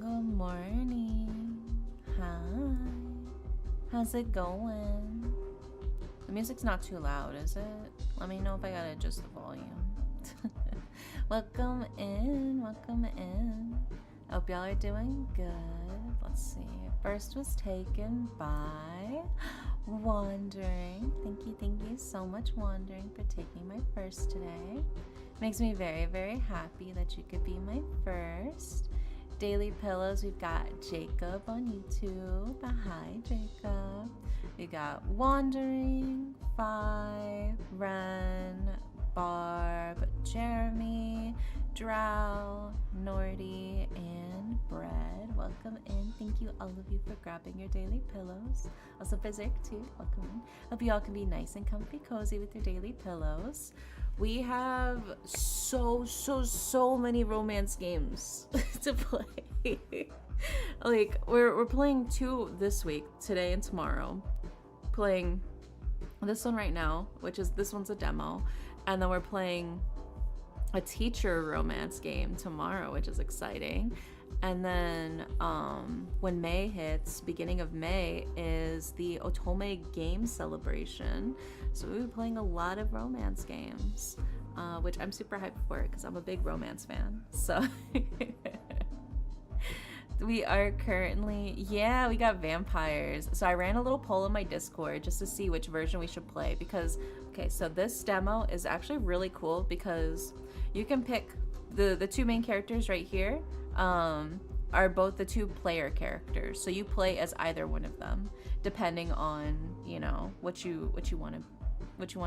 Good morning. Hi. How's it going? The music's not too loud, is it? Let me know if I gotta adjust the volume. Welcome in, welcome in. Hope y'all are doing good. Let's see. First was taken by Wandering. Thank you so much, Wandering, for taking my first today. Makes me very, very happy that you could be my first. Daily Pillows, we've got Jacob on YouTube. Hi, Jacob. We got Wandering, Five, Ren, Barb, Jeremy, Drow, Nordy, and Bread. Welcome in. Thank you, all of you, for grabbing your daily pillows. Also, Berserk, too. Welcome in. Hope you all can be nice and comfy, cozy with your daily pillows. We have so many romance games to play. Like, we're playing 2 this week, today and tomorrow. Playing this one right now, which is, this one's a demo. And then we're playing a teacher romance game tomorrow, which is exciting. And then when May hits, beginning of May, is the Otome game celebration. So we'll be playing a lot of romance games, which I'm super hyped for because I'm a big romance fan. So we are currently, yeah, we got vampires. So I ran a little poll in my Discord just to see which version we should play because, okay, so this demo is actually really cool because you can pick the 2 main characters right here are both the 2 player characters. So you play as either one of them, depending on, you know, what you want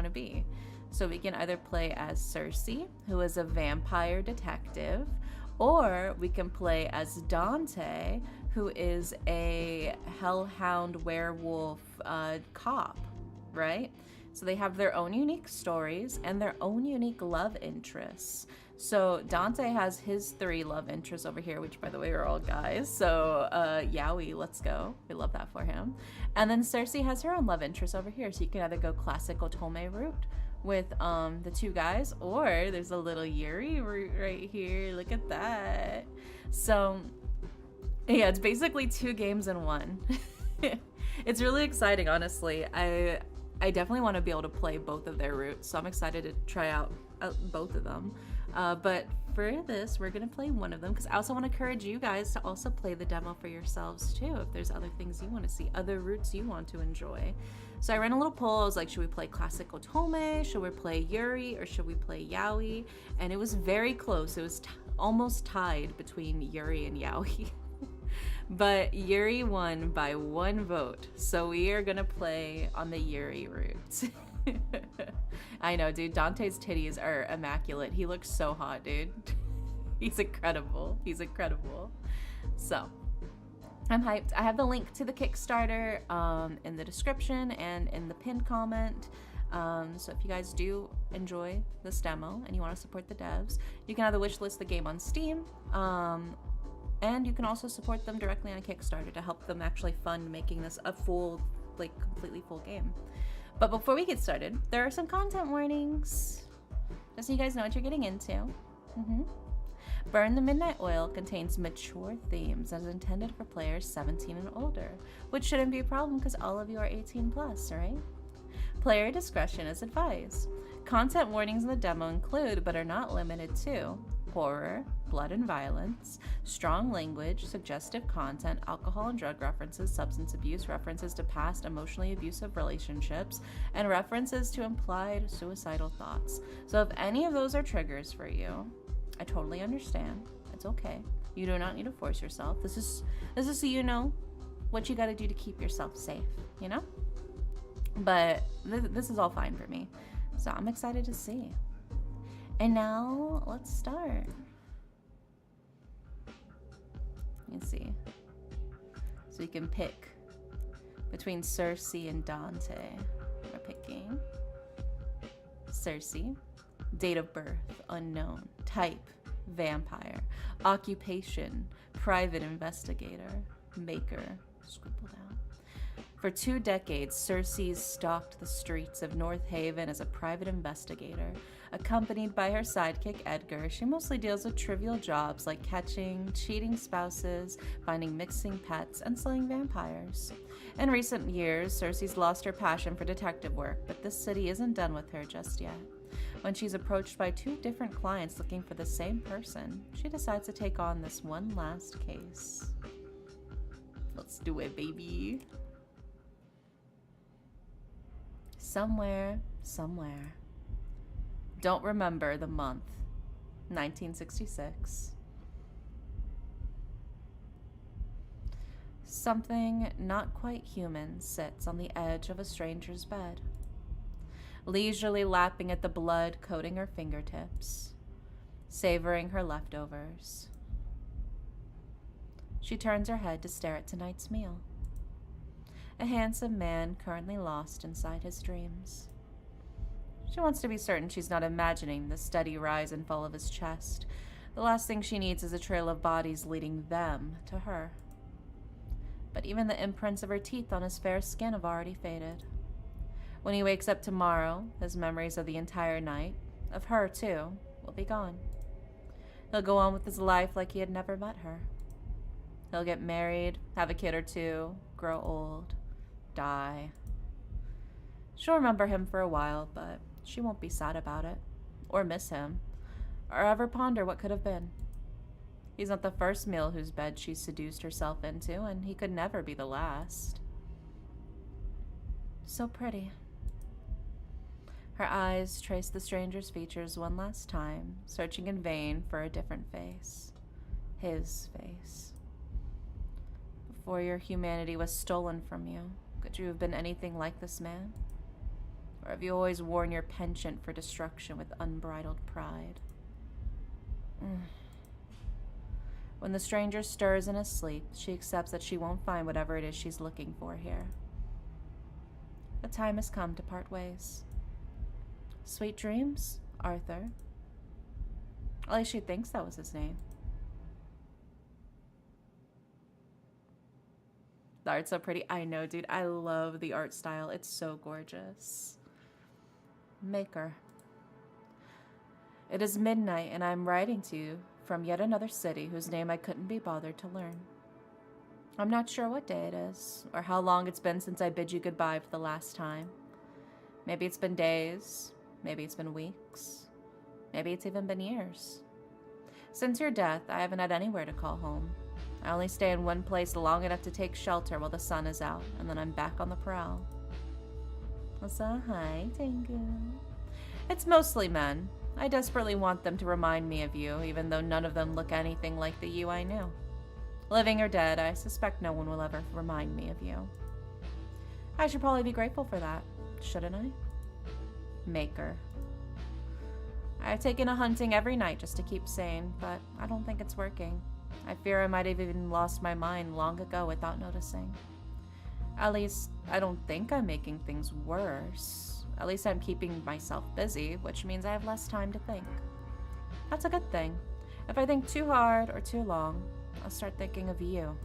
to be. So we can either play as Circe, who is a vampire detective, or we can play as Dante, who is a hellhound werewolf cop, right? So they have their own unique stories and their own unique love interests. So Dante has his 3 love interests over here, which by the way are all guys. So Yowie, let's go. We love that for him. And then Circe has her own love interests over here. So you can either go classic Otome route with the 2 guys, or there's a little Yuri route right here. Look at that. So yeah, it's basically 2 games in one. It's really exciting, honestly. I definitely want to be able to play both of their routes, so I'm excited to try out both of them. But for this, we're going to play one of them because I also want to encourage you guys to also play the demo for yourselves too. If there's other things you want to see, other routes you want to enjoy. So I ran a little poll. I was like, should we play classic Otome? Should we play Yuri? Or should we play Yaoi? And it was very close. It was almost tied between Yuri and Yaoi. But Yuri won by 1 vote. So we are going to play on the Yuri route. I know, dude. Dante's titties are immaculate. He looks so hot, dude. He's incredible. He's incredible. So, I'm hyped. I have the link to the Kickstarter in the description and in the pinned comment. So if you guys do enjoy this demo and you want to support the devs, you can either wishlist the game on Steam, and you can also support them directly on Kickstarter to help them actually fund making this a full, like, completely full game. But before we get started, there are some content warnings, just so you guys know what you're getting into. Burn the Midnight Oil contains mature themes and is intended for players 17 and older, which shouldn't be a problem because all of you are 18 plus, right? Player discretion is advised. Content warnings in the demo include, but are not limited to, horror, blood and violence, strong language, suggestive content, alcohol and drug references, substance abuse, references to past emotionally abusive relationships, and references to implied suicidal thoughts. So if any of those are triggers for you, I totally understand. It's okay. You do not need to force yourself. This is so you know what you got to do to keep yourself safe, you know? But this is all fine for me. So I'm excited to see. And now, let's start. Let's see. So you can pick between Circe and Dante. We're picking Circe. Date of birth, unknown. Type, vampire. Occupation, private investigator. Maker, scribbled out. For 2 decades, Circe stalked the streets of North Haven as a private investigator. Accompanied by her sidekick Edgar, she mostly deals with trivial jobs like catching, cheating spouses, finding missing pets, and slaying vampires. In recent years, Circe's lost her passion for detective work, but this city isn't done with her just yet. When she's approached by 2 different clients looking for the same person, she decides to take on this one last case. Let's do it, baby. Somewhere. Don't remember the month. 1966. Something not quite human sits on the edge of a stranger's bed, leisurely lapping at the blood coating her fingertips, savoring her leftovers. She turns her head to stare at tonight's meal. A handsome man currently lost inside his dreams. She wants to be certain she's not imagining the steady rise and fall of his chest. The last thing she needs is a trail of bodies leading them to her. But even the imprints of her teeth on his fair skin have already faded. When he wakes up tomorrow, his memories of the entire night, of her too, will be gone. He'll go on with his life like he had never met her. He'll get married, have a kid or 2, grow old, die. She'll remember him for a while, but she won't be sad about it, or miss him, or ever ponder what could have been. He's not the first male whose bed she seduced herself into, and he could never be the last. So pretty. Her eyes trace the stranger's features one last time, searching in vain for a different face. His face. Before your humanity was stolen from you, could you have been anything like this man? Or have you always worn your penchant for destruction with unbridled pride? When the stranger stirs in his sleep, she accepts that she won't find whatever it is she's looking for here. The time has come to part ways. Sweet dreams, Arthur. At least she thinks that was his name. The art's so pretty. I know, dude. I love the art style. It's so gorgeous. Maker. It is midnight, and I am writing to you from yet another city whose name I couldn't be bothered to learn. I'm not sure what day it is, or how long it's been since I bid you goodbye for the last time. Maybe it's been days, maybe it's been weeks, Maybe it's even been years. Since your death, I haven't had anywhere to call home. I only stay in one place long enough to take shelter while the sun is out, and then I'm back on the prowl. So, hi, Tengu. It's mostly men. I desperately want them to remind me of you, even though none of them look anything like the you I knew. Living or dead, I suspect no one will ever remind me of you. I should probably be grateful for that, shouldn't I? Maker. I've taken a hunting every night just to keep sane, but I don't think it's working. I fear I might have even lost my mind long ago without noticing. At least, I don't think I'm making things worse. At least I'm keeping myself busy, which means I have less time to think. That's a good thing. If I think too hard or too long, I'll start thinking of you.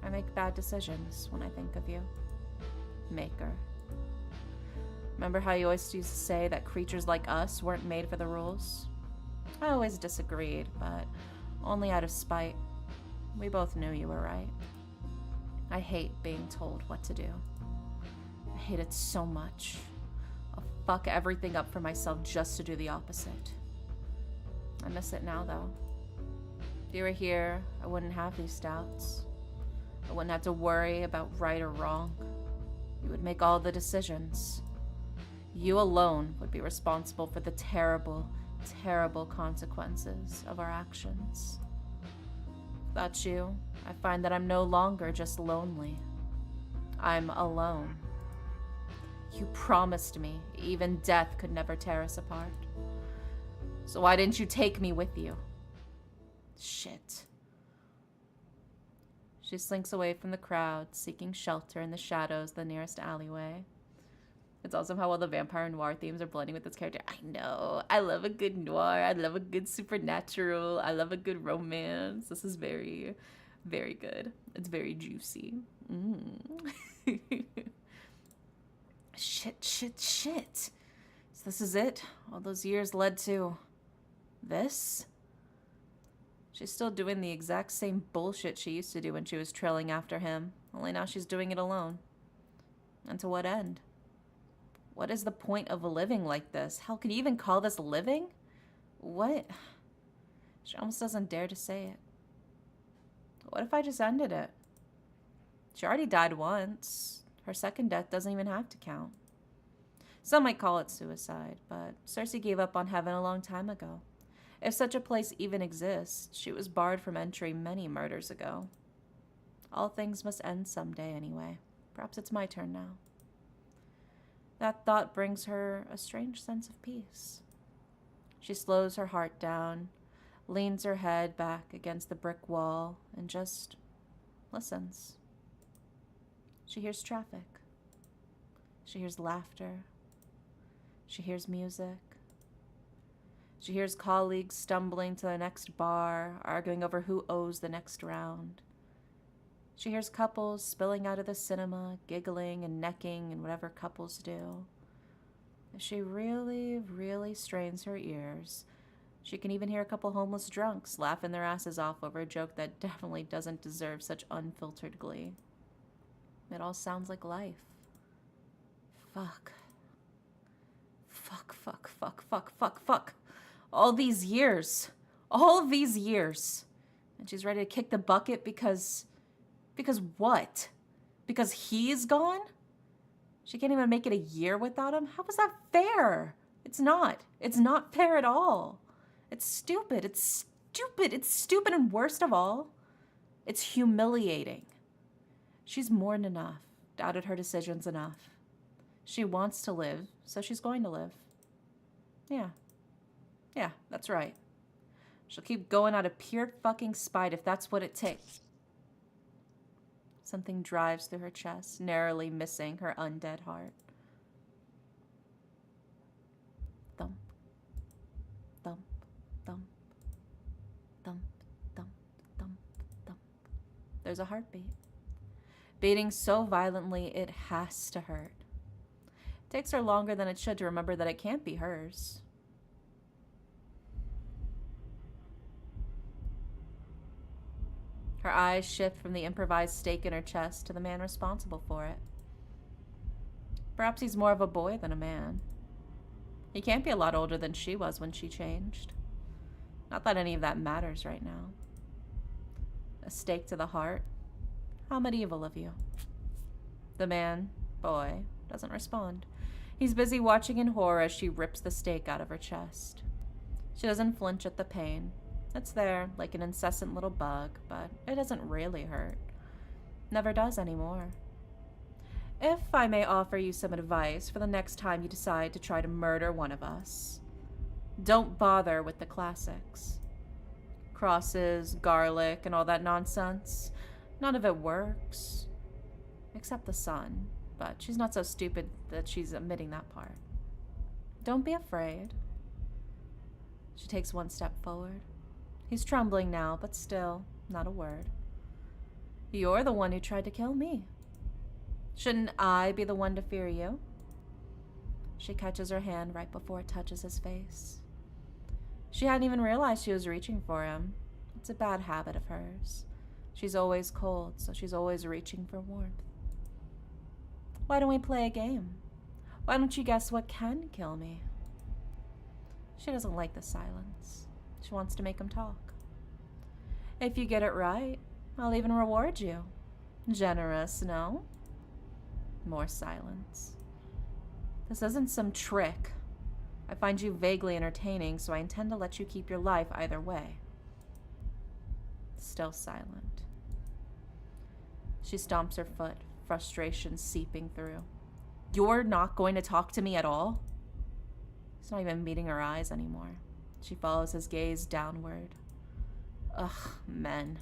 I make bad decisions when I think of you. Maker. Remember how you always used to say that creatures like us weren't made for the rules? I always disagreed, but only out of spite. We both knew you were right. I hate being told what to do. I hate it so much. I'll fuck everything up for myself just to do the opposite. I miss it now, though. If you were here, I wouldn't have these doubts. I wouldn't have to worry about right or wrong. You would make all the decisions. You alone would be responsible for the terrible, terrible consequences of our actions. Without you, I find that I'm no longer just lonely. I'm alone. You promised me even death could never tear us apart. So why didn't you take me with you? Shit. She slinks away from the crowd, seeking shelter in the shadows of the nearest alleyway. It's awesome how all the vampire noir themes are blending with this character. I know. I love a good noir. I love a good supernatural. I love a good romance. This is very, very good. It's very juicy. Shit. So this is it? All those years led to this? She's still doing the exact same bullshit she used to do when she was trailing after him. Only now she's doing it alone. And to what end? What is the point of living like this? How can you even call this living? What? She almost doesn't dare to say it. What if I just ended it? She already died once. Her second death doesn't even have to count. Some might call it suicide, but Circe gave up on heaven a long time ago. If such a place even exists, she was barred from entry many murders ago. All things must end someday anyway. Perhaps it's my turn now. That thought brings her a strange sense of peace. She slows her heart down, leans her head back against the brick wall, and just listens. She hears traffic. She hears laughter. She hears music. She hears colleagues stumbling to the next bar, arguing over who owes the next round. She hears couples spilling out of the cinema, giggling and necking and whatever couples do. If she really, really strains her ears, she can even hear a couple homeless drunks laughing their asses off over a joke that definitely doesn't deserve such unfiltered glee. It all sounds like life. Fuck. All these years. And she's ready to kick the bucket because what? Because he's gone? She can't even make it a year without him? How is that fair? It's not. It's not fair at all. It's stupid. It's stupid, and worst of all, it's humiliating. She's mourned enough, doubted her decisions enough. She wants to live, so she's going to live. Yeah, that's right. She'll keep going out of pure fucking spite if that's what it takes. Something drives through her chest, narrowly missing her undead heart. Thump, thump, thump, thump, thump, thump, thump. There's a heartbeat. Beating so violently it has to hurt. It takes her longer than it should to remember that it can't be hers. Her eyes shift from the improvised stake in her chest to the man responsible for it. Perhaps he's more of a boy than a man. He can't be a lot older than she was when she changed. Not that any of that matters right now. A stake to the heart? How medieval of you. The man, boy, doesn't respond. He's busy watching in horror as she rips the stake out of her chest. She doesn't flinch at the pain. It's there, like an incessant little bug, but it doesn't really hurt. Never does anymore. If I may offer you some advice for the next time you decide to try to murder one of us, don't bother with the classics. Crosses, garlic, and all that nonsense. None of it works. Except the sun, but she's not so stupid that she's omitting that part. Don't be afraid. She takes one step forward. He's trembling now, but still, not a word. You're the one who tried to kill me. Shouldn't I be the one to fear you? She catches her hand right before it touches his face. She hadn't even realized she was reaching for him. It's a bad habit of hers. She's always cold, so she's always reaching for warmth. Why don't we play a game? Why don't you guess what can kill me? She doesn't like the silence. She wants to make him talk. If you get it right, I'll even reward you. Generous, no? More silence. This isn't some trick. I find you vaguely entertaining, so I intend to let you keep your life either way. Still silent. She stomps her foot, frustration seeping through. You're not going to talk to me at all? He's not even meeting her eyes anymore. She follows his gaze downward. Ugh, men.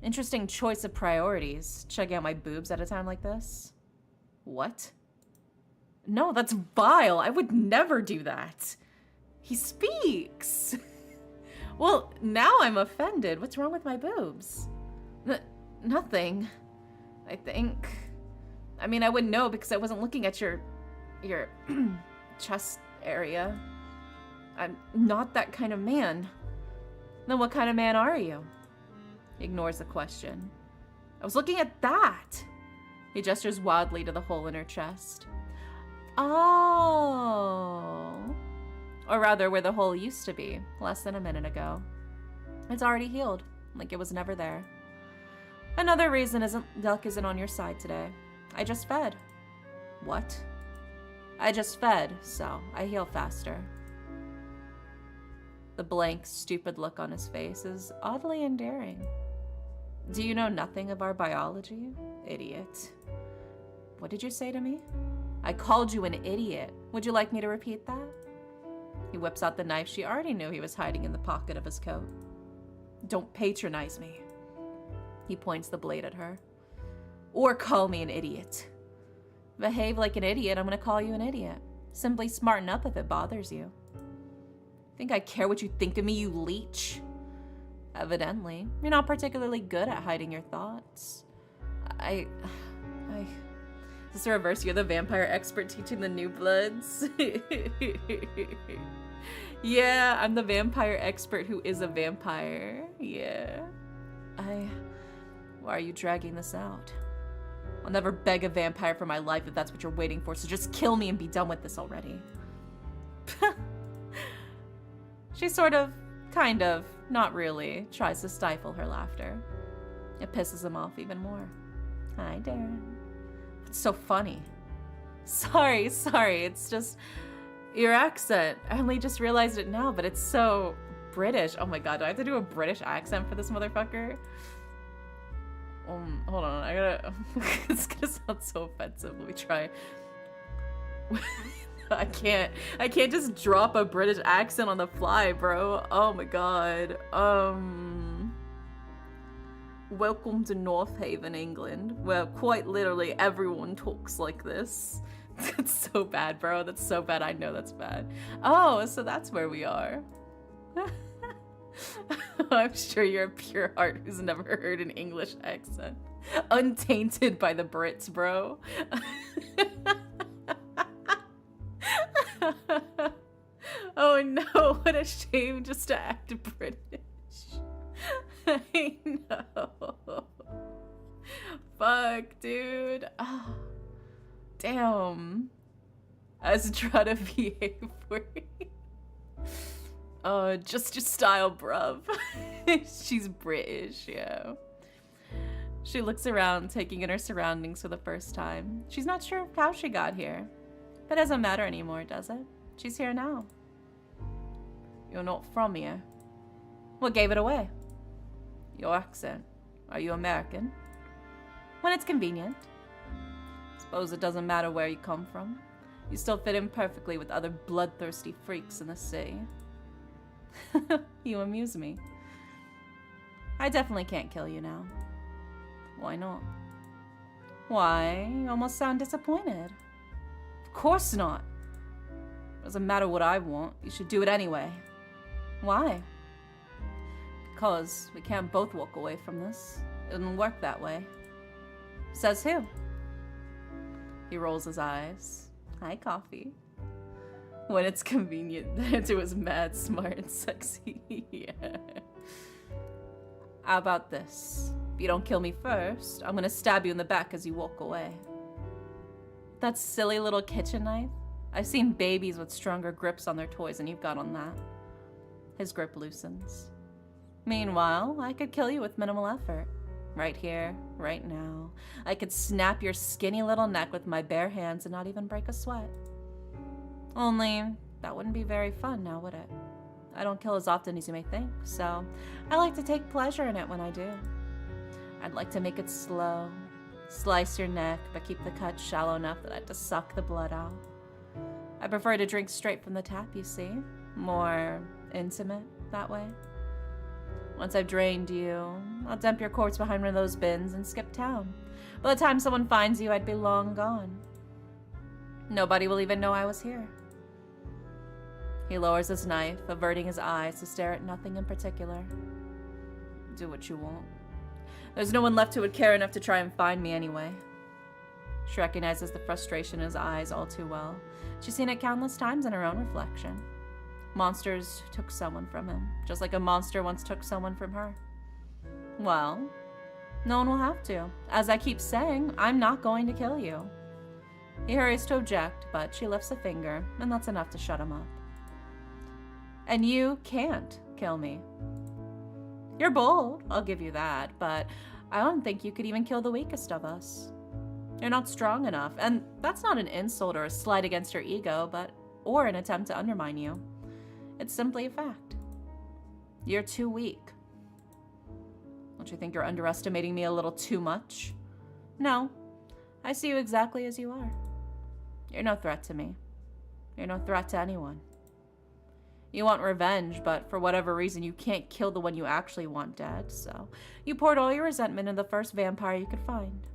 Interesting choice of priorities, checking out my boobs at a time like this. What? No, that's vile. I would never do that. He speaks. Well, now I'm offended. What's wrong with my boobs? Nothing, I think. I mean, I wouldn't know because I wasn't looking at your chest area. I'm not that kind of man. Then what kind of man are you? He ignores the question. I was looking at that. He gestures wildly to the hole in her chest. Oh. Or rather, where the hole used to be, less than a minute ago. It's already healed, like it was never there. Another reason luck isn't on your side today. I just fed. What? I just fed, so I heal faster. The blank, stupid look on his face is oddly endearing. Do you know nothing of our biology? Idiot. What did you say to me? I called you an idiot. Would you like me to repeat that? He whips out the knife she already knew he was hiding in the pocket of his coat. Don't patronize me. He points the blade at her. Or call me an idiot. Behave like an idiot, I'm gonna call you an idiot. Simply smarten up if it bothers you. Think I care what you think of me, you leech? Evidently, you're not particularly good at hiding your thoughts. Is this the reverse? You're the vampire expert teaching the new bloods? Yeah, I'm the vampire expert who is a vampire. Yeah. Why are you dragging this out? I'll never beg a vampire for my life if that's what you're waiting for, so just kill me and be done with this already. She sort of, kind of, not really, tries to stifle her laughter. It pisses him off even more. Hi, Darren. It's so funny. Sorry, it's just your accent. I only just realized it now, but it's so British. Oh my god, do I have to do a British accent for this motherfucker? Hold on, I gotta... It's gonna sound so offensive. Let me try. I can't just drop a British accent on the fly, bro. Oh my god. Welcome to North Haven, England, where quite literally everyone talks like this. That's so bad, bro. That's so bad. I know that's bad. Oh, so that's where we are. I'm sure you're a pure heart who's never heard an English accent. Untainted by the Brits, bro. Oh no, what a shame just to act British. I know. Fuck, dude. Oh, damn. I was trying to behave for you. Just your style, bruv. She's British, yeah. She looks around, taking in her surroundings for the first time. She's not sure how she got here. But it doesn't matter anymore, does it? She's here now. You're not from here. What gave it away? Your accent. Are you American? When it's convenient. Suppose it doesn't matter where you come from. You still fit in perfectly with other bloodthirsty freaks in the city. You amuse me. I definitely can't kill you now. Why not? Why? You almost sound disappointed. Of course not. Doesn't matter what I want. You should do it anyway. Why? Because we can't both walk away from this. It doesn't work that way. Says who? He rolls his eyes. Hi, coffee. When it's convenient, Dante was mad, smart, and sexy. Yeah. How about this? If you don't kill me first, I'm gonna stab you in the back as you walk away. That silly little kitchen knife? I've seen babies with stronger grips on their toys than you've got on that. His grip loosens. Meanwhile, I could kill you with minimal effort. Right here, right now. I could snap your skinny little neck with my bare hands and not even break a sweat. Only, that wouldn't be very fun now, would it? I don't kill as often as you may think, so I like to take pleasure in it when I do. I'd like to make it slow. Slice your neck, but keep the cut shallow enough that I have to suck the blood out. I prefer to drink straight from the tap, you see. More intimate that way. Once I've drained you, I'll dump your corpse behind one of those bins and skip town. By the time someone finds you, I'd be long gone. Nobody will even know I was here. He lowers his knife, averting his eyes to stare at nothing in particular. Do what you want. There's no one left who would care enough to try and find me anyway. She recognizes the frustration in his eyes all too well. She's seen it countless times in her own reflection. Monsters took someone from him, just like a monster once took someone from her. Well, no one will have to. As I keep saying, I'm not going to kill you. He hurries to object, but she lifts a finger, and that's enough to shut him up. And you can't kill me. You're bold, I'll give you that, but I don't think you could even kill the weakest of us. You're not strong enough, and that's not an insult or a slight against your ego, or an attempt to undermine you. It's simply a fact. You're too weak. Don't you think you're underestimating me a little too much? No, I see you exactly as you are. You're no threat to me. You're no threat to anyone. You want revenge, but for whatever reason you can't kill the one you actually want dead, so you poured all your resentment into the first vampire you could find.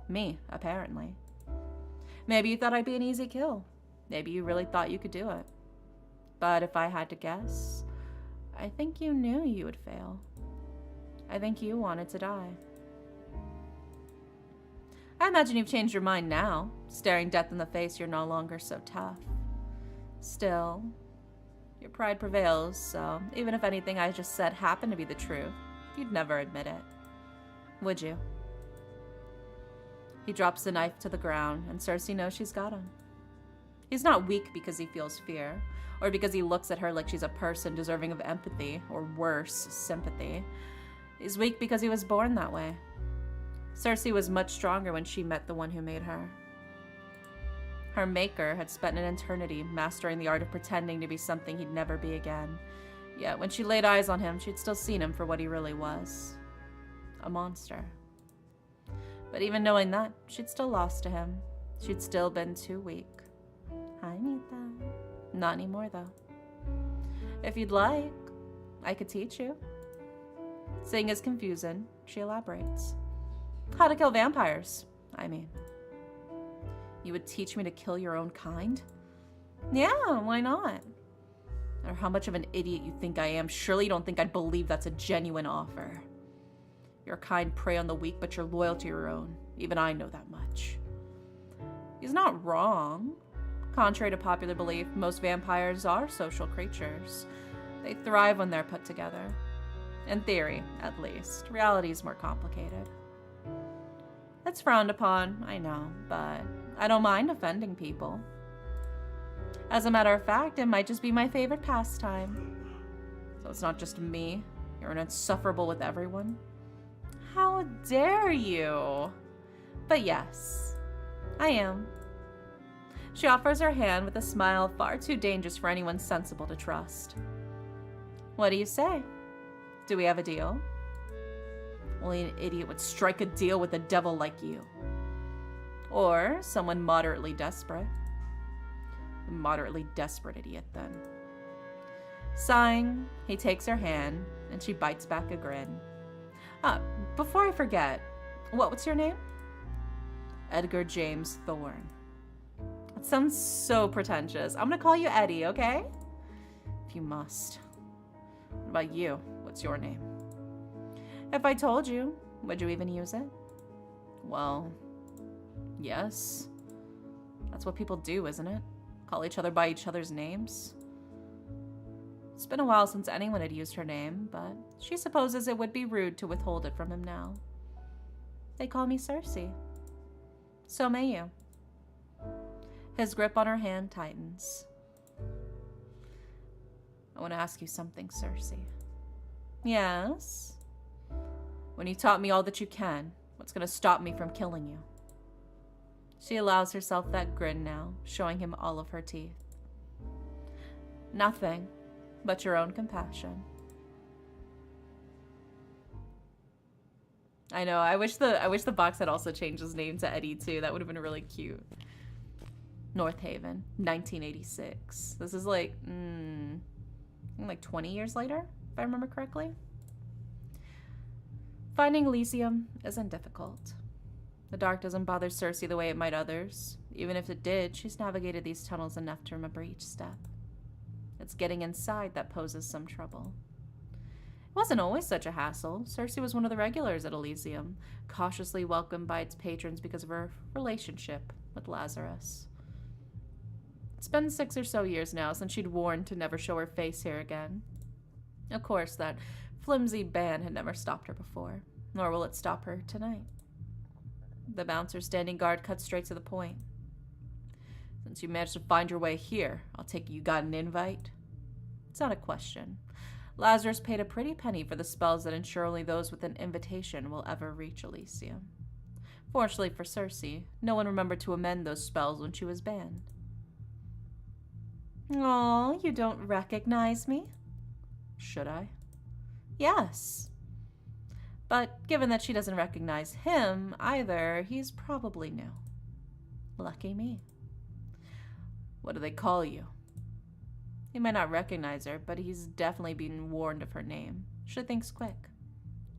Me, apparently. Maybe you thought I'd be an easy kill. Maybe you really thought you could do it. But if I had to guess, I think you knew you would fail. I think you wanted to die. I imagine you've changed your mind now. Staring death in the face, you're no longer so tough. Still, your pride prevails, so even if anything I just said happened to be the truth, you'd never admit it. Would you? He drops the knife to the ground, and Circe knows she's got him. He's not weak because he feels fear, or because he looks at her like she's a person deserving of empathy, or worse, sympathy. He's weak because he was born that way. Circe was much stronger when she met the one who made her. Her maker had spent an eternity mastering the art of pretending to be something he'd never be again. Yet when she laid eyes on him, she'd still seen him for what he really was. A monster. But even knowing that, she'd still lost to him. She'd still been too weak. I need that. Not anymore, though. If you'd like, I could teach you. Seeing his confusion, she elaborates. How to kill vampires, I mean. You would teach me to kill your own kind? Yeah, why not? No matter how much of an idiot you think I am, surely you don't think I'd believe that's a genuine offer. Your kind prey on the weak, but you're loyal to your own. Even I know that much. He's not wrong. Contrary to popular belief, most vampires are social creatures. They thrive when they're put together. In theory, at least. Reality is more complicated. It's frowned upon, I know, but I don't mind offending people. As a matter of fact, it might just be my favorite pastime. So it's not just me. You're insufferable with everyone. How dare you? But yes, I am. She offers her hand with a smile far too dangerous for anyone sensible to trust. What do you say? Do we have a deal? Only an idiot would strike a deal with a devil like you. Or someone moderately desperate. A moderately desperate idiot, then. Sighing, he takes her hand, and she bites back a grin. Before I forget, what's your name? Edgar James Thorne. That sounds so pretentious. I'm gonna call you Eddie, okay? If you must. What about you? What's your name? If I told you, would you even use it? Well, yes. That's what people do, isn't it? Call each other by each other's names. It's been a while since anyone had used her name, but she supposes it would be rude to withhold it from him now. They call me Circe. So may you. His grip on her hand tightens. I want to ask you something, Circe. Yes? When you taught me all that you can, what's going to stop me from killing you? She allows herself that grin now, showing him all of her teeth. Nothing but your own compassion. I know, I wish the box had also changed his name to Eddie too. That would have been really cute. North Haven, 1986. This is like, like 20 years later, if I remember correctly. Finding Elysium isn't difficult. The dark doesn't bother Circe the way it might others. Even if it did, she's navigated these tunnels enough to remember each step. It's getting inside that poses some trouble. It wasn't always such a hassle. Circe was one of the regulars at Elysium, cautiously welcomed by its patrons because of her relationship with Lazarus. It's been 6 or so years now since she'd warned to never show her face here again. Of course, that flimsy ban had never stopped her before, nor will it stop her tonight. The bouncer standing guard cut straight to the point. Since you managed to find your way here, I'll take it you got an invite? It's not a question. Lazarus paid a pretty penny for the spells that ensure only those with an invitation will ever reach Elysium. Fortunately for Circe, no one remembered to amend those spells when she was banned. Oh, you don't recognize me? Should I? Yes. But given that she doesn't recognize him either, he's probably new. Lucky me. What do they call you? He might not recognize her, but he's definitely been warned of her name. She thinks quick.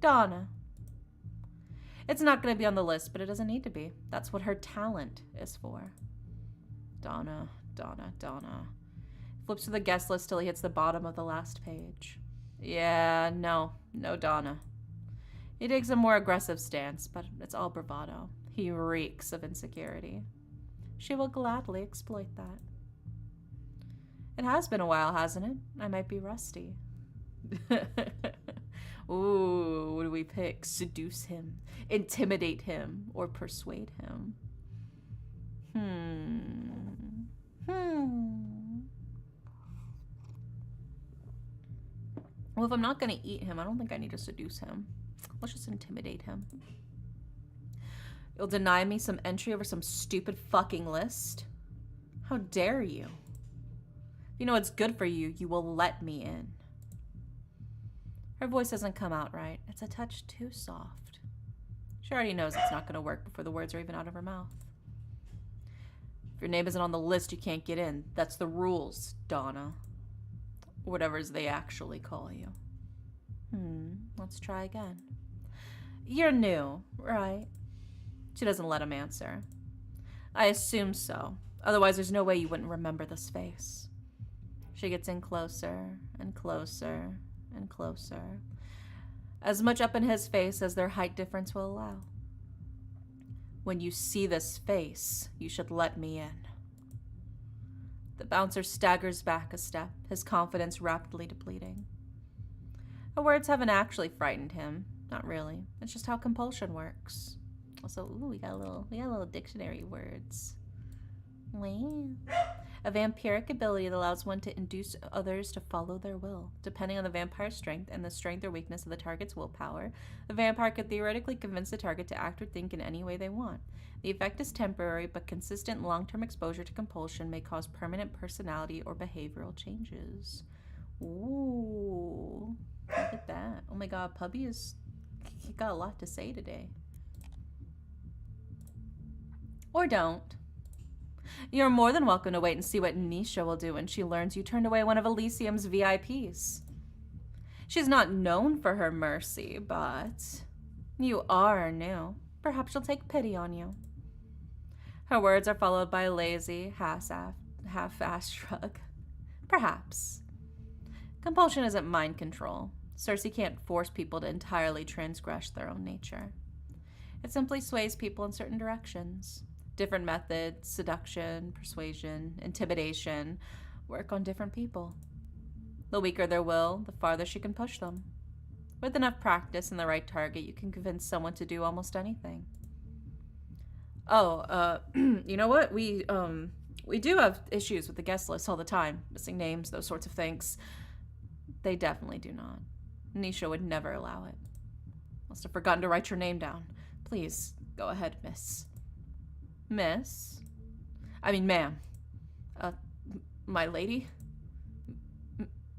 Donna. It's not going to be on the list, but it doesn't need to be. That's what her talent is for. Donna, Donna, Donna. Flips through the guest list till he hits the bottom of the last page. Yeah, no Donna. He takes a more aggressive stance, but it's all bravado. He reeks of insecurity. She will gladly exploit that. It has been a while, hasn't it? I might be rusty. Ooh, what do we pick? Seduce him, intimidate him, or persuade him? Well, if I'm not going to eat him, I don't think I need to seduce him. Let's just intimidate him. You'll deny me some entry over some stupid fucking list? How dare you? If you know what's good for you, you will let me in. Her voice doesn't come out right. It's a touch too soft. She already knows it's not going to work before the words are even out of her mouth. If your name isn't on the list, you can't get in. That's the rules, Donna. Or whatever they actually call you. Let's try again. You're new, right? She doesn't let him answer. I assume so. Otherwise, there's no way you wouldn't remember this face. She gets in closer and closer and closer. As much up in his face as their height difference will allow. When you see this face, you should let me in. The bouncer staggers back a step, his confidence rapidly depleting. Her words haven't actually frightened him. Not really. It's just how compulsion works. Also, we got a little dictionary words. 'Cause, you know, it's good for you. You will let me in. The bouncer staggers back a step, his confidence rapidly depleting. Her words haven't actually frightened him. Not really. It's just how compulsion works. Also, we got a little dictionary words. 'Cause, you know, it's good for you. You will let me in. Wow. A vampiric ability that allows one to induce others to follow their will. Depending on the vampire's strength and the strength or weakness of the target's willpower, the vampire could theoretically convince the target to act or think in any way they want. The effect is temporary, but consistent long-term exposure to compulsion may cause permanent personality or behavioral changes. Ooh, look at that. Oh my god, Pubby he got a lot to say today. Or don't. You're more than welcome to wait and see what Nisha will do when she learns you turned away one of Elysium's VIPs. She's not known for her mercy, but you are new. Perhaps she'll take pity on you. Her words are followed by a lazy, half-assed shrug. Perhaps. Compulsion isn't mind control. Circe can't force people to entirely transgress their own nature. It simply sways people in certain directions. Different methods, seduction, persuasion, intimidation, work on different people. The weaker their will, the farther she can push them. With enough practice and the right target, you can convince someone to do almost anything. Oh, you know what? We do have issues with the guest list all the time. Missing names, those sorts of things. They definitely do not. Nisha would never allow it. Must have forgotten to write your name down. Please, go ahead, miss. Miss? I mean, ma'am. My lady?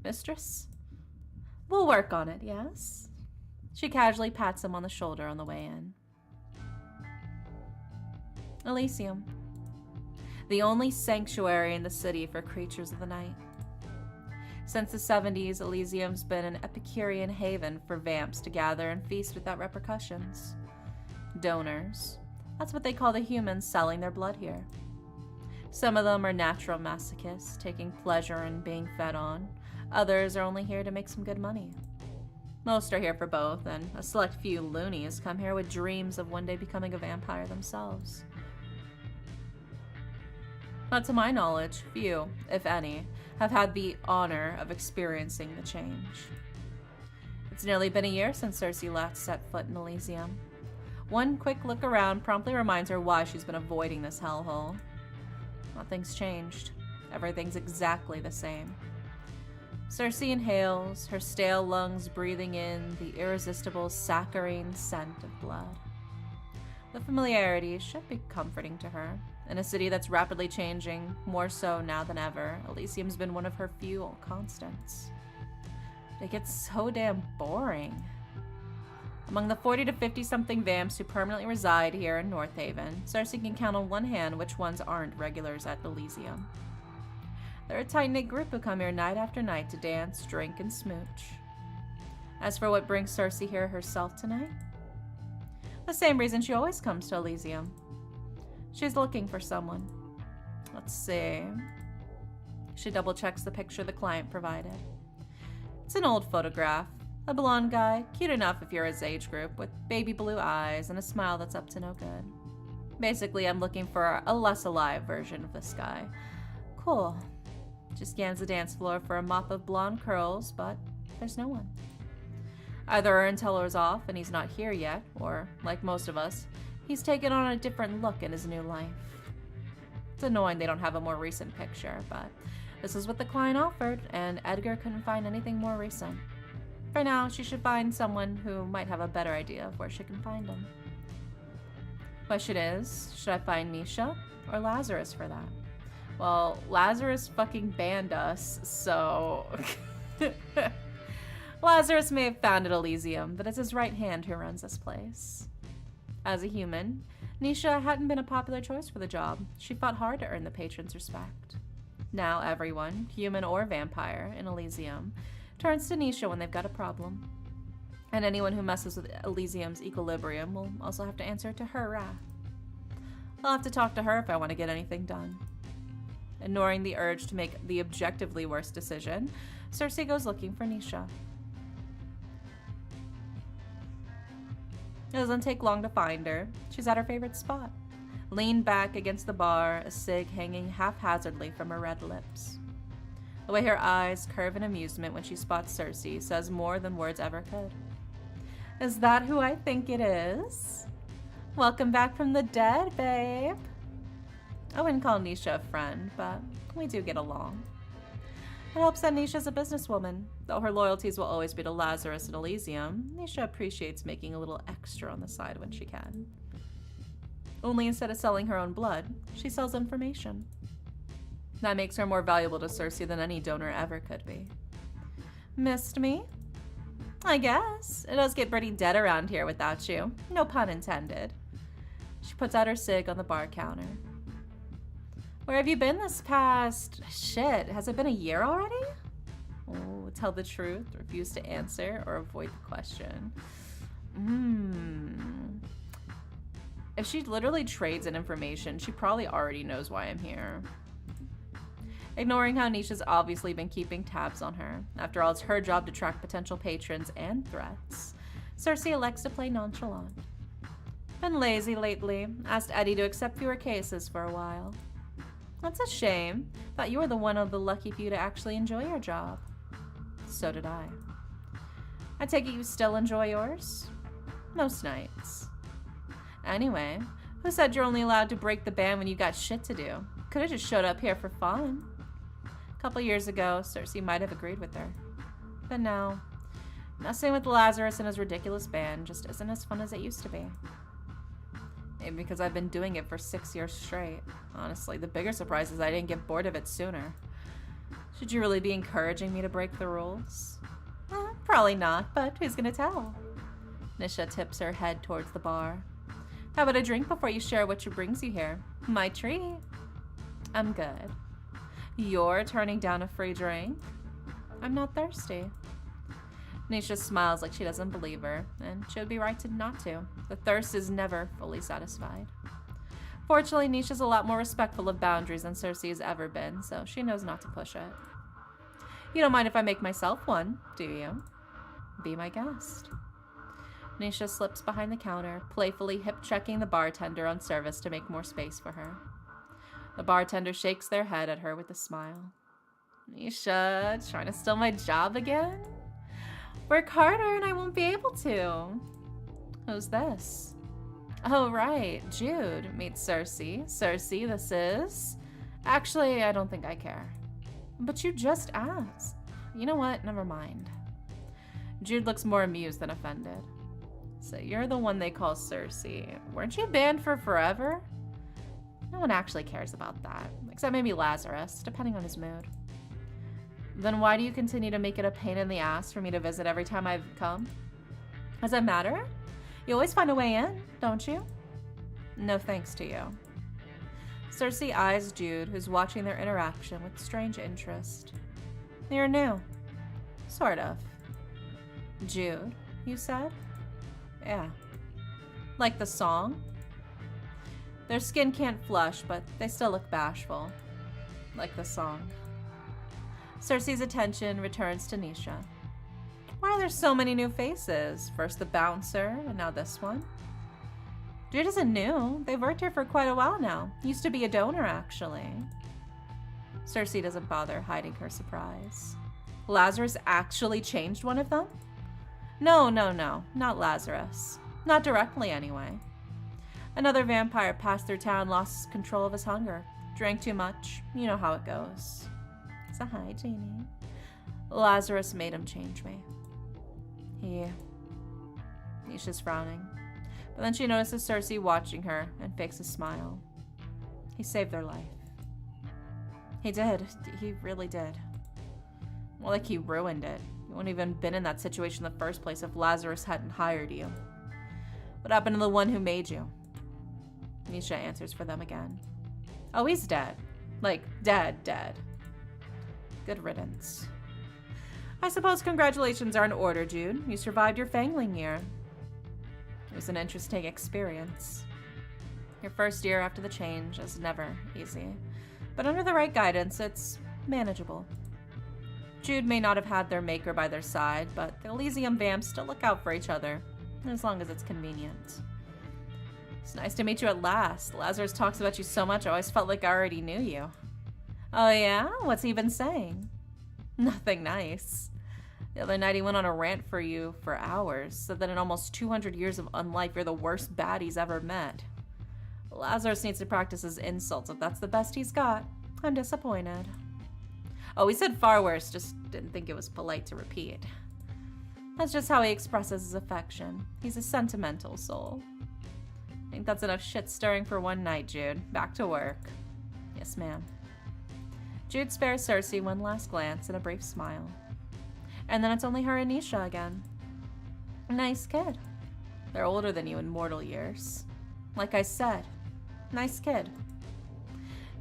Mistress? We'll work on it, yes? She casually pats him on the shoulder on the way in. Elysium. The only sanctuary in the city for creatures of the night. Since the 70s, Elysium's been an Epicurean haven for vamps to gather and feast without repercussions. Donors. That's what they call the humans selling their blood here. Some of them are natural masochists, taking pleasure in being fed on. Others are only here to make some good money. Most are here for both, and a select few loonies come here with dreams of one day becoming a vampire themselves. But to my knowledge, few, if any, have had the honor of experiencing the change. It's nearly been a year since Circe last set foot in Elysium. One quick look around promptly reminds her why she's been avoiding this hellhole. Nothing's changed. Everything's exactly the same. Circe inhales, her stale lungs breathing in the irresistible saccharine scent of blood. The familiarity should be comforting to her. In a city that's rapidly changing, more so now than ever, Elysium's been one of her few constants. It gets so damn boring. Among the 40 to 50-something vamps who permanently reside here in North Haven, Circe can count on one hand which ones aren't regulars at Elysium. They're a tight-knit group who come here night after night to dance, drink, and smooch. As for what brings Circe here herself tonight, the same reason she always comes to Elysium. She's looking for someone. Let's see. She double-checks the picture the client provided. It's an old photograph. A blonde guy, cute enough if you're his age group, with baby blue eyes and a smile that's up to no good. Basically, I'm looking for a less alive version of this guy. Cool. She scans the dance floor for a mop of blonde curls, but there's no one. Either her inteller's off and he's not here yet, or, like most of us, he's taken on a different look in his new life. It's annoying they don't have a more recent picture, but this is what the client offered, and Edgar couldn't find anything more recent. For now, she should find someone who might have a better idea of where she can find him. Question is, should I find Nisha or Lazarus for that? Well, Lazarus fucking banned us, so... Lazarus may have founded Elysium, but it's his right hand who runs this place. As a human, Nisha hadn't been a popular choice for the job. She fought hard to earn the patron's respect. Now everyone, human or vampire, in Elysium, turns to Nisha when they've got a problem. And anyone who messes with Elysium's equilibrium will also have to answer to her wrath. I'll have to talk to her if I want to get anything done. Ignoring the urge to make the objectively worst decision, Circe goes looking for Nisha. It doesn't take long to find her. She's at her favorite spot, leaned back against the bar, a cig hanging haphazardly from her red lips. The way her eyes curve in amusement when she spots Circe says more than words ever could. Is that who I think it is? Welcome back from the dead, babe. Oh, wouldn't call Nisha a friend, but we do get along. It helps that Nisha's a businesswoman. Though her loyalties will always be to Lazarus and Elysium, Nisha appreciates making a little extra on the side when she can. Only instead of selling her own blood, she sells information. That makes her more valuable to Circe than any donor ever could be. Missed me? I guess. It does get pretty dead around here without you. No pun intended. She puts out her cig on the bar counter. Where have you been this past... Shit, has it been a year already? Oh, tell the truth, refuse to answer, or avoid the question. If she literally trades in information, she probably already knows why I'm here. Ignoring how Nisha's obviously been keeping tabs on her. After all, it's her job to track potential patrons and threats. Circe elects to play nonchalant. Been lazy lately. Asked Eddie to accept fewer cases for a while. That's a shame. Thought you were the one of the lucky few to actually enjoy your job. So did I. I take it you still enjoy yours? Most nights. Anyway, who said you're only allowed to break the ban when you got shit to do? Could have just showed up here for fun. A couple years ago, Circe might have agreed with her. But no. Messing with Lazarus and his ridiculous band just isn't as fun as it used to be. Maybe because I've been doing it for 6 years straight. Honestly, the bigger surprise is I didn't get bored of it sooner. Should you really be encouraging me to break the rules? Probably not, but who's gonna tell? Nisha tips her head towards the bar. How about a drink before you share what brings you here? My treat. I'm good. You're turning down a free drink? I'm not thirsty. Nisha smiles like she doesn't believe her, and she would be right to not to. The thirst is never fully satisfied. Fortunately, Nisha's a lot more respectful of boundaries than Circe has ever been, so she knows not to push it. You don't mind if I make myself one, do you? Be my guest. Nisha slips behind the counter, playfully hip-checking the bartender on service to make more space for her. The bartender shakes their head at her with a smile. Nisha, trying to steal my job again? Work harder and I won't be able to. Who's this? Oh, right. Jude. Meet Circe. Circe, this is... Actually, I don't think I care. But you just asked. You know what? Never mind. Jude looks more amused than offended. So you're the one they call Circe. Weren't you banned for forever? No one actually cares about that. Except maybe Lazarus, depending on his mood. Then why do you continue to make it a pain in the ass for me to visit every time I've come? Does it matter? You always find a way in, don't you? No thanks to you. Circe eyes Jude, who's watching their interaction with strange interest. You're new. Sort of. Jude, you said? Yeah. Like the song? Their skin can't flush, but they still look bashful. Like the song. Circe's attention returns to Nisha. Why are there so many new faces? First the bouncer, and now this one. Jude isn't new. They've worked here for quite a while now. Used to be a donor, actually. Circe doesn't bother hiding her surprise. Lazarus actually changed one of them? No, not Lazarus. Not directly, anyway. Another vampire passed through town, lost control of his hunger. Drank too much. You know how it goes. So hi, Jeannie. Lazarus made him change me. Nisha's frowning. But then she notices Circe watching her and fakes a smile. He saved their life. He did. He really did. More like he ruined it. You wouldn't even been in that situation in the first place if Lazarus hadn't hired you. What happened to the one who made you? Nisha answers for them again. Oh, he's dead. Like, dead. Good riddance. I suppose congratulations are in order, Jude. You survived your fangling year. It was an interesting experience. Your first year after the change is never easy. But under the right guidance, it's manageable. Jude may not have had their maker by their side, but the Elysium vamps still look out for each other, as long as it's convenient. It's nice to meet you at last. Lazarus talks about you so much, I always felt like I already knew you. Oh yeah? What's he been saying? Nothing nice. The other night he went on a rant for you for hours, said that in almost 200 years of unlife you're the worst bad he's ever met. Lazarus needs to practice his insults if that's the best he's got. I'm disappointed. Oh, he said far worse, just didn't think it was polite to repeat. That's just how he expresses his affection. He's a sentimental soul. I think that's enough shit stirring for one night, Jude. Back to work. Yes, ma'am. Jude spares Circe one last glance and a brief smile. And then it's only her and Nisha again. Nice kid. They're older than you in mortal years. Like I said, nice kid.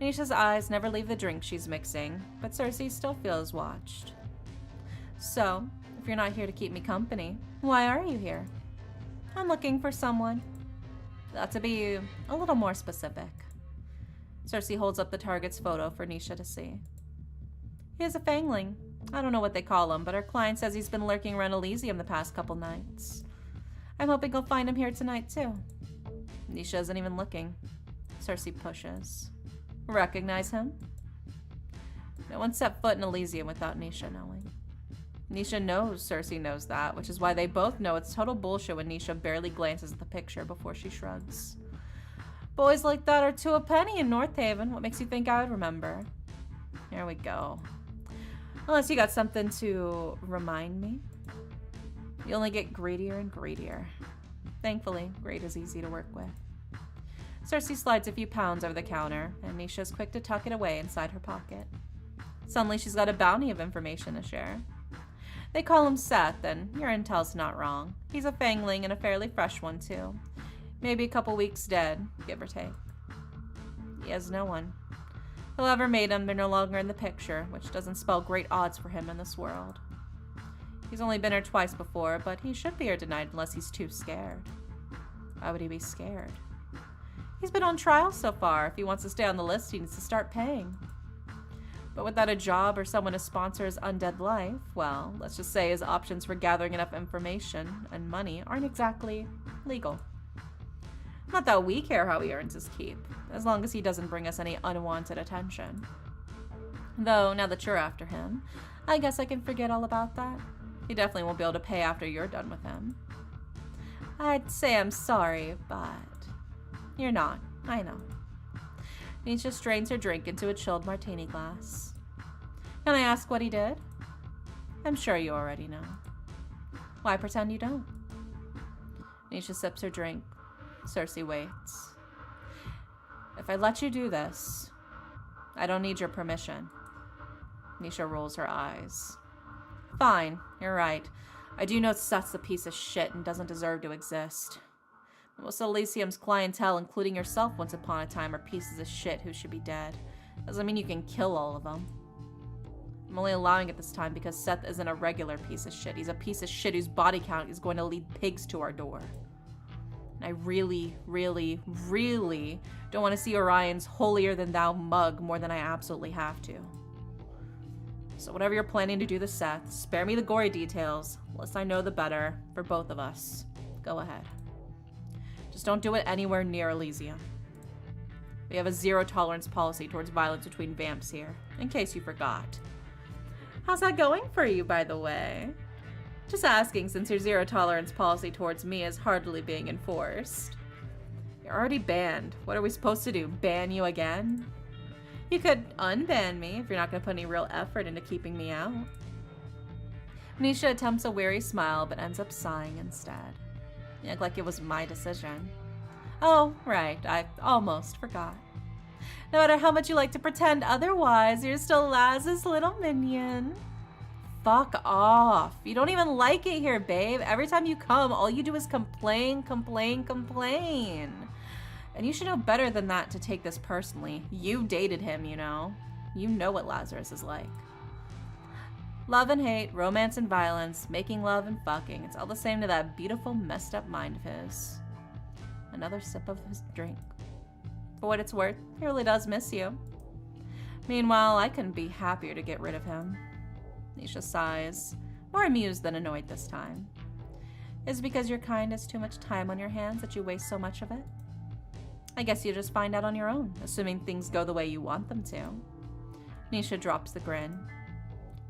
Nisha's eyes never leave the drink she's mixing, but Circe still feels watched. So, if you're not here to keep me company, why are you here? I'm looking for someone. To be a little more specific. Circe holds up the target's photo for Nisha to see. He is a fangling. I don't know what they call him, but our client says he's been lurking around Elysium the past couple nights. I'm hoping I'll find him here tonight, too. Nisha isn't even looking. Circe pushes. Recognize him? No one set foot in Elysium without Nisha knowing. Nisha knows Circe knows that, which is why they both know it's total bullshit when Nisha barely glances at the picture before she shrugs. Boys like that are to a penny in North Haven. What makes you think I would remember? Here we go. Unless you got something to remind me. You only get greedier and greedier. Thankfully, greed is easy to work with. Circe slides a few pounds over the counter, and Nisha's quick to tuck it away inside her pocket. Suddenly, she's got a bounty of information to share. They call him Seth, and your intel's not wrong. He's a fangling and a fairly fresh one, too. Maybe a couple weeks dead, give or take. He has no one. Whoever made him, they're no longer in the picture, which doesn't spell great odds for him in this world. He's only been here twice before, but he should be here tonight unless he's too scared. Why would he be scared? He's been on trial so far. If he wants to stay on the list, he needs to start paying. But without a job or someone to sponsor his undead life, well, let's just say his options for gathering enough information and money aren't exactly legal. Not that we care how he earns his keep, as long as he doesn't bring us any unwanted attention. Though, now that you're after him, I guess I can forget all about that. He definitely won't be able to pay after you're done with him. I'd say I'm sorry, but you're not. I know. Nisha strains her drink into a chilled martini glass. Can I ask what he did? I'm sure you already know. Why pretend you don't? Nisha sips her drink. Circe waits. If I let you do this, I don't need your permission. Nisha rolls her eyes. Fine, you're right. I do know Seth's a piece of shit and doesn't deserve to exist. Most of Elysium's clientele, including yourself once upon a time, are pieces of shit who should be dead. Doesn't mean you can kill all of them. I'm only allowing it this time because Seth isn't a regular piece of shit. He's a piece of shit whose body count is going to lead pigs to our door. And I really, really, really don't want to see Orion's holier-than-thou mug more than I absolutely have to. So whatever you're planning to do to Seth, spare me the gory details. The less I know, the better for both of us. Go ahead. Just don't do it anywhere near Elysium. We have a zero-tolerance policy towards violence between vamps here, in case you forgot. How's that going for you, by the way? Just asking, since your zero-tolerance policy towards me is hardly being enforced. You're already banned. What are we supposed to do, ban you again? You could unban me if you're not going to put any real effort into keeping me out. Nisha attempts a weary smile, but ends up sighing instead. You act like it was my decision. Oh, right, I almost forgot. No matter how much you like to pretend otherwise, you're still Laz's little minion. Fuck off. You don't even like it here, babe. Every time you come, all you do is complain, complain, complain. And you should know better than that to take this personally. You dated him, you know. You know what Lazarus is like. Love and hate, romance and violence, making love and fucking. It's all the same to that beautiful, messed up mind of his. Another sip of his drink. For what it's worth, he really does miss you. Meanwhile, I couldn't be happier to get rid of him. Nisha sighs, more amused than annoyed this time. Is it because your kind has too much time on your hands that you waste so much of it? I guess you just find out on your own, assuming things go the way you want them to. Nisha drops the grin.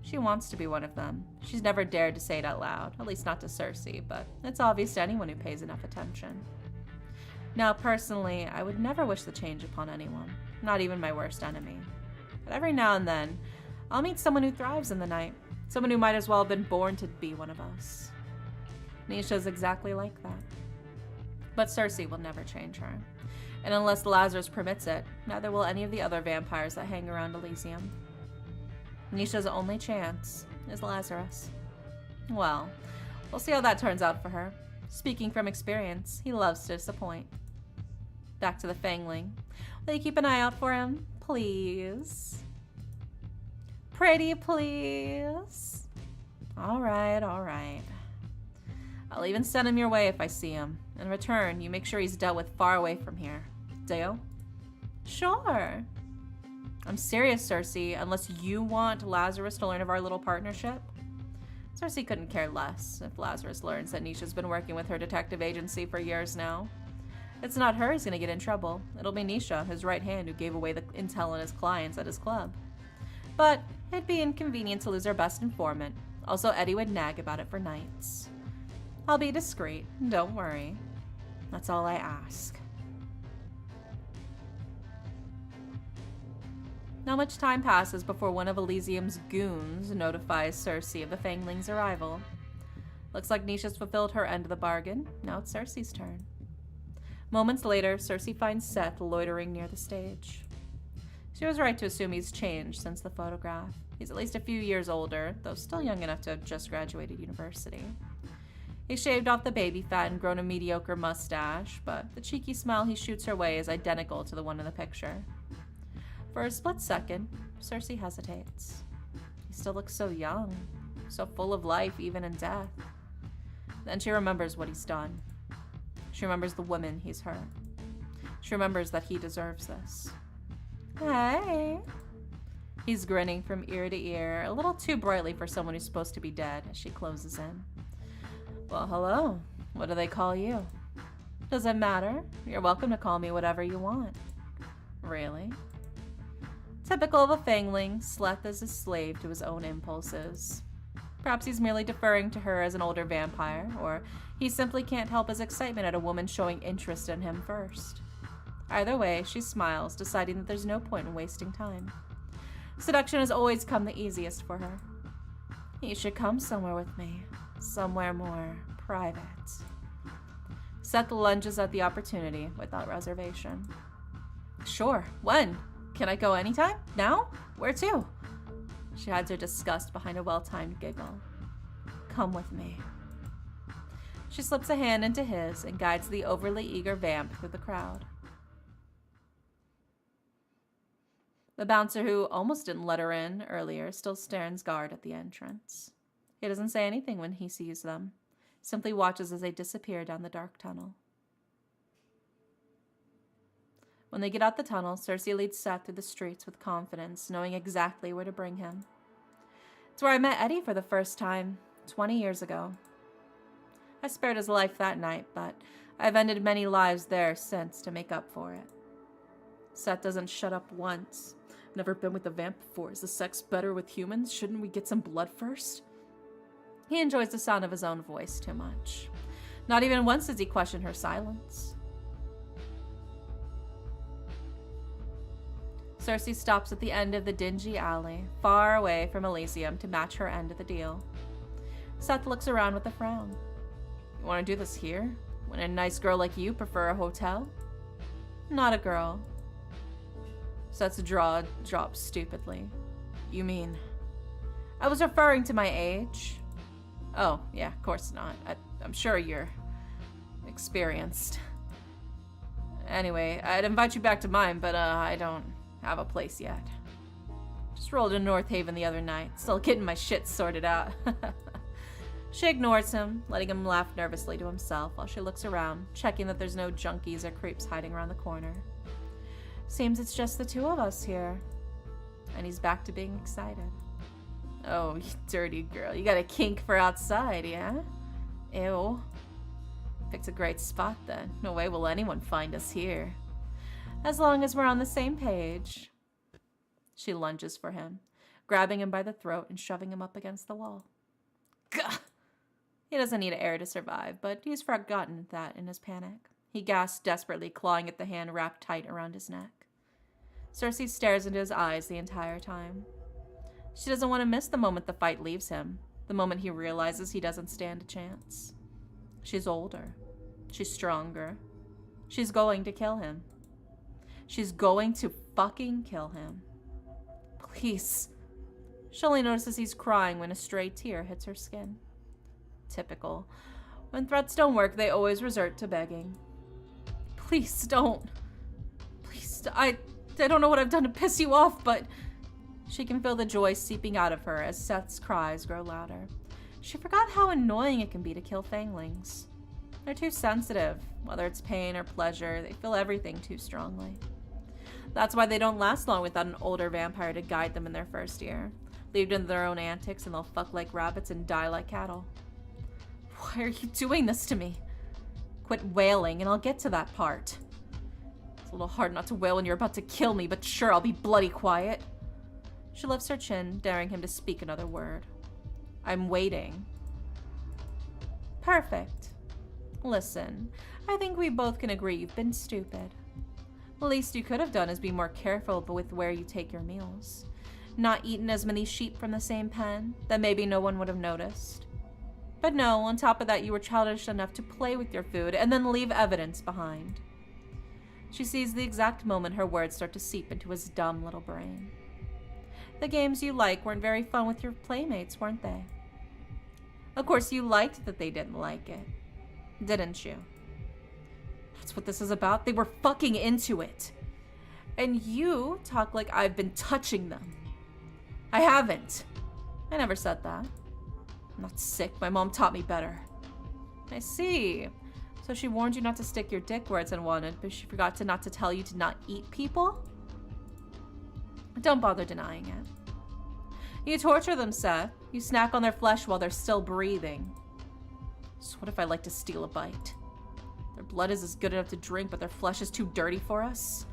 She wants to be one of them. She's never dared to say it out loud, at least not to Circe, but it's obvious to anyone who pays enough attention. Now, personally, I would never wish the change upon anyone, not even my worst enemy. But every now and then, I'll meet someone who thrives in the night, someone who might as well have been born to be one of us. Nisha's exactly like that. But Circe will never change her. And unless Lazarus permits it, neither will any of the other vampires that hang around Elysium. Nisha's only chance is Lazarus. Well, we'll see how that turns out for her. Speaking from experience, he loves to disappoint. Back to the Fangling. Will you keep an eye out for him, please? Pretty please? All right, all right. I'll even send him your way if I see him. In return, you make sure he's dealt with far away from here. Deal? Sure. I'm serious, Circe, unless you want Lazarus to learn of our little partnership. Circe couldn't care less if Lazarus learns that Nisha's been working with her detective agency for years now. It's not her who's going to get in trouble. It'll be Nisha, his right hand, who gave away the intel on his clients at his club. But it'd be inconvenient to lose our best informant. Also, Eddie would nag about it for nights. I'll be discreet, don't worry. That's all I ask. Not much time passes before one of Elysium's goons notifies Circe of the Fangling's arrival. Looks like Nisha's fulfilled her end of the bargain. Now it's Circe's turn. Moments later, Circe finds Seth loitering near the stage. She was right to assume he's changed since the photograph. He's at least a few years older, though still young enough to have just graduated university. He shaved off the baby fat and grown a mediocre mustache, but the cheeky smile he shoots her way is identical to the one in the picture. For a split second, Circe hesitates. He still looks so young, so full of life even in death. Then she remembers what he's done. She remembers the woman he's hurt. She remembers that he deserves this. Hey! He's grinning from ear to ear, a little too brightly for someone who's supposed to be dead as she closes in. Well, hello. What do they call you? Does it matter? You're welcome to call me whatever you want. Really? Typical of a Fangling, Sleth is a slave to his own impulses. Perhaps he's merely deferring to her as an older vampire, or he simply can't help his excitement at a woman showing interest in him first. Either way, she smiles, deciding that there's no point in wasting time. Seduction has always come the easiest for her. You should come somewhere with me. Somewhere more private. Seth lunges at the opportunity without reservation. Sure, when? Can I go anytime? Now? Where to? She hides her disgust behind a well-timed giggle. Come with me. She slips a hand into his and guides the overly eager vamp through the crowd. The bouncer who almost didn't let her in earlier still stands guard at the entrance. He doesn't say anything when he sees them, simply watches as they disappear down the dark tunnel. When they get out the tunnel, Circe leads Seth through the streets with confidence, knowing exactly where to bring him. It's where I met Eddie for the first time, 20 years ago. I spared his life that night, but I've ended many lives there since to make up for it. Seth doesn't shut up once. Never been with a vamp before. Is the sex better with humans? Shouldn't we get some blood first? He enjoys the sound of his own voice too much. Not even once does he question her silence. Circe stops at the end of the dingy alley, far away from Elysium, to match her end of the deal. Seth looks around with a frown. You want to do this here? When a nice girl like you prefer a hotel? Not a girl. Seth's jaw drops stupidly. You mean? I was referring to my age. Oh, yeah, of course not. I'm sure you're experienced. Anyway, I'd invite you back to mine, but I don't have a place yet. Just rolled in North Haven the other night. Still getting my shit sorted out. She ignores him, letting him laugh nervously to himself while she looks around, checking that there's no junkies or creeps hiding around the corner. Seems it's just the two of us here. And he's back to being excited. Oh, you dirty girl. You got a kink for outside, yeah? Ew. Picked a great spot then. No way will anyone find us here. As long as we're on the same page. She lunges for him, grabbing him by the throat and shoving him up against the wall. Gah! He doesn't need air to survive, but he's forgotten that in his panic. He gasped desperately, clawing at the hand wrapped tight around his neck. Circe stares into his eyes the entire time. She doesn't want to miss the moment the fight leaves him, the moment he realizes he doesn't stand a chance. She's older. She's stronger. She's going to kill him. She's going to fucking kill him. Please. She only notices he's crying when a stray tear hits her skin. Typical. When threats don't work, they always resort to begging. Please don't. Please, I don't know what I've done to piss you off, but... She can feel the joy seeping out of her as Seth's cries grow louder. She forgot how annoying it can be to kill fanglings. They're too sensitive. Whether it's pain or pleasure, they feel everything too strongly. That's why they don't last long without an older vampire to guide them in their first year. Leave them to their own antics and they'll fuck like rabbits and die like cattle. Why are you doing this to me? Quit wailing and I'll get to that part. It's a little hard not to wail when you're about to kill me, but sure, I'll be bloody quiet. She lifts her chin, daring him to speak another word. I'm waiting. Perfect. Listen, I think we both can agree you've been stupid. The least you could have done is be more careful with where you take your meals. Not eaten as many sheep from the same pen, then maybe no one would have noticed. But no, on top of that, you were childish enough to play with your food and then leave evidence behind. She sees the exact moment her words start to seep into his dumb little brain. The games you like weren't very fun with your playmates, weren't they? Of course, you liked that they didn't like it, didn't you? That's what this is about. They were fucking into it. And you talk like I've been touching them. I haven't. I never said that. I'm not sick. My mom taught me better. I see. So she warned you not to stick your dick where it's unwanted, but she forgot to not to tell you to not eat people? Don't bother denying it. You torture them, Seth. You snack on their flesh while they're still breathing. So what if I like to steal a bite? Their blood is good enough to drink, but their flesh is too dirty for us?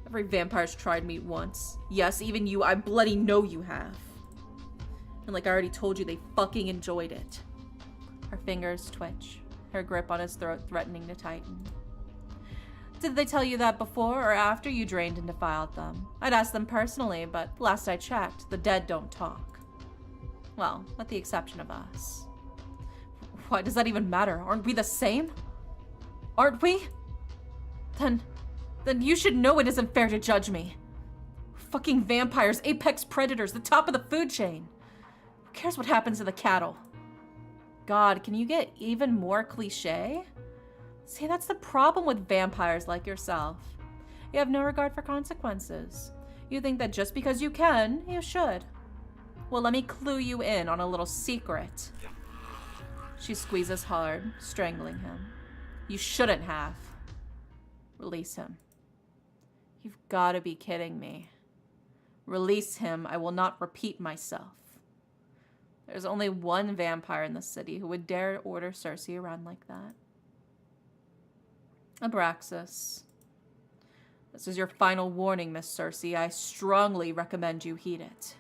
Every vampire's tried meat once. Yes, even you. I bloody know you have. And like I already told you, they fucking enjoyed it. Her fingers twitch, her grip on his throat threatening to tighten. Did they tell you that before or after you drained and defiled them? I'd ask them personally, but last I checked, the dead don't talk. Well, with the exception of us. Why does that even matter? Aren't we the same? Aren't we? Then you should know it isn't fair to judge me. We're fucking vampires, apex predators, the top of the food chain. Who cares what happens to the cattle? God, can you get even more cliche? See, that's the problem with vampires like yourself. You have no regard for consequences. You think that just because you can, you should. Well, let me clue you in on a little secret. She squeezes hard, strangling him. You shouldn't have. Release him. You've got to be kidding me. Release him. I will not repeat myself. There's only one vampire in the city who would dare order Circe around like that. Abraxas. This is your final warning, Miss Circe. I strongly recommend you heed it.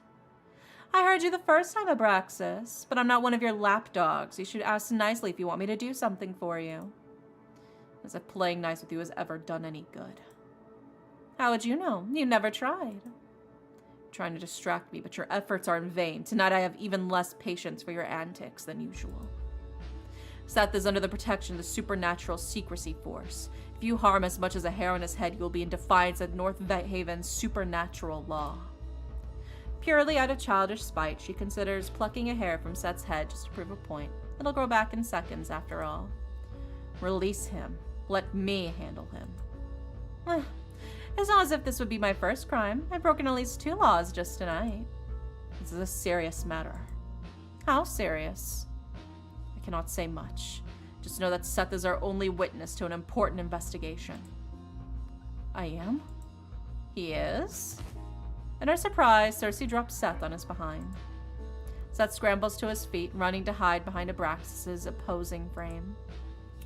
I heard you the first time, Abraxas, but I'm not one of your lapdogs. You should ask nicely if you want me to do something for you. As if playing nice with you has ever done any good. How would you know? You never tried. You're trying to distract me, but your efforts are in vain. Tonight I have even less patience for your antics than usual. Seth is under the protection of the supernatural secrecy force. If you harm as much as a hair on his head, you will be in defiance of North Haven's supernatural law. Purely out of childish spite, she considers plucking a hair from Seth's head just to prove a point. It'll grow back in seconds, after all. Release him. Let me handle him. It's not as if this would be my first crime. I've broken at least 2 laws just tonight. This is a serious matter. How serious? I cannot say much. Just know that Seth is our only witness to an important investigation. I am? He is? In her surprise, Circe drops Seth on his behind. Seth scrambles to his feet, running to hide behind Abraxas' opposing frame.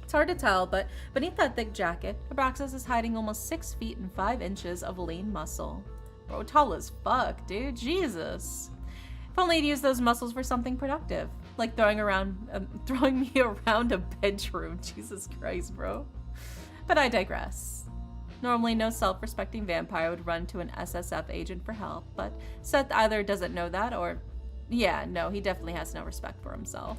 It's hard to tell, but beneath that thick jacket, Abraxas is hiding almost 6 feet and 5 inches of lean muscle. Bro, tall as fuck, dude. Jesus. If only he'd use those muscles for something productive. Like throwing me around a bedroom. Jesus Christ, bro. But I digress. Normally, no self-respecting vampire would run to an SSF agent for help, but Seth either doesn't know that or... Yeah, no, he definitely has no respect for himself.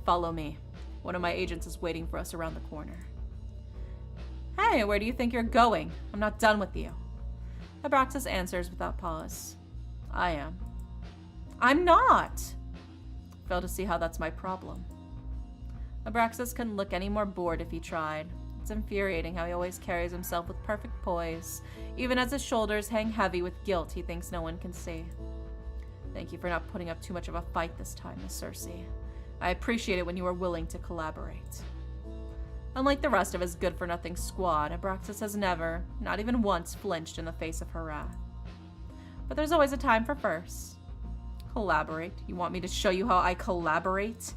Follow me. One of my agents is waiting for us around the corner. Hey, where do you think you're going? I'm not done with you. Abraxas answers without pause. I am. I'm not! Fail to see how that's my problem. Abraxas couldn't look any more bored if he tried. It's infuriating how he always carries himself with perfect poise, even as his shoulders hang heavy with guilt he thinks no one can see. Thank you for not putting up too much of a fight this time, Miss Circe. I appreciate it when you are willing to collaborate. Unlike the rest of his good-for-nothing squad, Abraxas has never, not even once, flinched in the face of her wrath. But there's always a time for firsts. Collaborate? You want me to show you how I collaborate?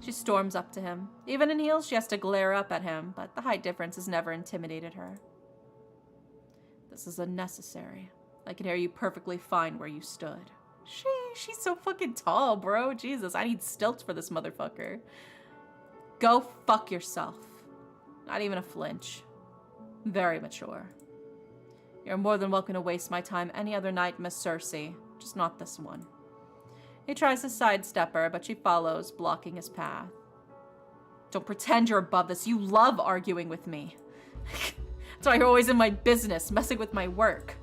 She storms up to him. Even in heels, she has to glare up at him, but the height difference has never intimidated her. This is unnecessary. I can hear you perfectly fine where you stood. She's so fucking tall, bro. Jesus, I need stilts for this motherfucker. Go fuck yourself. Not even a flinch. Very mature. You're more than welcome to waste my time any other night, Miss Circe. Just not this one. He tries to sidestep her, but she follows, blocking his path. Don't pretend you're above this. You love arguing with me. That's why you're always in my business, messing with my work.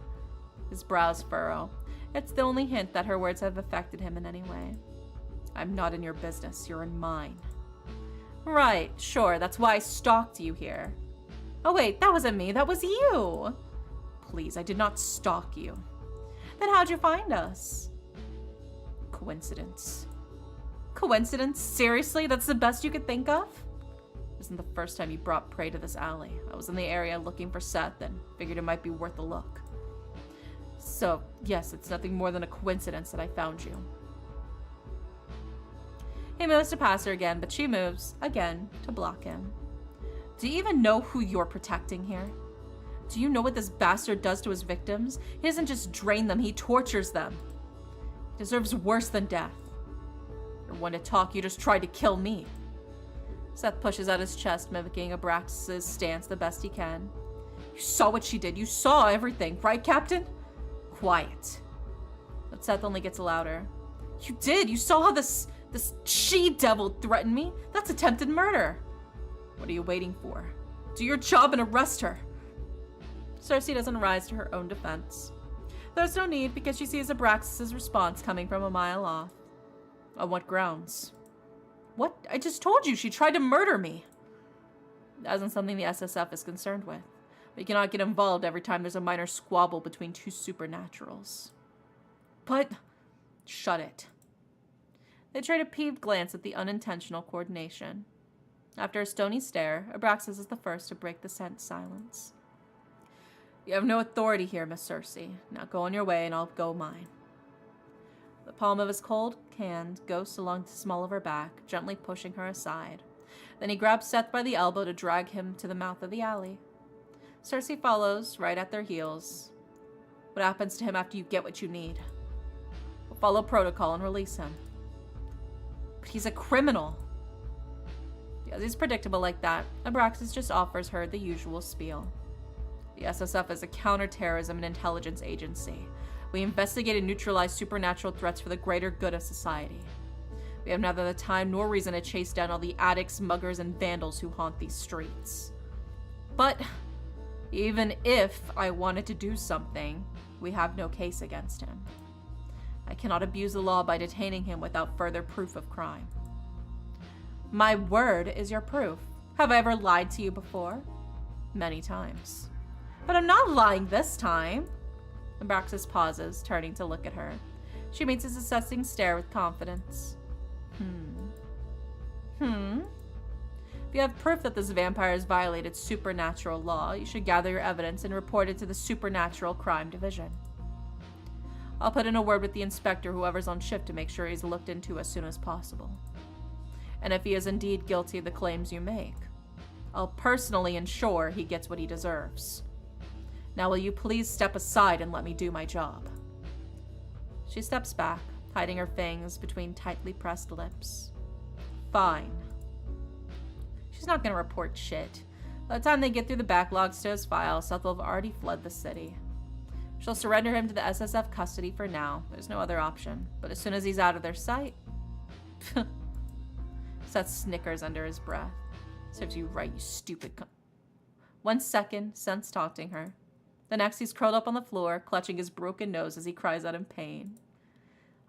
His brows furrow. It's the only hint that her words have affected him in any way. I'm not in your business. You're in mine. Right, sure. That's why I stalked you here. Oh wait, that wasn't me. That was you. Please, I did not stalk you. Then how'd you find us? Coincidence. Coincidence? Seriously? That's the best you could think of? This isn't the first time you brought prey to this alley. I was in the area looking for Seth and figured it might be worth a look. So, yes, it's nothing more than a coincidence that I found you. He moves to pass her again, but she moves, again, to block him. Do you even know who you're protecting here? Do you know what this bastard does to his victims? He doesn't just drain them, he tortures them. He deserves worse than death. You're one to talk, you just tried to kill me. Seth pushes out his chest, mimicking Abraxas' stance the best he can. You saw what she did. You saw everything, right, Captain? Quiet. But Seth only gets louder. You did. You saw how this she-devil threatened me? That's attempted murder. What are you waiting for? Do your job and arrest her. Circe doesn't rise to her own defense. There's no need because she sees Abraxas' response coming from a mile off. On what grounds? What? I just told you she tried to murder me. That isn't something the SSF is concerned with. We cannot get involved every time there's a minor squabble between two supernaturals. But... shut it. They trade a peeved glance at the unintentional coordination. After a stony stare, Abraxas is the first to break the silence. You have no authority here, Miss Circe. Now go on your way and I'll go mine. The palm of his cold hand goes along the small of her back, gently pushing her aside. Then he grabs Seth by the elbow to drag him to the mouth of the alley. Circe follows, right at their heels. What happens to him after you get what you need? We'll follow protocol and release him. But he's a criminal. Because he's predictable like that, Abraxas just offers her the usual spiel. The SSF is a counterterrorism and intelligence agency. We investigate and neutralize supernatural threats for the greater good of society. We have neither the time nor reason to chase down all the addicts, muggers, and vandals who haunt these streets. But even if I wanted to do something, we have no case against him. I cannot abuse the law by detaining him without further proof of crime. My word is your proof. Have I ever lied to you before? Many times. But I'm not lying this time. Abraxas pauses, turning to look at her. She meets his assessing stare with confidence. If you have proof that this vampire has violated supernatural law, you should gather your evidence and report it to the Supernatural Crime Division. I'll put in a word with the inspector, whoever's on shift, to make sure he's looked into as soon as possible. And if he is indeed guilty of the claims you make, I'll personally ensure he gets what he deserves. Now will you please step aside and let me do my job? She steps back, hiding her fangs between tightly pressed lips. Fine. She's not gonna report shit. By the time they get through the backlogs to his file, Seth will have already fled the city. She'll surrender him to the SSF custody for now. There's no other option. But as soon as he's out of their sight... Seth snickers under his breath. Serves you right, you stupid 1 second, Seth's taunting her. The next, he's curled up on the floor, clutching his broken nose as he cries out in pain.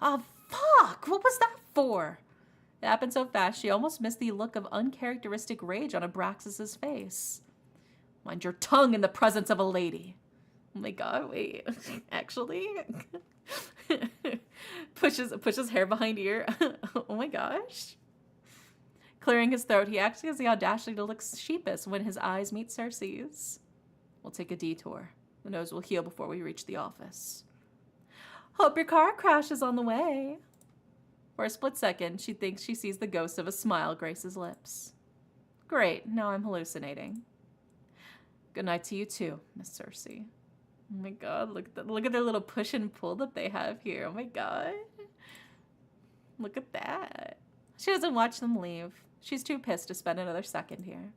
Oh, fuck! What was that for? It happened so fast, she almost missed the look of uncharacteristic rage on Abraxas's face. Mind your tongue in the presence of a lady. Oh my god, wait. Actually? pushes hair behind ear. Oh my gosh. Clearing his throat, he actually has the audacity to look sheepish when his eyes meet Circe's. We'll take a detour. The nose will heal before we reach the office. Hope your car crash is on the way. For a split second, she thinks she sees the ghost of a smile grace his lips. Great, now I'm hallucinating. Good night to you too, Miss Circe. Oh my god, look at their little push and pull that they have here. Oh my god. Look at that. She doesn't watch them leave. She's too pissed to spend another second here.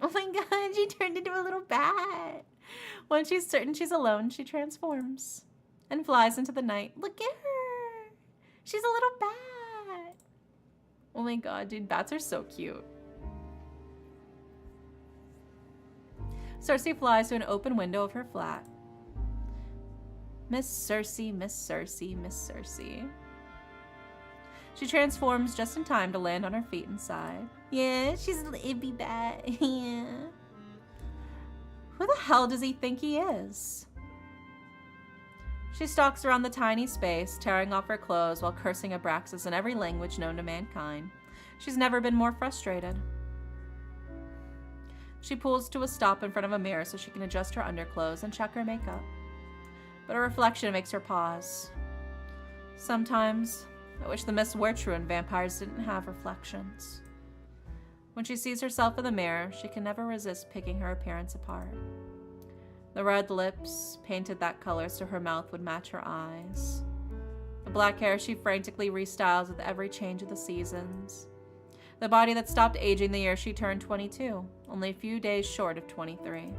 Oh my god, she turned into a little bat. When she's certain she's alone, she transforms and flies into the night. Look at her. She's a little bat. Oh my god, dude, bats are so cute. Circe flies to an open window of her flat. Miss Circe, Miss Circe, Miss Circe. She transforms just in time to land on her feet inside. Yeah, she's a little ibby bat. Yeah. Who the hell does he think he is? She stalks around the tiny space, tearing off her clothes while cursing Abraxas in every language known to mankind. She's never been more frustrated. She pulls to a stop in front of a mirror so she can adjust her underclothes and check her makeup. But a reflection makes her pause. Sometimes, I wish the myths were true and vampires didn't have reflections. When she sees herself in the mirror, she can never resist picking her appearance apart. The red lips, painted that color so her mouth would match her eyes. The black hair she frantically restyles with every change of the seasons. The body that stopped aging the year she turned 22, only a few days short of 23.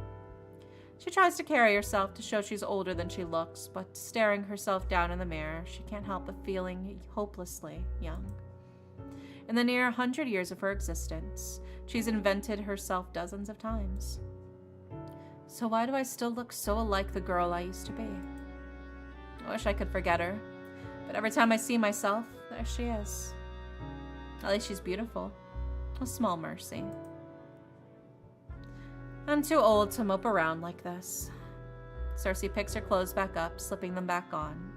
She tries to carry herself to show she's older than she looks, but staring herself down in the mirror, she can't help but feeling hopelessly young. In the near 100 years of her existence, she's invented herself dozens of times. So why do I still look so like the girl I used to be? I wish I could forget her, but every time I see myself, there she is. At least she's beautiful. A small mercy. I'm too old to mope around like this. Circe picks her clothes back up, slipping them back on.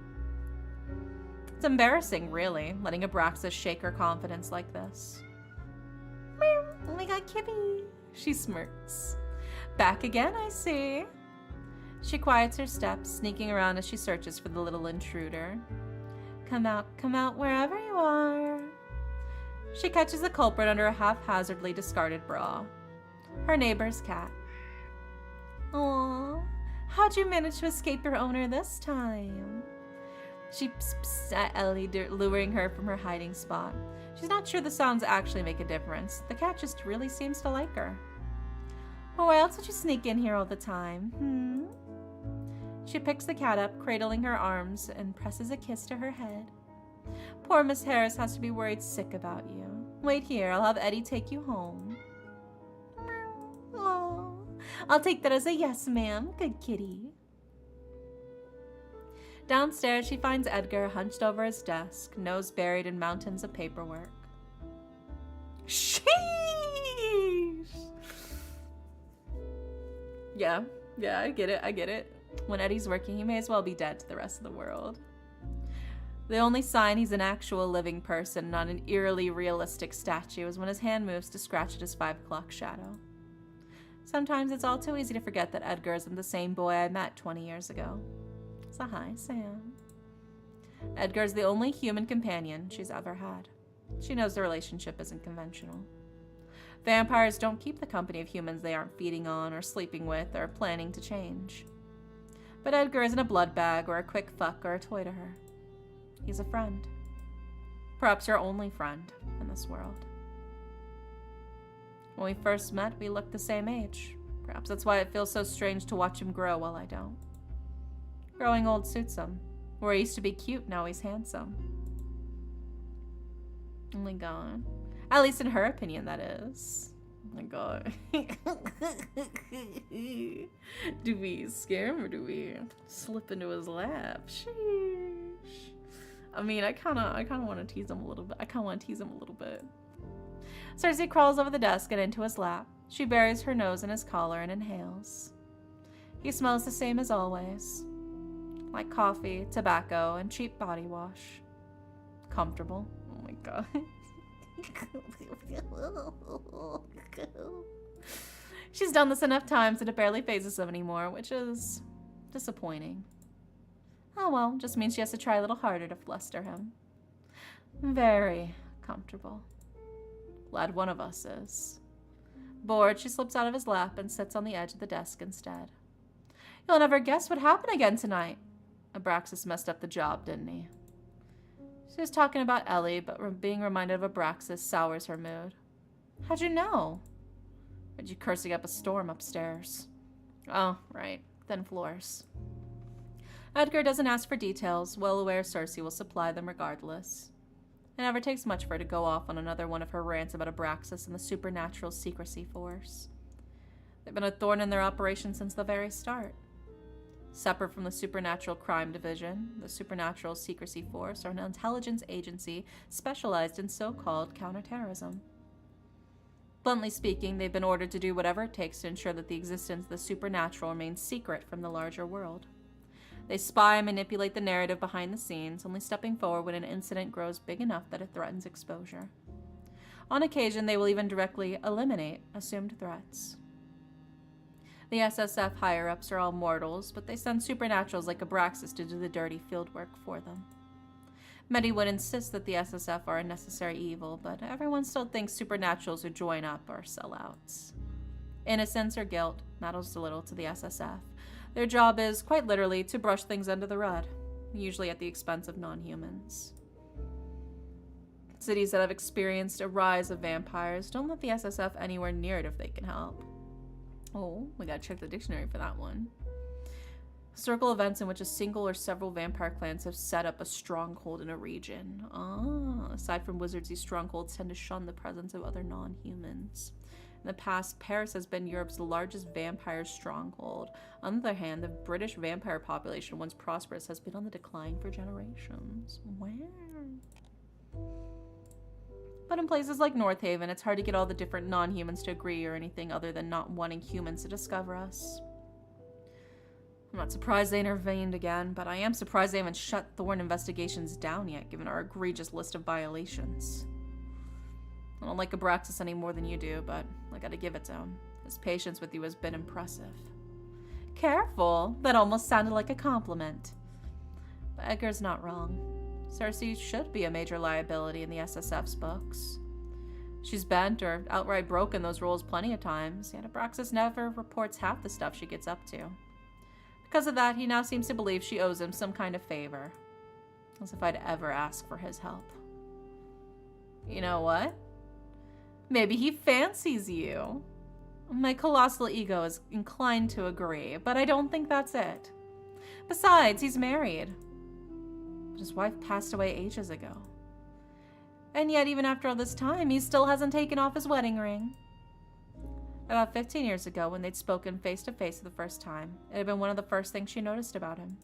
It's embarrassing, really, letting Abraxas shake her confidence like this. Oh my god, Kibby! She smirks. Back again, I see. She quiets her steps, sneaking around as she searches for the little intruder. Come out wherever you are. She catches the culprit under a haphazardly discarded bra. Her neighbor's cat. Aww, how'd you manage to escape your owner this time? She psst at Ellie, luring her from her hiding spot. She's not sure the sounds actually make a difference. The cat just really seems to like her. Why else would you sneak in here all the time, She picks the cat up, cradling her arms, and presses a kiss to her head. Poor Miss Harris has to be worried sick about you. Wait here, I'll have Eddie take you home. Oh, I'll take that as a yes, ma'am. Good kitty. Downstairs, she finds Edgar hunched over his desk, nose buried in mountains of paperwork. Sheesh! Yeah, I get it. When Eddie's working, he may as well be dead to the rest of the world. The only sign he's an actual living person, not an eerily realistic statue, is when his hand moves to scratch at his 5 o'clock shadow. Sometimes it's all too easy to forget that Edgar isn't the same boy I met 20 years ago. So hi, Sam. Edgar's the only human companion she's ever had. She knows the relationship isn't conventional. Vampires don't keep the company of humans they aren't feeding on or sleeping with or planning to change. But Edgar isn't a blood bag or a quick fuck or a toy to her. He's a friend. Perhaps your only friend in this world. When we first met, we looked the same age. Perhaps that's why it feels so strange to watch him grow while I don't. Growing old suits him. Where he used to be cute, now he's handsome. Oh my god. At least in her opinion, that is. Oh my god. Do we scare him or do we slip into his lap? Sheesh. I mean, I kind of want to tease him a little bit. Circe crawls over the desk and into his lap. She buries her nose in his collar and inhales. He smells the same as always. Like coffee, tobacco, and cheap body wash. Comfortable. Oh my god. She's done this enough times that it barely phases him anymore, which is disappointing. Oh well, just means she has to try a little harder to fluster him. Very comfortable. Glad one of us is. Bored, she slips out of his lap and sits on the edge of the desk instead. You'll never guess what happened again tonight. Abraxas messed up the job, didn't he? She was talking about Ellie, but being reminded of Abraxas sours her mood. How'd you know? Heard you cursing up a storm upstairs. Oh, right. Thin floors. Edgar doesn't ask for details, well aware Circe will supply them regardless. It never takes much for her to go off on another one of her rants about Abraxas and the supernatural secrecy force. They've been a thorn in their operation since the very start. Separate from the Supernatural Crime Division, the Supernatural Secrecy Force are an intelligence agency specialized in so-called counterterrorism. Bluntly speaking, they've been ordered to do whatever it takes to ensure that the existence of the supernatural remains secret from the larger world. They spy and manipulate the narrative behind the scenes, only stepping forward when an incident grows big enough that it threatens exposure. On occasion, they will even directly eliminate assumed threats. The SSF higher-ups are all mortals, but they send supernaturals like Abraxas to do the dirty fieldwork for them. Many would insist that the SSF are a necessary evil, but everyone still thinks supernaturals who join up are sellouts. Innocence or guilt matters little to the SSF. Their job is, quite literally, to brush things under the rug, usually at the expense of non-humans. Cities that have experienced a rise of vampires don't let the SSF anywhere near it if they can help. Oh, we gotta check the dictionary for that one. Historical events in which a single or several vampire clans have set up a stronghold in a region. Ah, aside from wizards, these strongholds tend to shun the presence of other non-humans. In the past, Paris has been Europe's largest vampire stronghold. On the other hand, the British vampire population, once prosperous, has been on the decline for generations. Wow. But in places like North Haven, it's hard to get all the different non-humans to agree or anything other than not wanting humans to discover us. I'm not surprised they intervened again, but I am surprised they haven't shut Thorn investigations down yet, given our egregious list of violations. I don't like Abraxas any more than you do, but I gotta give it to him. His patience with you has been impressive. Careful! That almost sounded like a compliment. But Edgar's not wrong. Circe should be a major liability in the SSF's books. She's bent or outright broken those rules plenty of times, yet Abraxas never reports half the stuff she gets up to. Because of that, he now seems to believe she owes him some kind of favor. As if I'd ever ask for his help. You know what? Maybe he fancies you. My colossal ego is inclined to agree, but I don't think that's it. Besides, he's married. But his wife passed away ages ago. And yet, even after all this time, he still hasn't taken off his wedding ring. About 15 years ago, when they'd spoken face-to-face for the first time, it had been one of the first things she noticed about him.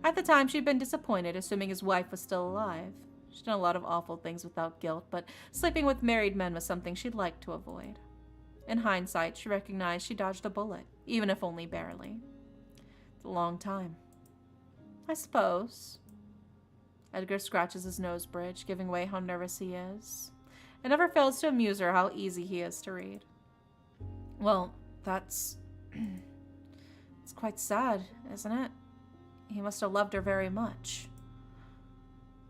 At the time, she'd been disappointed, assuming his wife was still alive. She'd done a lot of awful things without guilt, but sleeping with married men was something she'd like to avoid. In hindsight, she recognized she dodged a bullet, even if only barely. It's a long time. I suppose. Edgar scratches his nose bridge, giving away how nervous he is. It never fails to amuse her how easy he is to read. Well, that's... it's quite sad, isn't it? He must have loved her very much.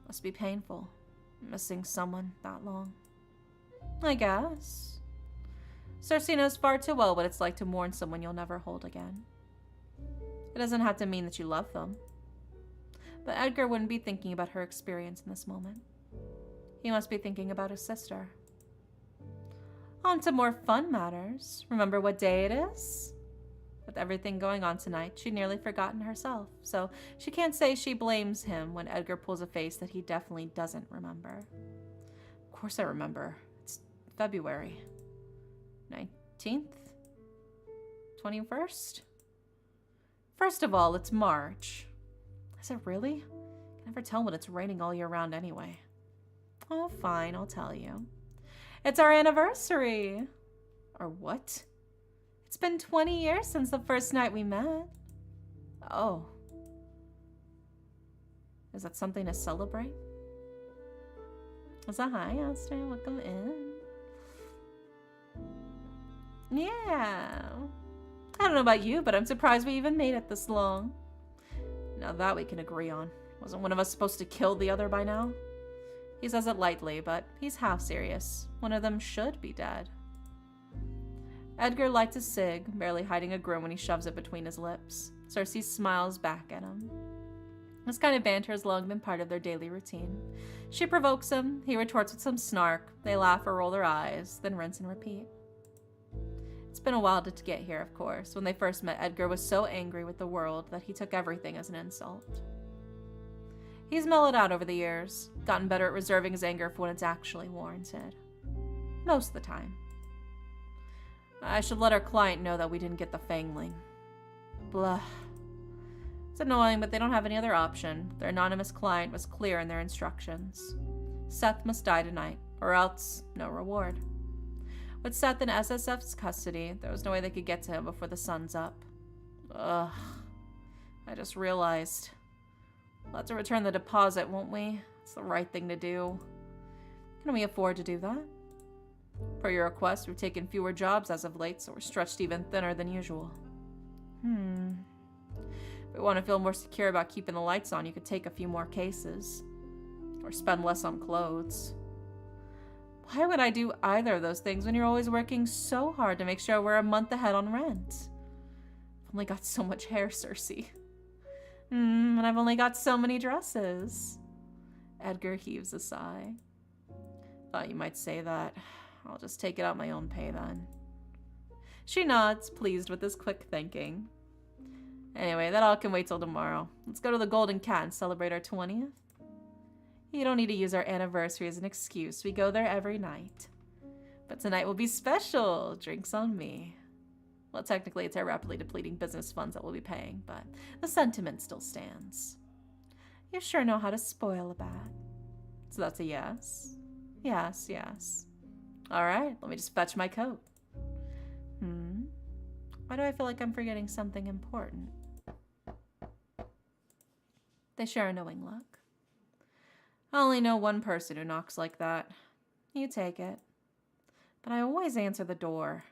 Must be painful, missing someone that long. I guess. Circe knows far too well what it's like to mourn someone you'll never hold again. It doesn't have to mean that you love them. But Edgar wouldn't be thinking about her experience in this moment. He must be thinking about his sister. On to more fun matters. Remember what day it is? With everything going on tonight, she'd nearly forgotten herself, so she can't say she blames him when Edgar pulls a face that he definitely doesn't remember. Of course I remember. It's February 19th? 21st? First of all, it's March. Is it really? I can never tell when it's raining all year round anyway. Oh, fine, I'll tell you. It's our anniversary. Or what? It's been 20 years since the first night we met. Oh. Is that something to celebrate? Is that hi, Aster? Welcome in. Yeah. I don't know about you, but I'm surprised we even made it this long. Now that we can agree on. Wasn't one of us supposed to kill the other by now? He says it lightly, but he's half serious. One of them should be dead. Edgar lights a cig, barely hiding a grin when he shoves it between his lips. Circe smiles back at him. This kind of banter has long been part of their daily routine. She provokes him, he retorts with some snark, they laugh or roll their eyes, then rinse and repeat. It's been a while to get here, of course. When they first met, Edgar was so angry with the world that he took everything as an insult. He's mellowed out over the years, gotten better at reserving his anger for when it's actually warranted. Most of the time. I should let our client know that we didn't get the fangling. Blah. It's annoying, but they don't have any other option. Their anonymous client was clear in their instructions. Seth must die tonight, or else no reward. With Seth in SSF's custody, there was no way they could get to him before the sun's up. Ugh. I just realized. We'll have to return the deposit, won't we? It's the right thing to do. Can we afford to do that? Per your request, we've taken fewer jobs as of late, so we're stretched even thinner than usual. If we want to feel more secure about keeping the lights on, you could take a few more cases. Or spend less on clothes. Why would I do either of those things when you're always working so hard to make sure we're a month ahead on rent? I've only got so much hair, Circe. And I've only got so many dresses. Edgar heaves a sigh. Thought you might say that. I'll just take it out my own pay then. She nods, pleased with his quick thinking. Anyway, that all can wait till tomorrow. Let's go to the Golden Cat and celebrate our 20th. You don't need to use our anniversary as an excuse. We go there every night. But tonight will be special. Drinks on me. Well, technically, it's our rapidly depleting business funds that we'll be paying, but the sentiment still stands. You sure know how to spoil a bat. So that's a yes? Yes, yes. All right, let me just fetch my coat. Why do I feel like I'm forgetting something important? They share a knowing look. I only know one person who knocks like that. You take it. But I always answer the door.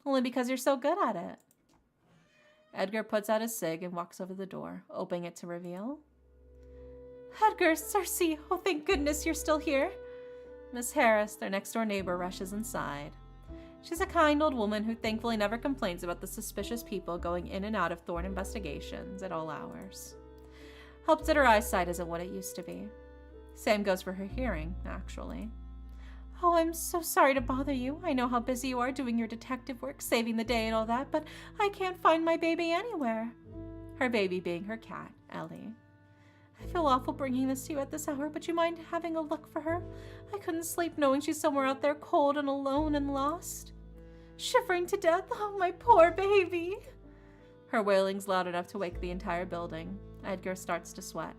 Only because you're so good at it. Edgar puts out his cig and walks over the door, opening it to reveal. Edgar, Circe, oh thank goodness you're still here. Miss Harris, their next-door neighbor, rushes inside. She's a kind old woman who thankfully never complains about the suspicious people going in and out of Thorn investigations at all hours. Helps that her eyesight isn't what it used to be. Same goes for her hearing, actually. Oh, I'm so sorry to bother you. I know how busy you are doing your detective work, saving the day and all that, but I can't find my baby anywhere. Her baby being her cat, Ellie. I feel awful bringing this to you at this hour, but you mind having a look for her? I couldn't sleep knowing she's somewhere out there cold and alone and lost. Shivering to death. Oh, my poor baby. Her wailing's loud enough to wake the entire building. Edgar starts to sweat.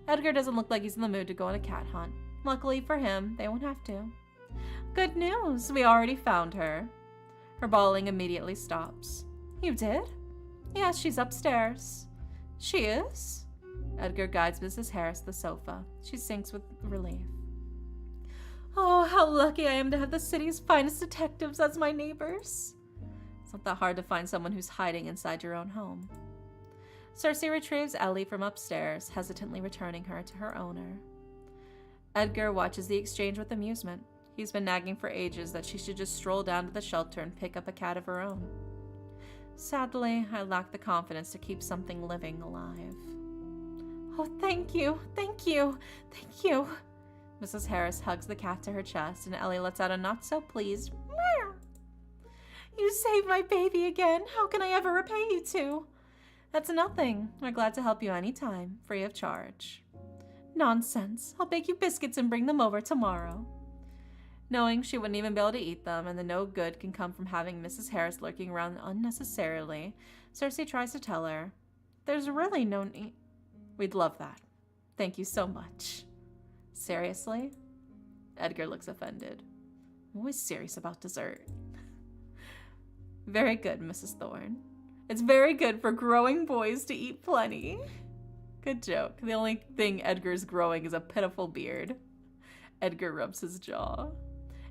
Edgar doesn't look like he's in the mood to go on a cat hunt. Luckily for him, they won't have to. Good news, we already found her. Her bawling immediately stops. You did? Yes, she's upstairs. She is? Edgar guides Mrs. Harris to the sofa. She sinks with relief. Oh, how lucky I am to have the city's finest detectives as my neighbors. It's not that hard to find someone who's hiding inside your own home. Circe retrieves Ellie from upstairs, hesitantly returning her to her owner. Edgar watches the exchange with amusement. He's been nagging for ages that she should just stroll down to the shelter and pick up a cat of her own. Sadly, I lack the confidence to keep something living alive. Oh, thank you, thank you, thank you. Mrs. Harris hugs the cat to her chest, and Ellie lets out a not-so-pleased meow. You saved my baby again. How can I ever repay you two? That's nothing. We're glad to help you anytime, free of charge. Nonsense. I'll bake you biscuits and bring them over tomorrow. Knowing she wouldn't even be able to eat them, and the no good can come from having Mrs. Harris lurking around unnecessarily, Circe tries to tell her, there's really no need. We'd love that. Thank you so much. Seriously? Edgar looks offended. I'm always serious about dessert. Very good, Mrs. Thorne. It's very good for growing boys to eat plenty. Good joke. The only thing Edgar's growing is a pitiful beard. Edgar rubs his jaw.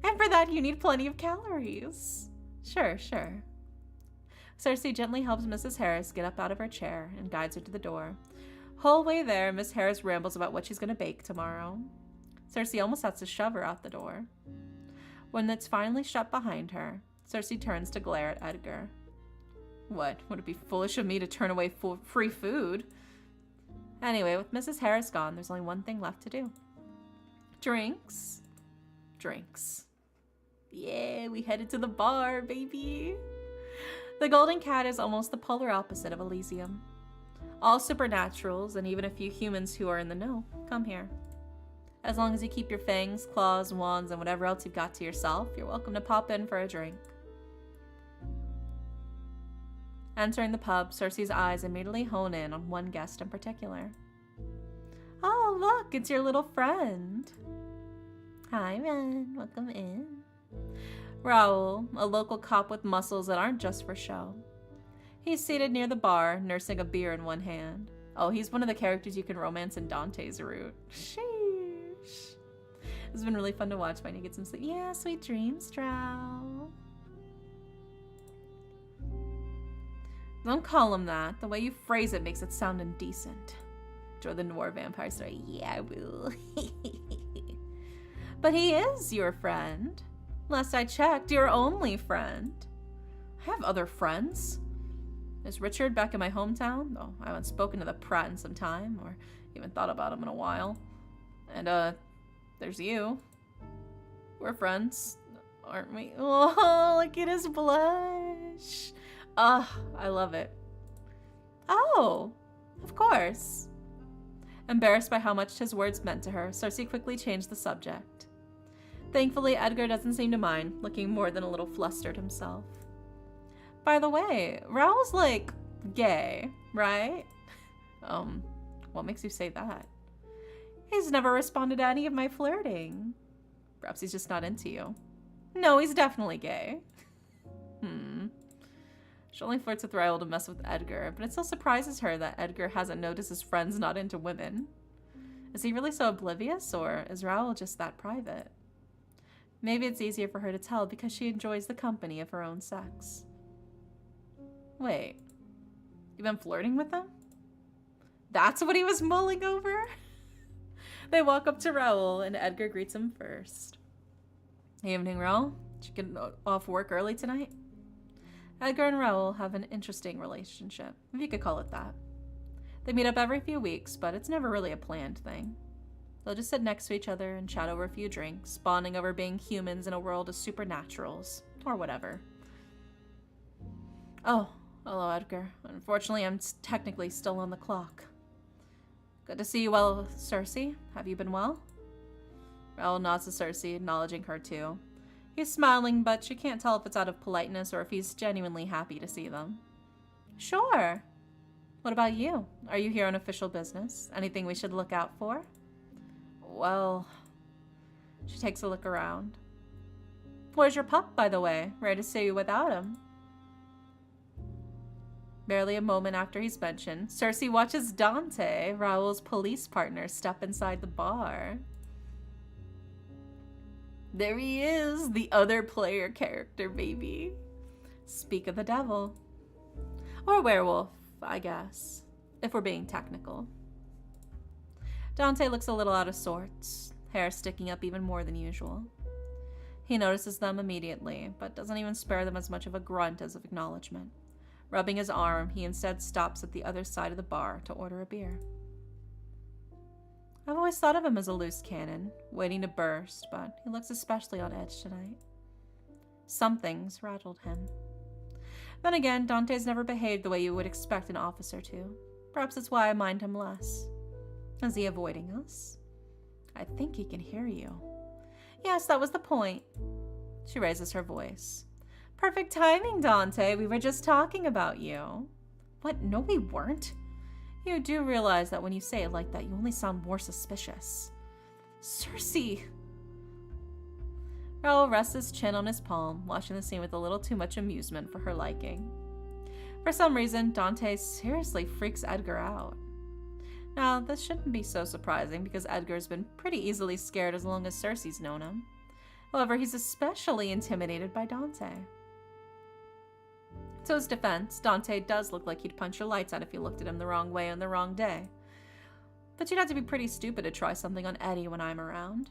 And for that, you need plenty of calories. Sure, sure. Circe gently helps Mrs. Harris get up out of her chair and guides her to the door. Whole way there, Miss Harris rambles about what she's going to bake tomorrow. Circe almost has to shove her out the door. When it's finally shut behind her, Circe turns to glare at Edgar. What? Would it be foolish of me to turn away free food? Anyway, with Mrs. Harris gone, there's only one thing left to do. Drinks. Drinks. Yeah, we headed to the bar, baby. The Golden Cat is almost the polar opposite of Elysium. All supernaturals, and even a few humans who are in the know, come here. As long as you keep your fangs, claws, wands, and whatever else you've got to yourself, you're welcome to pop in for a drink. Entering the pub, Circe's eyes immediately hone in on one guest in particular. Oh, look, it's your little friend. Hi, Ren. Welcome in. Raoul, a local cop with muscles that aren't just for show. He's seated near the bar, nursing a beer in one hand. Oh, he's one of the characters you can romance in Dante's route. Sheesh. It's been really fun to watch. Finally get some sleep. Yeah, sweet dreams, Drow. Don't call him that. The way you phrase it makes it sound indecent. Enjoy the noir vampire story. Yeah, I will. But he is your friend. Last I checked, your only friend. I have other friends. Is Richard back in my hometown? Though I haven't spoken to the Pratt in some time, or even thought about him in a while. And, there's you. We're friends, aren't we? Oh, look at his blush. I love it. Oh, of course. Embarrassed by how much his words meant to her, Circe quickly changed the subject. Thankfully, Edgar doesn't seem to mind, looking more than a little flustered himself. By the way, Raoul's like gay, right? What makes you say that? He's never responded to any of my flirting. Perhaps he's just not into you. No, he's definitely gay. She only flirts with Raoul to mess with Edgar, but it still surprises her that Edgar hasn't noticed his friend's not into women. Is he really so oblivious, or is Raoul just that private? Maybe it's easier for her to tell because she enjoys the company of her own sex. Wait, you've been flirting with him? That's what he was mulling over? They walk up to Raoul, and Edgar greets him first. Evening, Raoul. Did you get off work early tonight? Edgar and Raoul have an interesting relationship, if you could call it that. They meet up every few weeks, but it's never really a planned thing. They'll just sit next to each other and chat over a few drinks, bonding over being humans in a world of supernaturals, or whatever. Oh, hello, Edgar. Unfortunately, I'm technically still on the clock. Good to see you well, Circe. Have you been well? Raoul nods to Circe, acknowledging her too. He's smiling, but she can't tell if it's out of politeness or if he's genuinely happy to see them. Sure. What about you? Are you here on official business? Anything we should look out for? Well, she takes a look around. Where's your pup, by the way? Rare to see you without him. Barely a moment after he's mentioned, Circe watches Dante, Raoul's police partner, step inside the bar. There he is, the other player character, baby. Speak of the devil. Or werewolf, I guess, if we're being technical. Dante looks a little out of sorts, hair sticking up even more than usual. He notices them immediately, but doesn't even spare them as much of a grunt as of acknowledgement. Rubbing his arm, he instead stops at the other side of the bar to order a beer. I've always thought of him as a loose cannon, waiting to burst, but he looks especially on edge tonight. Something's rattled him. Then again, Dante's never behaved the way you would expect an officer to. Perhaps that's why I mind him less. Is he avoiding us? I think he can hear you. Yes, that was the point. She raises her voice. Perfect timing, Dante. We were just talking about you. What? No, we weren't. You do realize that when you say it like that, you only sound more suspicious. Circe! Raoul rests his chin on his palm, watching the scene with a little too much amusement for her liking. For some reason, Dante seriously freaks Edgar out. Now, this shouldn't be so surprising because Edgar's been pretty easily scared as long as Circe's known him. However, he's especially intimidated by Dante. To his defense, Dante does look like he'd punch your lights out if you looked at him the wrong way on the wrong day. But you'd have to be pretty stupid to try something on Eddie when I'm around.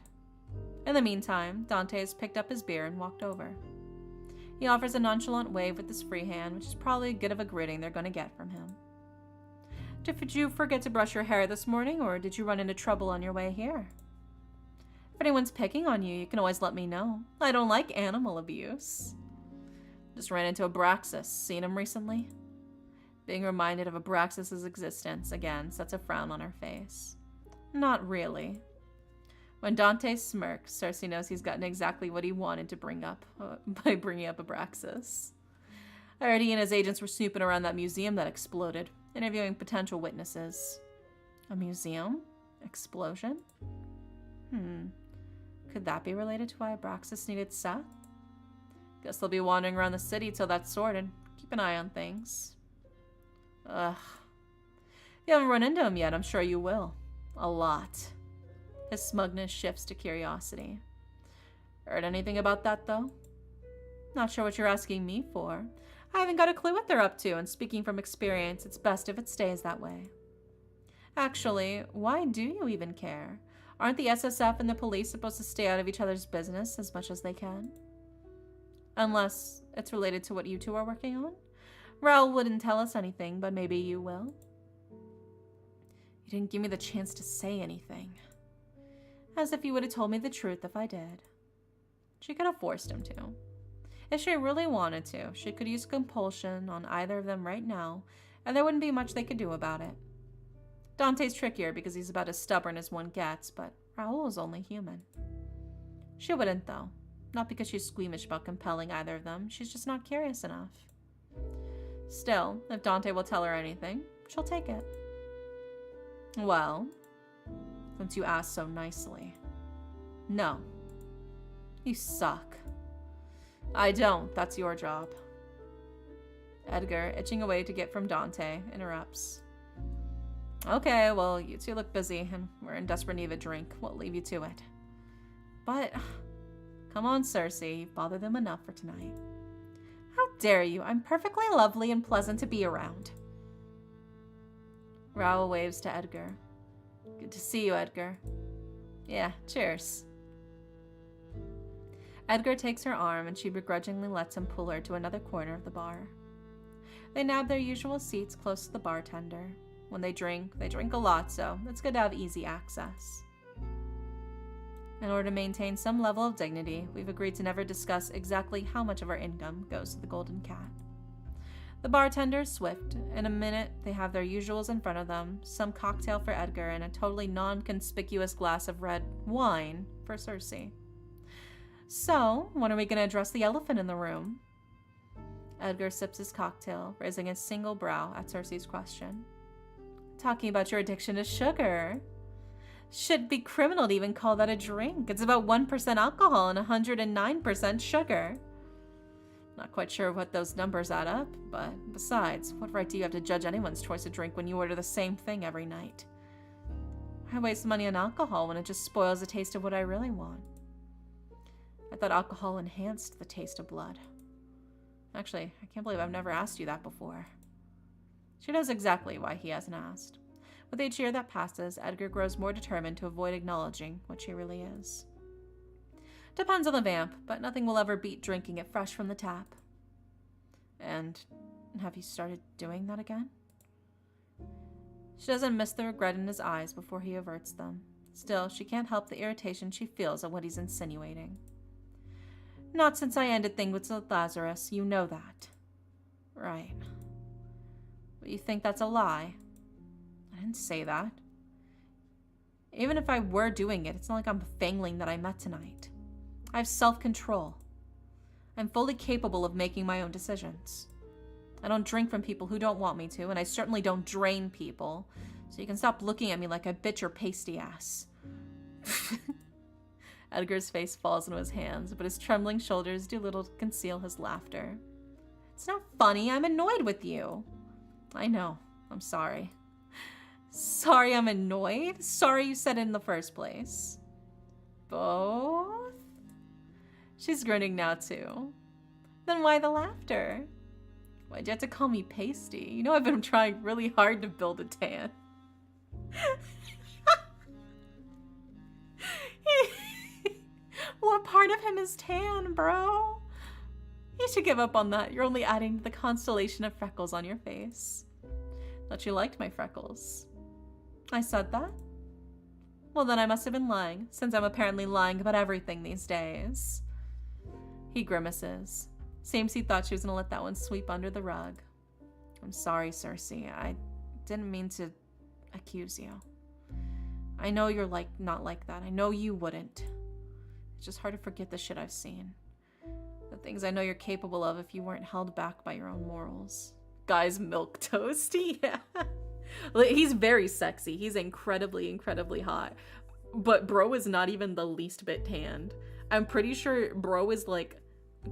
In the meantime, Dante has picked up his beer and walked over. He offers a nonchalant wave with his free hand, which is probably as good of a greeting they're going to get from him. Did you forget to brush your hair this morning, or did you run into trouble on your way here? If anyone's picking on you, you can always let me know. I don't like animal abuse. Just ran into Abraxas. Seen him recently? Being reminded of Abraxas' existence again sets a frown on her face. Not really. When Dante smirks, Circe knows he's gotten exactly what he wanted to bring up by bringing up Abraxas. I heard he and his agents were snooping around that museum that exploded, interviewing potential witnesses. A museum? Explosion? Could that be related to why Abraxas needed Seth? Guess they'll be wandering around the city till that's sorted. Keep an eye on things. Ugh. If you haven't run into him yet, I'm sure you will. A lot. His smugness shifts to curiosity. Heard anything about that, though? Not sure what you're asking me for. I haven't got a clue what they're up to, and speaking from experience, it's best if it stays that way. Actually, why do you even care? Aren't the SSF and the police supposed to stay out of each other's business as much as they can? Unless it's related to what you two are working on? Raoul wouldn't tell us anything, but maybe you will. You didn't give me the chance to say anything. As if you would have told me the truth if I did. She could have forced him to. If she really wanted to, she could use compulsion on either of them right now, and there wouldn't be much they could do about it. Dante's trickier because he's about as stubborn as one gets, but Raoul is only human. She wouldn't, though. Not because she's squeamish about compelling either of them, she's just not curious enough. Still, if Dante will tell her anything, she'll take it. Well, since you asked so nicely. No. You suck. I don't. That's your job. Edgar, itching away to get from Dante, interrupts. Okay, well, you two look busy, and we're in desperate need of a drink. We'll leave you to it. But, come on, Circe, you've bothered them enough for tonight. How dare you? I'm perfectly lovely and pleasant to be around. Raoul waves to Edgar. Good to see you, Edgar. Yeah, cheers. Edgar takes her arm, and she begrudgingly lets him pull her to another corner of the bar. They nab their usual seats close to the bartender. When they drink a lot, so it's good to have easy access. In order to maintain some level of dignity, we've agreed to never discuss exactly how much of our income goes to the Golden Cat. The bartender is swift. In a minute, they have their usuals in front of them, some cocktail for Edgar, and a totally non-conspicuous glass of red wine for Circe. So, when are we going to address the elephant in the room? Edgar sips his cocktail, raising a single brow at Circe's question. Talking about your addiction to sugar. Should be criminal to even call that a drink. It's about 1% alcohol and 109% sugar. Not quite sure what those numbers add up, but besides, what right do you have to judge anyone's choice of drink when you order the same thing every night? I waste money on alcohol when it just spoils the taste of what I really want. I thought alcohol enhanced the taste of blood. Actually, I can't believe I've never asked you that before. She knows exactly why he hasn't asked. With each year that passes, Edgar grows more determined to avoid acknowledging what she really is. Depends on the vamp, but nothing will ever beat drinking it fresh from the tap. And have you started doing that again? She doesn't miss the regret in his eyes before he averts them. Still, she can't help the irritation she feels at what he's insinuating. Not since I ended things with Lazarus, you know that. Right. But you think that's a lie? I didn't say that. Even if I were doing it, it's not like I'm fangling that I met tonight. I have self-control. I'm fully capable of making my own decisions. I don't drink from people who don't want me to, and I certainly don't drain people. So you can stop looking at me like a bitch or pasty ass. Edgar's face falls into his hands, but his trembling shoulders do little to conceal his laughter. It's not funny. I'm annoyed with you. I know. I'm sorry. Sorry I'm annoyed? Sorry you said it in the first place. Both? She's grinning now, too. Then why the laughter? Why'd you have to call me pasty? You know I've been trying really hard to build a tan. What part of him is tan, bro? You should give up on that. You're only adding to the constellation of freckles on your face. Thought you liked my freckles. I said that? Well, then I must have been lying, since I'm apparently lying about everything these days. He grimaces. Seems he thought she was going to let that one sweep under the rug. I'm sorry, Circe. I didn't mean to accuse you. I know you're not like that. I know you wouldn't. It's just hard to forget the shit I've seen. The things I know you're capable of if you weren't held back by your own morals. Guy's milquetoast, yeah. He's very sexy. He's incredibly, incredibly hot. But bro is not even the least bit tanned. I'm pretty sure bro is like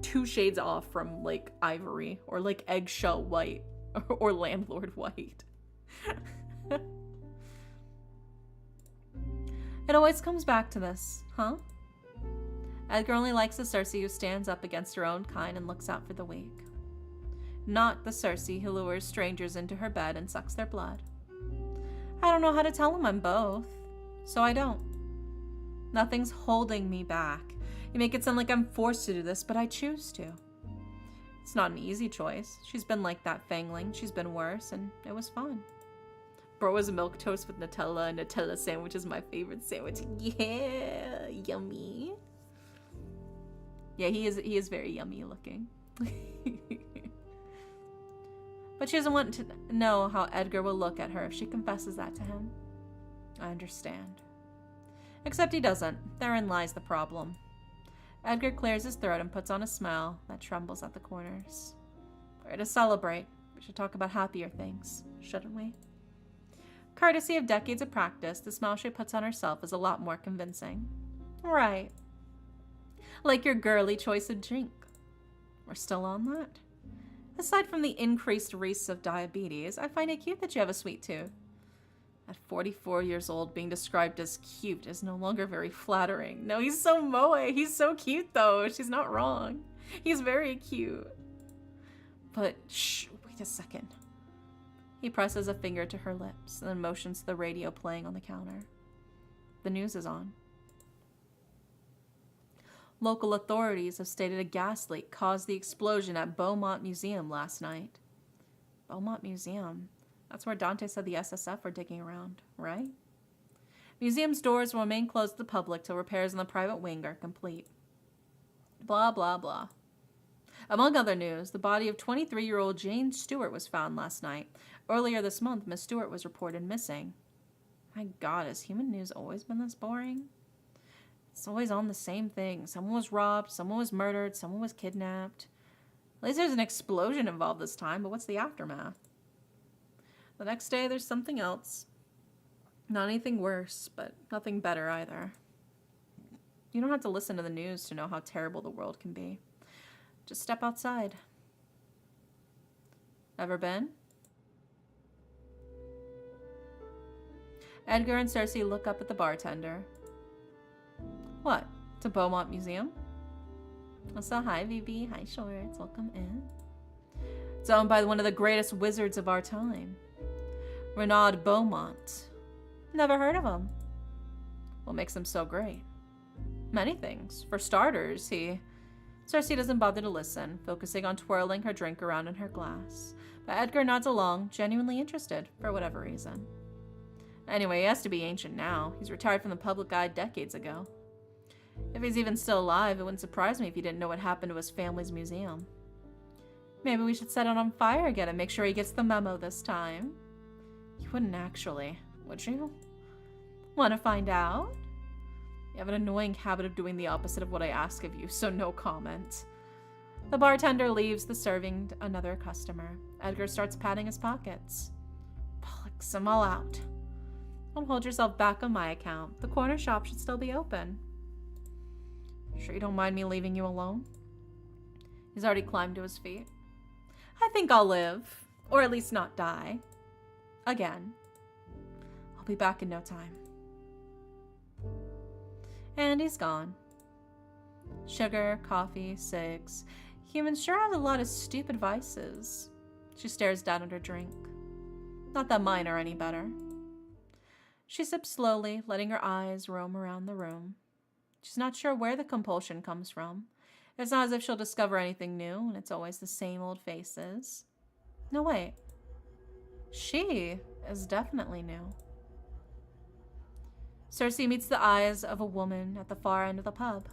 2 shades off from like ivory or like eggshell white or landlord white. It always comes back to this, huh? Edgar only likes the Circe who stands up against her own kind and looks out for the weak. Not the Circe who lures strangers into her bed and sucks their blood. I don't know how to tell him I'm both, so I don't. Nothing's holding me back. You make it sound like I'm forced to do this, but I choose to. It's not an easy choice. She's been like that fangling. She's been worse, and it was fun. Bro was a milquetoast with Nutella, and Nutella sandwich is my favorite sandwich. Yeah, yummy. Yeah, he is very yummy looking. But she doesn't want to know how Edgar will look at her if she confesses that to him. I understand. Except he doesn't. Therein lies the problem. Edgar clears his throat and puts on a smile that trembles at the corners. We're to celebrate. We should talk about happier things, shouldn't we? Courtesy of decades of practice, the smile she puts on herself is a lot more convincing. Right. Like your girly choice of drink. We're still on that? Aside from the increased risks of diabetes, I find it cute that you have a sweet tooth. At 44 years old, being described as cute is no longer very flattering. No, he's so moe. He's so cute, though. She's not wrong. He's very cute. But, shh, wait a second. He presses a finger to her lips and then motions to the radio playing on the counter. The news is on. Local authorities have stated a gas leak caused the explosion at Beaumont Museum last night. Beaumont Museum? That's where Dante said the SSF were digging around, right? Museum's doors will remain closed to the public till repairs in the private wing are complete. Blah, blah, blah. Among other news, the body of 23-year-old Jane Stewart was found last night. Earlier this month, Miss Stewart was reported missing. My God, has human news always been this boring? It's always on the same thing. Someone was robbed, someone was murdered, someone was kidnapped. At least there's an explosion involved this time, but what's the aftermath? The next day, there's something else. Not anything worse, but nothing better either. You don't have to listen to the news to know how terrible the world can be. Just step outside. Ever been? Edgar and Circe look up at the bartender. What? To Beaumont Museum? So hi, VB. Hi, Shorts. Welcome in. It's owned by one of the greatest wizards of our time. Renaud Beaumont. Never heard of him. What makes him so great? Many things. For starters, he Circe doesn't bother to listen, focusing on twirling her drink around in her glass. But Edgar nods along, genuinely interested, for whatever reason. Anyway, he has to be ancient now. He's retired from the public eye decades ago. If he's even still alive, it wouldn't surprise me if he didn't know what happened to his family's museum. Maybe we should set it on fire again and make sure he gets the memo this time. You wouldn't actually, would you? Want to find out? You have an annoying habit of doing the opposite of what I ask of you, so no comment. The bartender leaves the serving another customer. Edgar starts patting his pockets. Bollocks them all out. Don't hold yourself back on my account. The corner shop should still be open. Sure you don't mind me leaving you alone? He's already climbed to his feet. I think I'll live. Or at least not die. Again. I'll be back in no time. And he's gone. Sugar, coffee, cigs. Humans sure have a lot of stupid vices. She stares down at her drink. Not that mine are any better. She sips slowly, letting her eyes roam around the room. She's not sure where the compulsion comes from. It's not as if she'll discover anything new, and it's always the same old faces. No, wait. She is definitely new. Circe meets the eyes of a woman at the far end of the pub.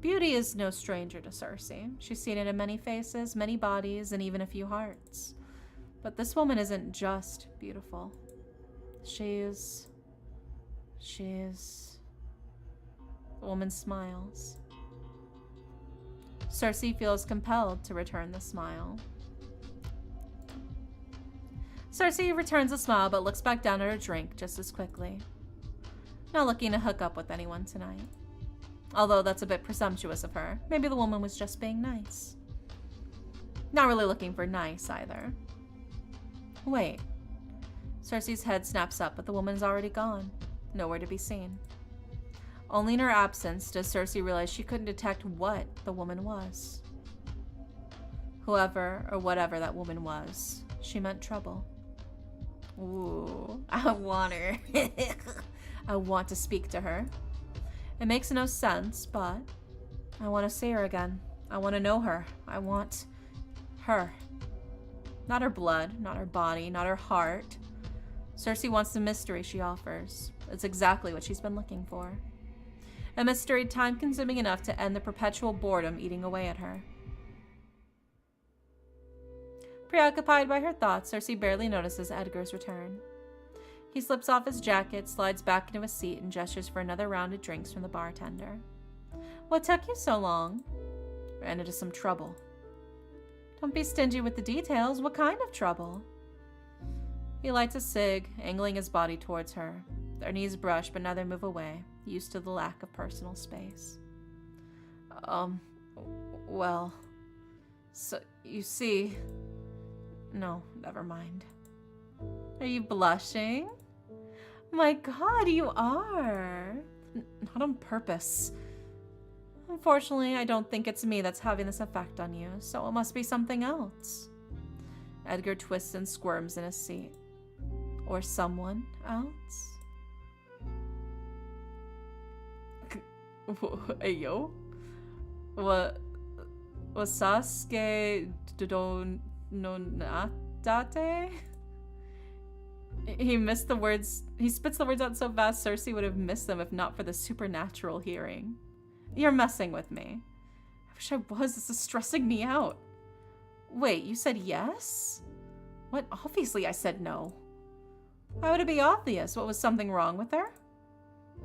Beauty is no stranger to Circe. She's seen it in many faces, many bodies, and even a few hearts. But this woman isn't just beautiful. She's... The woman smiles. Circe feels compelled to return the smile. Circe returns the smile but looks back down at her drink just as quickly. Not looking to hook up with anyone tonight. Although that's a bit presumptuous of her. Maybe the woman was just being nice. Not really looking for nice either. Wait. Circe's head snaps up, but the woman's already gone. Nowhere to be seen. Only in her absence does Circe realize she couldn't detect what the woman was. Whoever or whatever that woman was, she meant trouble. Ooh, I want her. I want to speak to her. It makes no sense, but I want to see her again. I want to know her. I want her. Not her blood, not her body, not her heart. Circe wants the mystery she offers. It's exactly what she's been looking for. A mystery time-consuming enough to end the perpetual boredom eating away at her. Preoccupied by her thoughts, Circe barely notices Edgar's return. He slips off his jacket, slides back into his seat, and gestures for another round of drinks from the bartender. What took you so long? Ran into some trouble. Don't be stingy with the details. What kind of trouble? He lights a cig, angling his body towards her. Their knees brush, but neither move away, used to the lack of personal space. Well, so, you see... No, never mind. Are you blushing? My God, you are. Not on purpose. Unfortunately, I don't think it's me that's having this effect on you, so it must be something else. Edgar twists and squirms in his seat. Or someone else? Hey, yo. What? Was Sasuke Dante? He missed the words. He spits the words out so fast Circe would have missed them if not for the supernatural hearing. You're messing with me. I wish I was. This is stressing me out. Wait, you said yes? What? Obviously I said no. Why would it be obvious? What, was something wrong with her?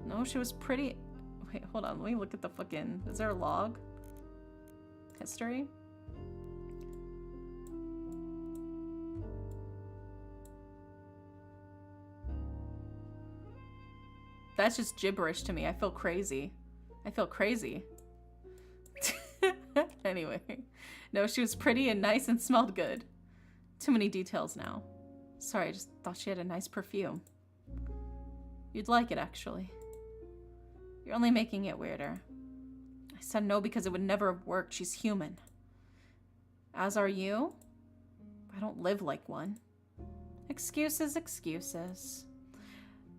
No, she was pretty... Wait, hold on. Let me look at the fucking... Is there a log? History? That's just gibberish to me. I feel crazy. I feel crazy. Anyway. No, she was pretty and nice and smelled good. Too many details now. Sorry, I just thought she had a nice perfume. You'd like it, actually. You're only making it weirder. I said no because it would never have worked. She's human. As are you? I don't live like one. Excuses, excuses.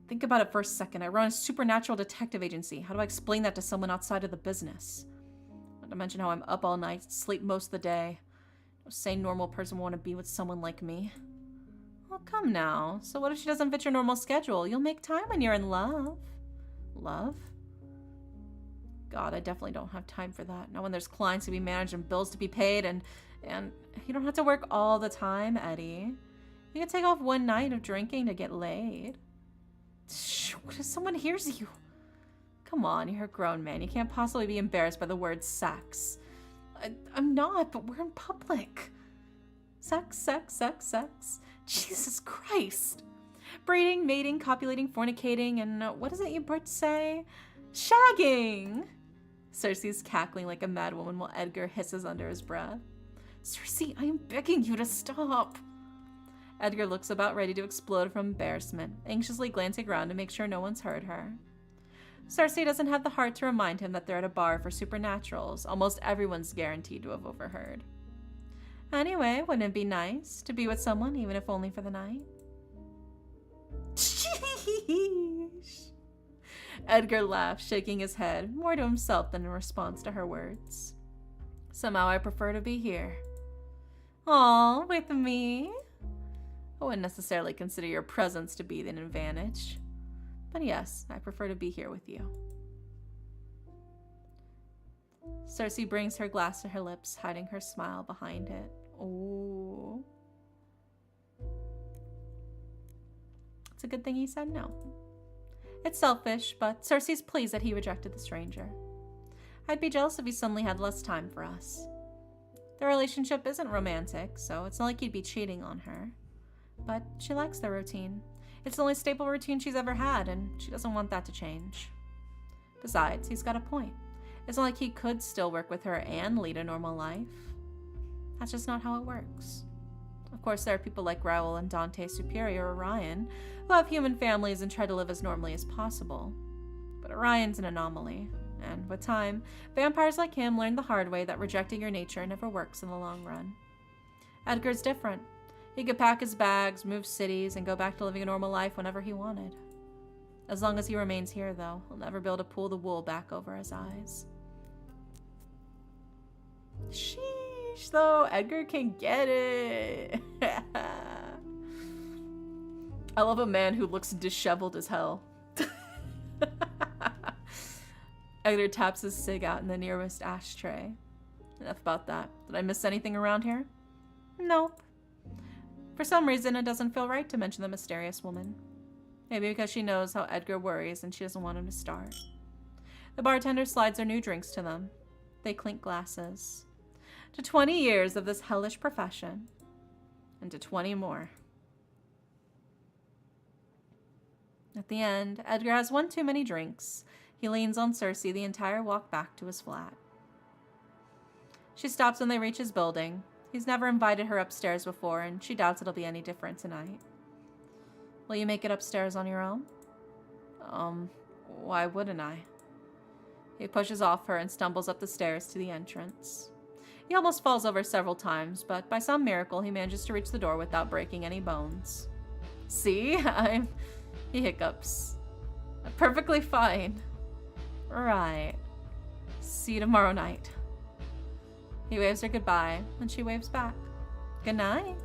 Think about it for a second. I run a supernatural detective agency. How do I explain that to someone outside of the business? to mention how I'm up all night, sleep most of the day. No sane normal person would want to be with someone like me. Well, come now. So what if she doesn't fit your normal schedule? You'll make time when you're in love. Love? God, I definitely don't have time for that. Not when there's clients to be managed and bills to be paid and you don't have to work all the time, Eddie. You can take off one night of drinking to get laid. Shh, what if someone hears you? Come on, you're a grown man. You can't possibly be embarrassed by the word sex. I'm not, but we're in public. Sex, sex, sex, sex. Jesus Christ. Breeding, mating, copulating, fornicating, and what is it you Brits say? Shagging. Circe's cackling like a madwoman while Edgar hisses under his breath. Circe, I am begging you to stop. Edgar looks about ready to explode from embarrassment, anxiously glancing around to make sure no one's heard her. Circe doesn't have the heart to remind him that they're at a bar for supernaturals. Almost everyone's guaranteed to have overheard. Anyway, wouldn't it be nice to be with someone, even if only for the night? Sheesh. Edgar laughed, shaking his head, more to himself than in response to her words. Somehow I prefer to be here. Aw, with me? I wouldn't necessarily consider your presence to be an advantage. But yes, I prefer to be here with you. Circe brings her glass to her lips, hiding her smile behind it. Ooh. It's a good thing he said no. It's selfish, but Circe's pleased that he rejected the stranger. I'd be jealous if he suddenly had less time for us. Their relationship isn't romantic, so it's not like he'd be cheating on her. But she likes their routine. It's the only stable routine she's ever had, and she doesn't want that to change. Besides, he's got a point. It's not like he could still work with her and lead a normal life. That's just not how it works. Of course, there are people like Raoul and Dante's superior, Orion, who have human families and try to live as normally as possible. But Orion's an anomaly, and with time, vampires like him learn the hard way that rejecting your nature never works in the long run. Edgar's different. He could pack his bags, move cities, and go back to living a normal life whenever he wanted. As long as he remains here, though, he'll never be able to pull the wool back over his eyes. Sheesh, though, Edgar can get it. I love a man who looks disheveled as hell. Edgar taps his cig out in the nearest ashtray. Enough about that. Did I miss anything around here? Nope. For some reason, it doesn't feel right to mention the mysterious woman. Maybe because she knows how Edgar worries and she doesn't want him to start. The bartender slides her new drinks to them. They clink glasses. To 20 years of this hellish profession. And to 20 more. At the end, Edgar has one too many drinks. He leans on Circe the entire walk back to his flat. She stops when they reach his building. He's never invited her upstairs before, and she doubts it'll be any different tonight. Will you make it upstairs on your own? Why wouldn't I? He pushes off her and stumbles up the stairs to the entrance. He almost falls over several times, but by some miracle, he manages to reach the door without breaking any bones. See? He hiccups. Perfectly fine. Right. See you tomorrow night. He waves her goodbye, and she waves back. Good night.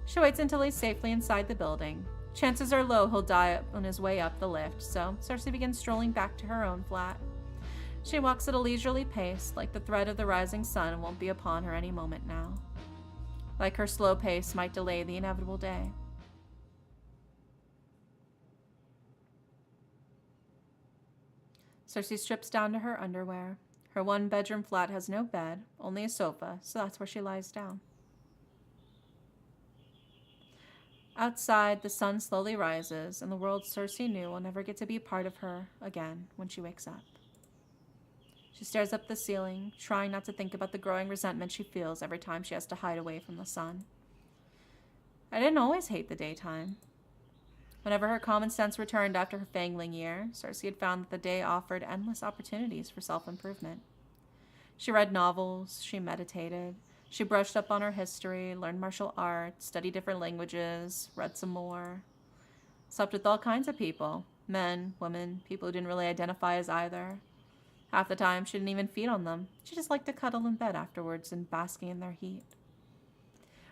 She waits until he's safely inside the building. Chances are low he'll die on his way up the lift, so Circe begins strolling back to her own flat. She walks at a leisurely pace, like the threat of the rising sun won't be upon her any moment now. Like her slow pace might delay the inevitable day. Circe strips down to her underwear. Her one-bedroom flat has no bed, only a sofa, so that's where she lies down. Outside, the sun slowly rises, and the world Circe knew will never get to be part of her again when she wakes up. She stares up the ceiling, trying not to think about the growing resentment she feels every time she has to hide away from the sun. I didn't always hate the daytime. Whenever her common sense returned after her fangling year, Circe had found that the day offered endless opportunities for self-improvement. She read novels, she meditated, she brushed up on her history, learned martial arts, studied different languages, read some more. Slept with all kinds of people, men, women, people who didn't really identify as either. Half the time, she didn't even feed on them. She just liked to cuddle in bed afterwards and basking in their heat.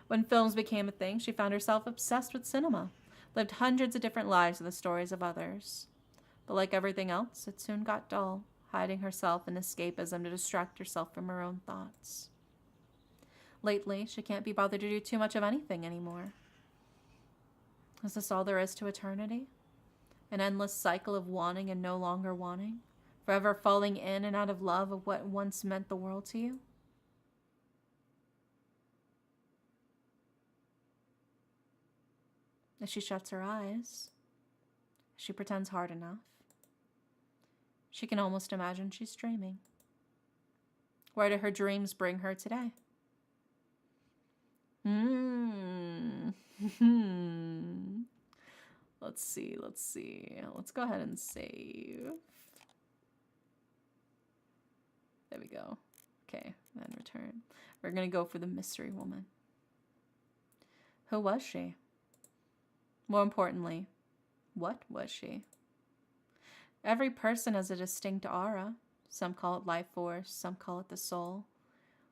When films became a thing, she found herself obsessed with cinema, lived hundreds of different lives with the stories of others. But like everything else, it soon got dull, hiding herself in escapism to distract herself from her own thoughts. Lately, she can't be bothered to do too much of anything anymore. Is this all there is to eternity? An endless cycle of wanting and no longer wanting? Forever falling in and out of love of what once meant the world to you? As she shuts her eyes, she pretends hard enough. She can almost imagine she's dreaming. Where do her dreams bring her today? Let's see. Let's go ahead and save. There we go. Okay, then return. We're going to go for the mystery woman. Who was she? More importantly, what was she? Every person has a distinct aura. Some call it life force, some call it the soul.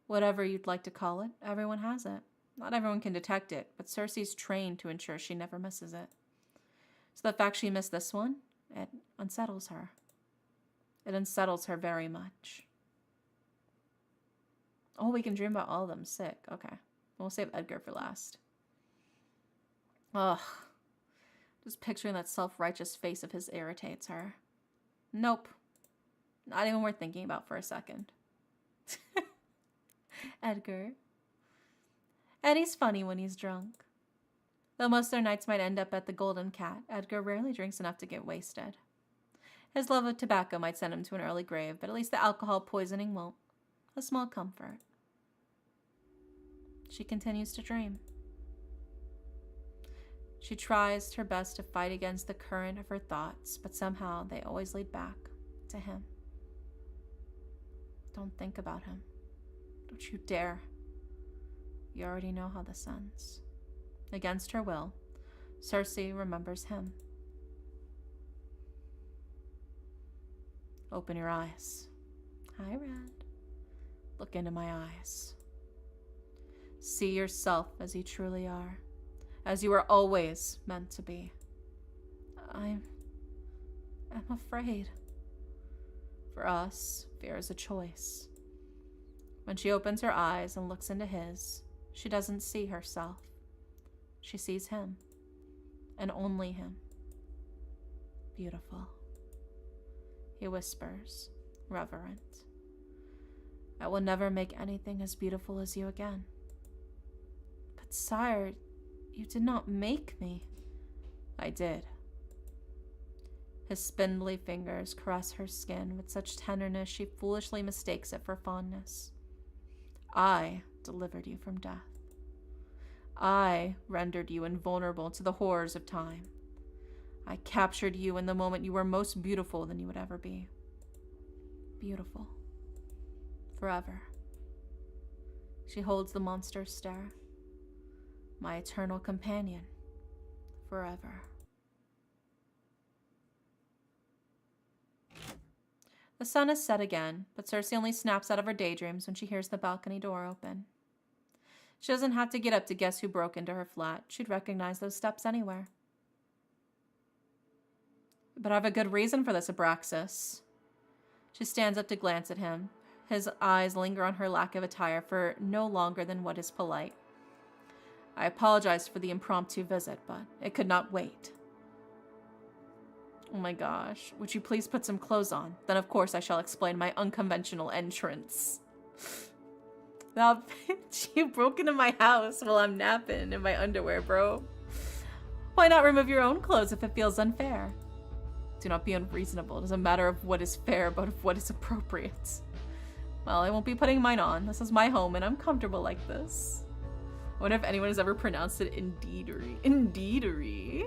Whatever you'd like to call it, everyone has it. Not everyone can detect it, but Circe's trained to ensure she never misses it. So the fact she missed this one, it unsettles her. It unsettles her very much. Oh, we can dream about all of them. Sick. Okay. We'll save Edgar for last. Ugh. Just picturing that self-righteous face of his irritates her. Nope. Not even worth thinking about for a second. Edgar. Eddie's funny when he's drunk. Though most of their nights might end up at the Golden Cat, Edgar rarely drinks enough to get wasted. His love of tobacco might send him to an early grave, but at least the alcohol poisoning won't. A small comfort. She continues to dream. She tries her best to fight against the current of her thoughts, but somehow they always lead back to him. Don't think about him. Don't you dare. You already know how this ends. Against her will, Circe remembers him. Open your eyes. Hi, Red. Look into my eyes. See yourself as you truly are, as you are always meant to be. I'm afraid. For us, fear is a choice. When she opens her eyes and looks into his, she doesn't see herself. She sees him, and only him. Beautiful. He whispers, reverent. I will never make anything as beautiful as you again. But sire, you did not make me. I did. His spindly fingers caress her skin with such tenderness she foolishly mistakes it for fondness. I delivered you from death. I rendered you invulnerable to the horrors of time. I captured you in the moment you were most beautiful than you would ever be. Beautiful. Forever. She holds the monster's stare. My eternal companion. Forever. The sun has set again, but Circe only snaps out of her daydreams when she hears the balcony door open. She doesn't have to get up to guess who broke into her flat. She'd recognize those steps anywhere. But I have a good reason for this, Abraxas. She stands up to glance at him. His eyes linger on her lack of attire for no longer than what is polite. I apologize for the impromptu visit, but it could not wait. Oh my gosh. Would you please put some clothes on? Then of course I shall explain my unconventional entrance. Now, bitch, you broke into my house while I'm napping in my underwear, bro. Why not remove your own clothes if it feels unfair? Do not be unreasonable. It is a matter of what is fair, but of what is appropriate. Well, I won't be putting mine on. This is my home, and I'm comfortable like this. I wonder if anyone has ever pronounced it indeedery. Indeedery.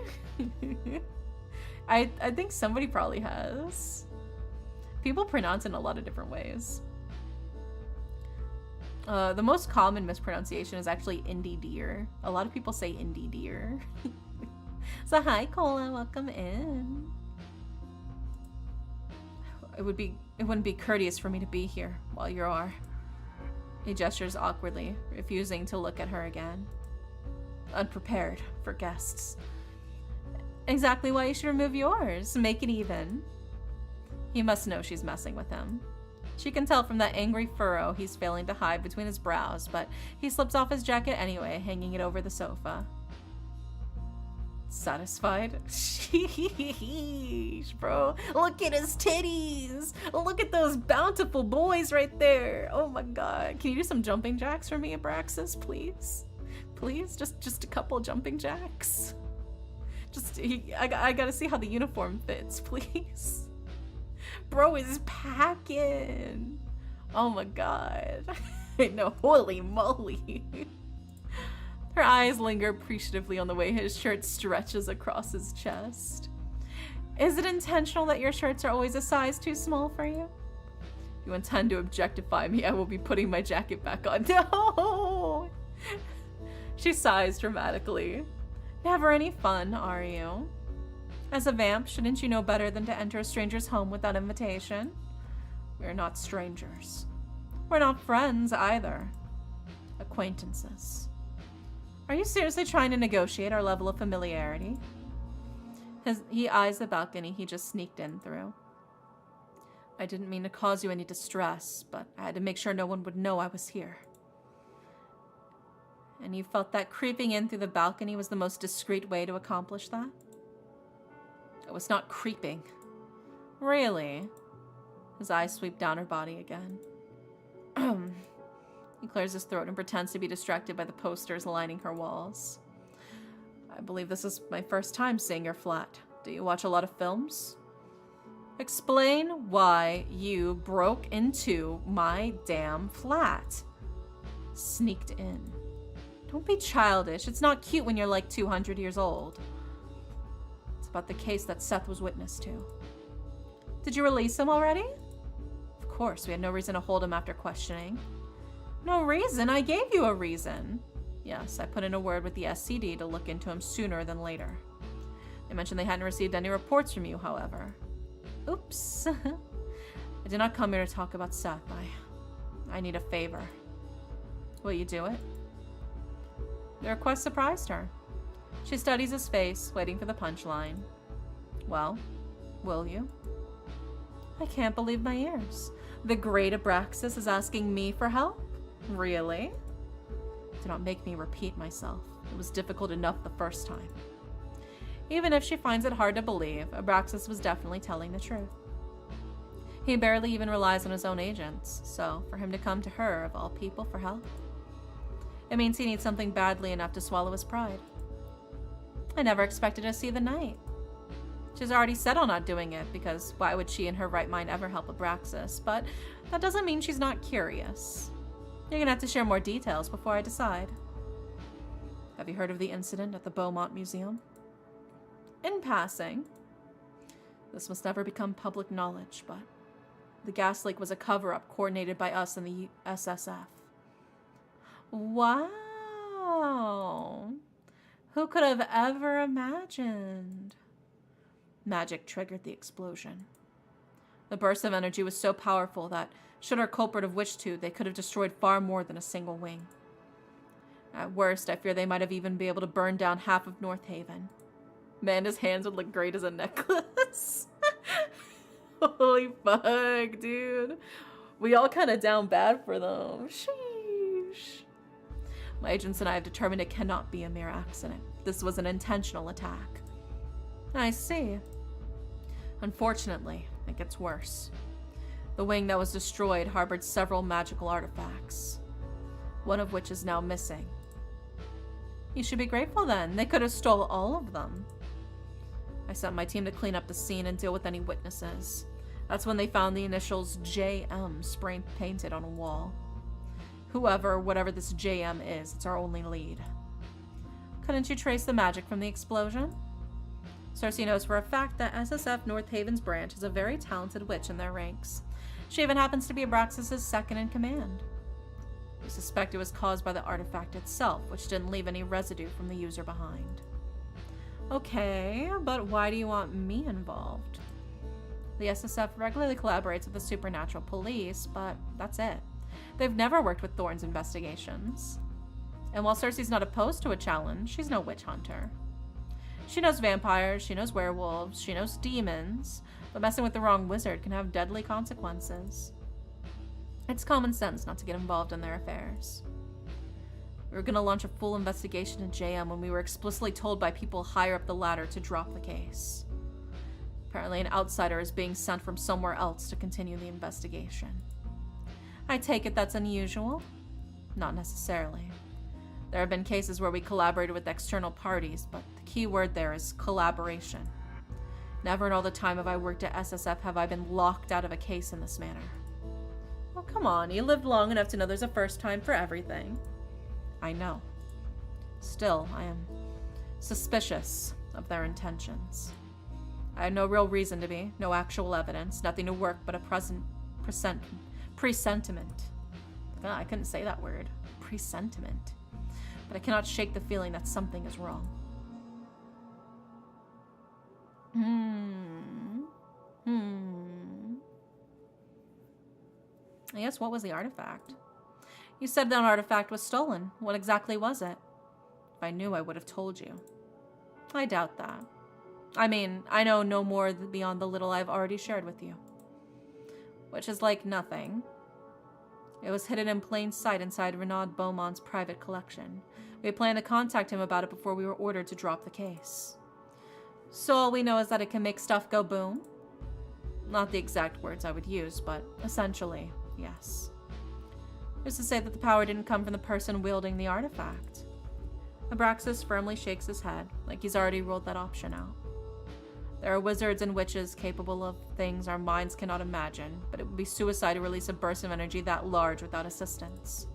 I think somebody probably has. People pronounce it in a lot of different ways. The most common mispronunciation is actually indie deer. A lot of people say indie deer. So hi, Cola, welcome in. It wouldn't be courteous for me to be here while you are. He gestures awkwardly, refusing to look at her again. Unprepared for guests. Exactly why you should remove yours. Make it even. He must know she's messing with him. She can tell from that angry furrow he's failing to hide between his brows, but he slips off his jacket anyway, hanging it over the sofa. Satisfied? Sheesh, bro. Look at his titties. Look at those bountiful boys right there. Oh my god. Can you do some jumping jacks for me, Abraxas, please? Please? Just a couple jumping jacks. I gotta see how the uniform fits, please. Bro is packing. Oh my god. No, holy moly. Her eyes linger appreciatively on the way his shirt stretches across his chest. Is it intentional that your shirts are always a size too small for you? You intend to objectify me, I will be putting my jacket back on. No! She sighs dramatically. Never any fun, are you? As a vamp, shouldn't you know better than to enter a stranger's home without invitation? We're not strangers. We're not friends either. Acquaintances. Are you seriously trying to negotiate our level of familiarity? He eyes the balcony he just sneaked in through. I didn't mean to cause you any distress, but I had to make sure no one would know I was here. And you felt that creeping in through the balcony was the most discreet way to accomplish that? It was not creeping. Really? His eyes sweep down her body again. He clears his throat and pretends to be distracted by the posters lining her walls. I believe this is my first time seeing your flat. Do you watch a lot of films? Explain why you broke into my damn flat. Sneaked in. Don't be childish. It's not cute when you're like 200 years old. It's about the case that Seth was witness to. Did you release him already? Of course, we had no reason to hold him after questioning. No reason? I gave you a reason. Yes, I put in a word with the SCD to look into him sooner than later. They mentioned they hadn't received any reports from you, however. Oops. I did not come here to talk about Seth. I need a favor. Will you do it? The request surprised her. She studies his face, waiting for the punchline. Well, will you? I can't believe my ears. The great Abraxas is asking me for help? Really? Do not make me repeat myself. It was difficult enough the first time. Even if she finds it hard to believe, Abraxas was definitely telling the truth. He barely even relies on his own agents, so for him to come to her, of all people, for help, it means he needs something badly enough to swallow his pride. I never expected to see the night. She's already set on not doing it, because why would she in her right mind ever help Abraxas? But that doesn't mean she's not curious. You're gonna have to share more details before I decide. Have you heard of the incident at the Beaumont Museum? In passing. This must never become public knowledge, but the gas leak was a cover-up coordinated by us and the SSF. Wow. Who could have ever imagined? Magic triggered the explosion. The burst of energy was so powerful that, should our culprit have wished to, they could have destroyed far more than a single wing. At worst, I fear they might have even been able to burn down half of North Haven. Man, his hands would look great as a necklace. Holy fuck, dude. We all kind of down bad for them. Sheesh. My agents and I have determined it cannot be a mere accident. This was an intentional attack. I see. Unfortunately, it gets worse. The wing that was destroyed harbored several magical artifacts, one of which is now missing. You should be grateful then. They could have stole all of them. I sent my team to clean up the scene and deal with any witnesses. That's when they found the initials JM spray painted on a wall. Whoever, whatever this JM is, it's our only lead. Couldn't you trace the magic from the explosion? Circe knows for a fact that SSF North Haven's branch is a very talented witch in their ranks. She even happens to be Abraxas' second in command. We suspect it was caused by the artifact itself, which didn't leave any residue from the user behind. Okay, but why do you want me involved? The SSF regularly collaborates with the supernatural police, but that's it. They've never worked with Thorne's investigations. And while Circe's not opposed to a challenge, she's no witch hunter. She knows vampires, she knows werewolves, she knows demons, but messing with the wrong wizard can have deadly consequences. It's common sense not to get involved in their affairs. We were going to launch a full investigation in JM when we were explicitly told by people higher up the ladder to drop the case. Apparently an outsider is being sent from somewhere else to continue the investigation. I take it that's unusual? Not necessarily. There have been cases where we collaborated with external parties, but the key word there is collaboration. Never in all the time have I worked at SSF have I been locked out of a case in this manner. Oh, come on, you lived long enough to know there's a first time for everything. I know. Still, I am suspicious of their intentions. I had no real reason to be, no actual evidence, nothing to work but a presentiment. I couldn't say that word. Presentiment. But I cannot shake the feeling that something is wrong. I guess, what was the artifact? You said that artifact was stolen. What exactly was it? If I knew, I would have told you. I doubt that. I mean, I know no more beyond the little I've already shared with you. Which is like nothing. It was hidden in plain sight inside Renaud Beaumont's private collection. We had planned to contact him about it before we were ordered to drop the case. So all we know is that it can make stuff go boom. Not the exact words I would use, but essentially, yes. Who's to say that the power didn't come from the person wielding the artifact? Abraxas firmly shakes his head, like he's already ruled that option out. There are wizards and witches capable of things our minds cannot imagine, but it would be suicide to release a burst of energy that large without assistance.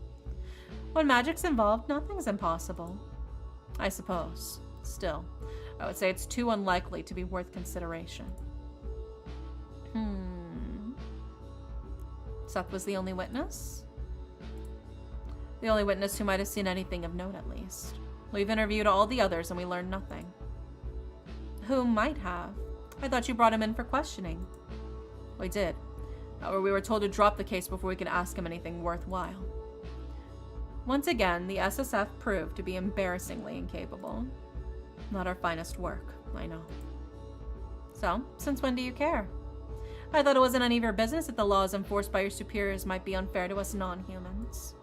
When magic's involved, nothing's impossible. I suppose. Still, I would say it's too unlikely to be worth consideration. Seth was the only witness? The only witness who might have seen anything of note, at least. We've interviewed all the others and we learned nothing. Who might have? I thought you brought him in for questioning. We did. However, we were told to drop the case before we could ask him anything worthwhile. Once again, the SSF proved to be embarrassingly incapable. Not our finest work, I know. So, since when do you care? I thought it wasn't any of your business that the laws enforced by your superiors might be unfair to us non-humans.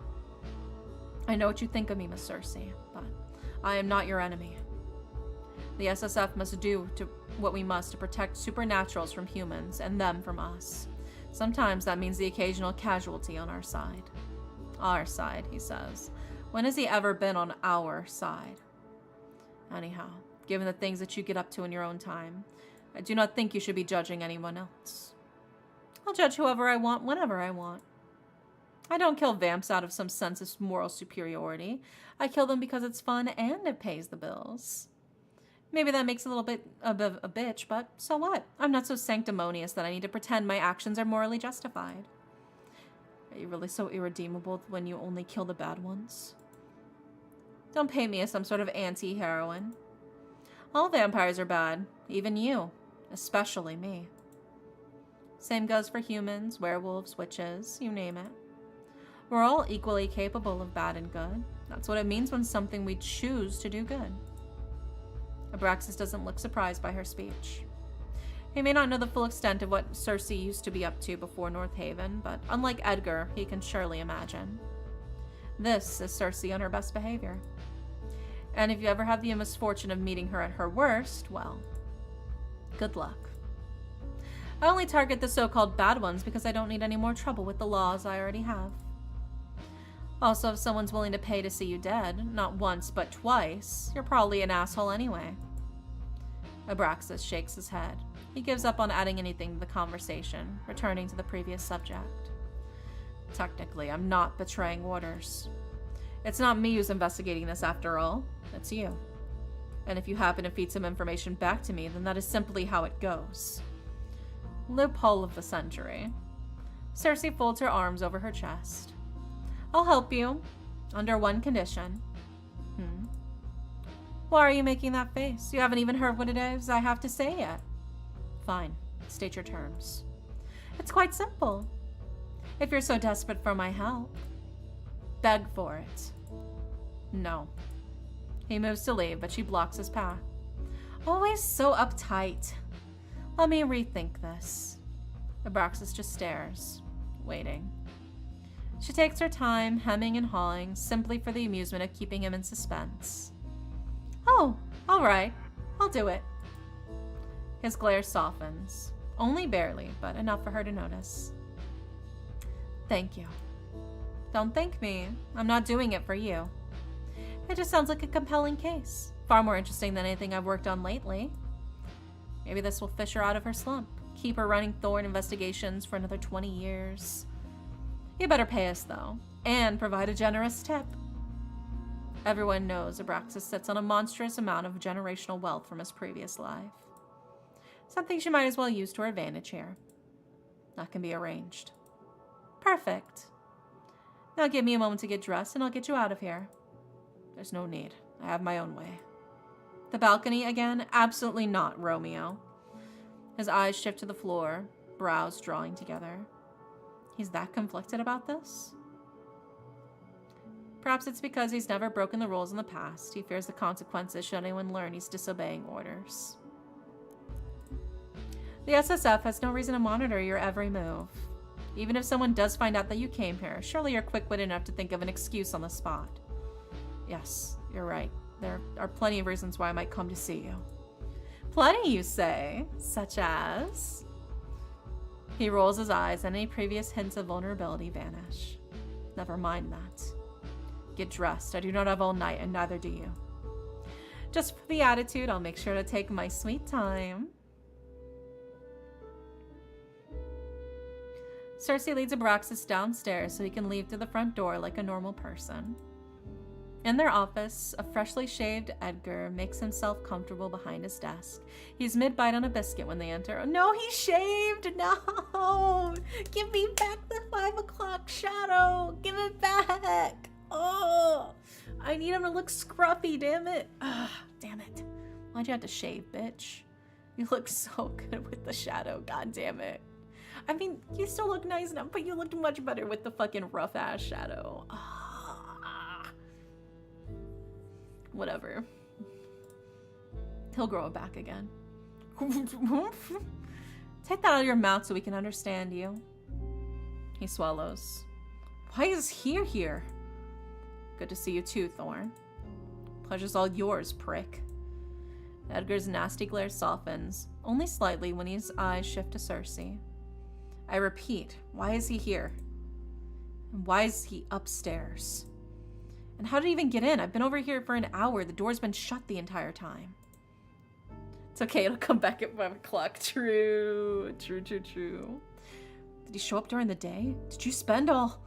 I know what you think of me, Miss Circe, but I am not your enemy. The SSF must do what we must to protect supernaturals from humans and them from us. Sometimes that means the occasional casualty on our side. Our side, he says. When has he ever been on our side? Anyhow, given the things that you get up to in your own time, I do not think you should be judging anyone else. I'll judge whoever I want, whenever I want. I don't kill vamps out of some sense of moral superiority. I kill them because it's fun and it pays the bills. Maybe that makes a little bit of a bitch, but so what? I'm not so sanctimonious that I need to pretend my actions are morally justified. Are you really so irredeemable when you only kill the bad ones? Don't paint me as some sort of anti-heroine. All vampires are bad, even you, especially me. Same goes for humans, werewolves, witches, you name it. We're all equally capable of bad and good. That's what it means when something we choose to do good. Abraxas doesn't look surprised by her speech. He may not know the full extent of what Circe used to be up to before North Haven, but unlike Edgar, he can surely imagine. This is Circe on her best behavior. And if you ever have the misfortune of meeting her at her worst, well, good luck. I only target the so-called bad ones because I don't need any more trouble with the laws I already have. Also, if someone's willing to pay to see you dead, not once but twice, you're probably an asshole anyway. Abraxas shakes his head. He gives up on adding anything to the conversation, returning to the previous subject. Technically, I'm not betraying orders. It's not me who's investigating this after all. It's you. And if you happen to feed some information back to me, then that is simply how it goes. Loophole of the century. Circe folds her arms over her chest. I'll help you, under one condition. Why are you making that face? You haven't even heard what it is I have to say yet. Fine. State your terms. It's quite simple. If you're so desperate for my help, beg for it. No. He moves to leave, but she blocks his path. Always so uptight. Let me rethink this. Abraxas just stares, waiting. She takes her time, hemming and hawing, simply for the amusement of keeping him in suspense. Oh, all right. I'll do it. His glare softens. Only barely, but enough for her to notice. Thank you. Don't thank me. I'm not doing it for you. It just sounds like a compelling case. Far more interesting than anything I've worked on lately. Maybe this will fish her out of her slump. Keep her running Thorn investigations for another 20 years. You better pay us, though, and provide a generous tip. Everyone knows Abraxas sits on a monstrous amount of generational wealth from his previous life. Something she might as well use to her advantage here. That can be arranged. Perfect. Now give me a moment to get dressed and I'll get you out of here. There's no need. I have my own way. The balcony again? Absolutely not, Romeo. His eyes shift to the floor, brows drawing together. He's that conflicted about this? Perhaps it's because he's never broken the rules in the past. He fears the consequences should anyone learn he's disobeying orders. The SSF has no reason to monitor your every move. Even if someone does find out that you came here, surely you're quick-witted enough to think of an excuse on the spot. Yes, you're right. There are plenty of reasons why I might come to see you. Plenty, you say? Such as? He rolls his eyes and any previous hints of vulnerability vanish. Never mind that. Get dressed. I do not have all night, and neither do you. Just for the attitude, I'll make sure to take my sweet time. Circe leads Abraxas downstairs so he can leave through the front door like a normal person. In their office, a freshly shaved Edgar makes himself comfortable behind his desk. He's mid-bite on a biscuit when they enter. Oh, no, he's shaved! No! Give me back the 5 o'clock shadow! Give it back! Oh! I need him to look scruffy, damn it! Ugh, damn it. Why'd you have to shave, bitch? You look so good with the shadow, god damn it. I mean, you still look nice enough, but you looked much better with the fucking rough-ass shadow. Whatever. He'll grow it back again. Take that out of your mouth so we can understand you. He swallows. Why is here? Good to see you too, Thorn. Pleasure's all yours, prick. Edgar's nasty glare softens, only slightly when his eyes shift to Circe. I repeat, why is he here? And why is he upstairs? And how did he even get in? I've been over here for an hour. The door's been shut the entire time. It's okay, it'll come back at 5 o'clock. True. Did he show up during the day? Did you spend all...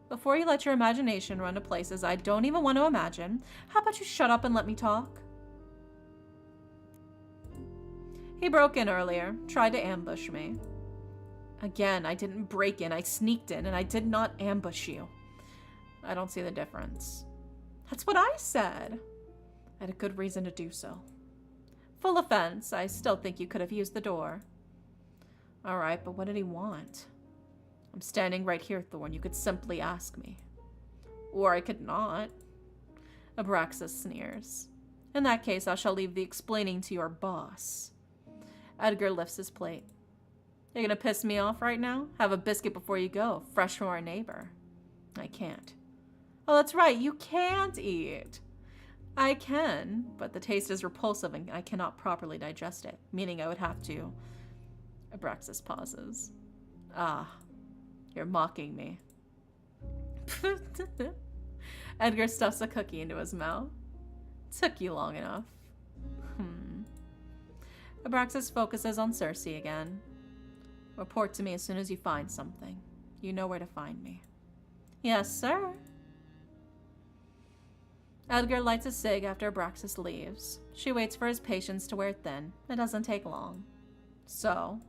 Before you let your imagination run to places I don't even want to imagine, how about you shut up and let me talk? He broke in earlier, tried to ambush me. Again, I didn't break in, I sneaked in, and I did not ambush you. I don't see the difference. That's what I said. I had a good reason to do so. Full offense, I still think you could have used the door. All right, but what did he want? I'm standing right here, Thorn. You could simply ask me. Or I could not. Abraxas sneers. In that case, I shall leave the explaining to your boss. Edgar lifts his plate. You're gonna piss me off right now? Have a biscuit before you go, fresh from our neighbor. I can't. Oh, that's right, you can't eat. I can, but the taste is repulsive and I cannot properly digest it, meaning I would have to... Abraxas pauses. Ah, you're mocking me. Edgar stuffs a cookie into his mouth. Took you long enough. Abraxas focuses on Circe again. Report to me as soon as you find something. You know where to find me. Yes, sir. Edgar lights a cig after Abraxas leaves. She waits for his patience to wear thin. It doesn't take long. So,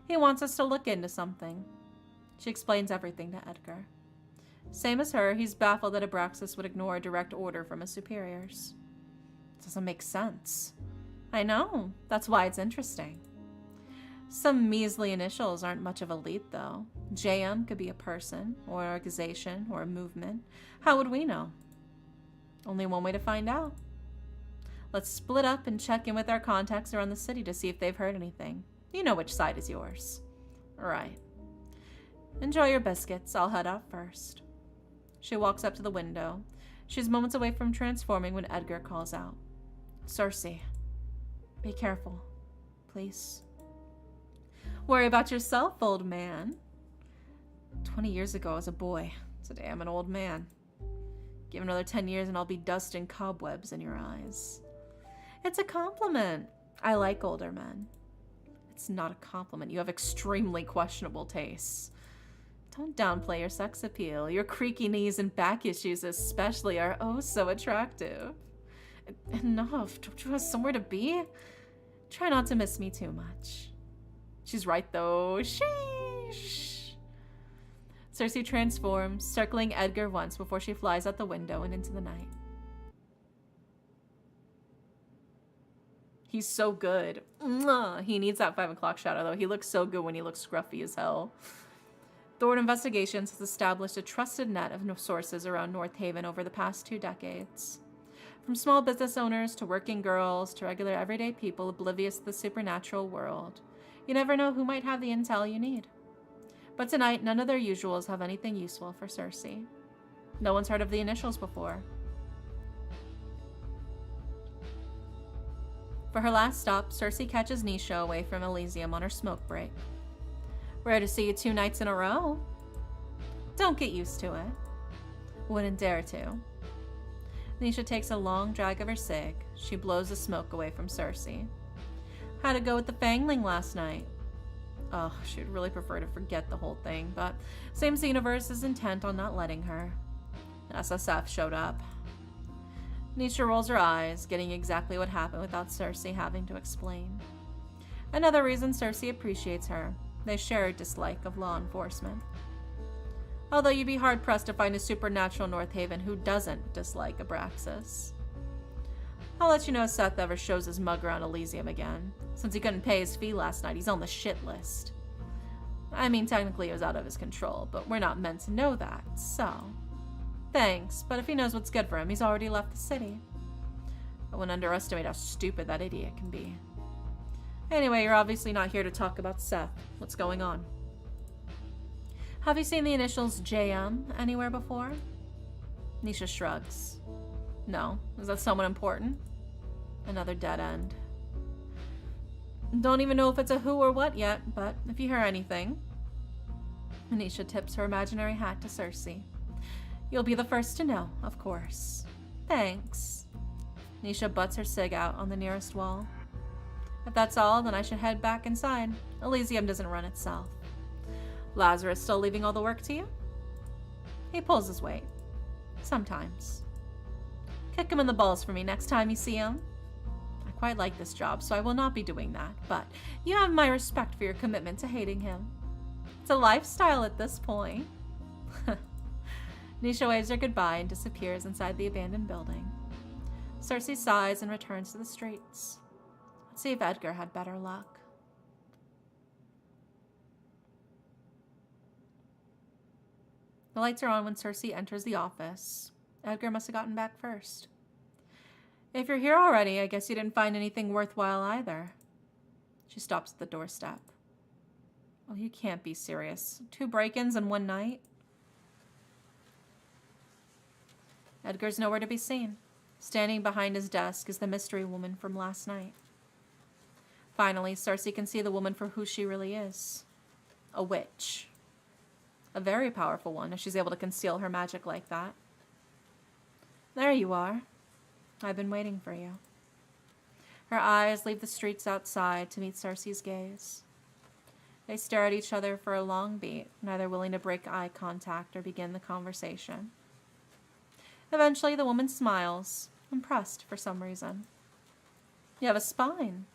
he wants us to look into something. She explains everything to Edgar. Same as her, he's baffled that Abraxas would ignore a direct order from his superiors. It doesn't make sense. I know. That's why it's interesting. Some measly initials aren't much of a lead, though. JM could be a person, or an organization, or a movement. How would we know? Only one way to find out. Let's split up and check in with our contacts around the city to see if they've heard anything. You know which side is yours. Right. Enjoy your biscuits. I'll head out first. She walks up to the window. She's moments away from transforming when Edgar calls out. Circe, be careful, please. Worry about yourself, old man. 20 years ago I was a boy. Today I'm an old man. Give another 10 years and I'll be dust and cobwebs in your eyes. It's a compliment. I like older men. It's not a compliment. You have extremely questionable tastes. Don't downplay your sex appeal. Your creaky knees and back issues especially are oh so attractive. Enough. Don't you have somewhere to be? Try not to miss me too much. She's right though. Sheesh. Circe transforms, circling Edgar once before she flies out the window and into the night. He's so good. He needs that 5 o'clock shadow though. He looks so good when he looks scruffy as hell. Thorne Investigations has established a trusted net of sources around North Haven over the past 2 decades. From small business owners to working girls to regular everyday people oblivious to the supernatural world. You never know who might have the intel you need. But tonight, none of their usuals have anything useful for Circe. No one's heard of the initials before. For her last stop, Circe catches Nisha away from Elysium on her smoke break. Rare to see you 2 nights in a row. Don't get used to it. Wouldn't dare to. Nisha takes a long drag of her cig. She blows the smoke away from Circe. How'd it go with the Fangling last night? Oh, she'd really prefer to forget the whole thing, but Same's universe is intent on not letting her. SSF showed up. Nisha rolls her eyes, getting exactly what happened without Circe having to explain. Another reason Circe appreciates her. They share a dislike of law enforcement. Although you'd be hard-pressed to find a supernatural North Haven who doesn't dislike Abraxas. I'll let you know if Seth ever shows his mug around Elysium again. Since he couldn't pay his fee last night, he's on the shit list. I mean, technically it was out of his control, but we're not meant to know that, so... Thanks, but if he knows what's good for him, he's already left the city. I wouldn't underestimate how stupid that idiot can be. Anyway, you're obviously not here to talk about Seth. What's going on? Have you seen the initials JM anywhere before? Nisha shrugs. No. Is that someone important? Another dead end. Don't even know if it's a who or what yet, but if you hear anything... Nisha tips her imaginary hat to Circe. You'll be the first to know, of course. Thanks. Nisha butts her cig out on the nearest wall. If that's all, then I should head back inside. Elysium doesn't run itself. Lazarus still leaving all the work to you? He pulls his weight. Sometimes. Kick him in the balls for me next time you see him. I quite like this job, so I will not be doing that, but you have my respect for your commitment to hating him. It's a lifestyle at this point. Nisha waves her goodbye and disappears inside the abandoned building. Circe sighs and returns to the streets. Let's see if Edgar had better luck. The lights are on when Circe enters the office. Edgar must have gotten back first. If you're here already, I guess you didn't find anything worthwhile either. She stops at the doorstep. Oh, you can't be serious. 2 break-ins in one night? Edgar's nowhere to be seen. Standing behind his desk is the mystery woman from last night. Finally, Circe can see the woman for who she really is. A witch. A very powerful one, if she's able to conceal her magic like that. There you are. I've been waiting for you. Her eyes leave the streets outside to meet Circe's gaze. They stare at each other for a long beat, neither willing to break eye contact or begin the conversation. Eventually, the woman smiles, impressed for some reason. You have a spine,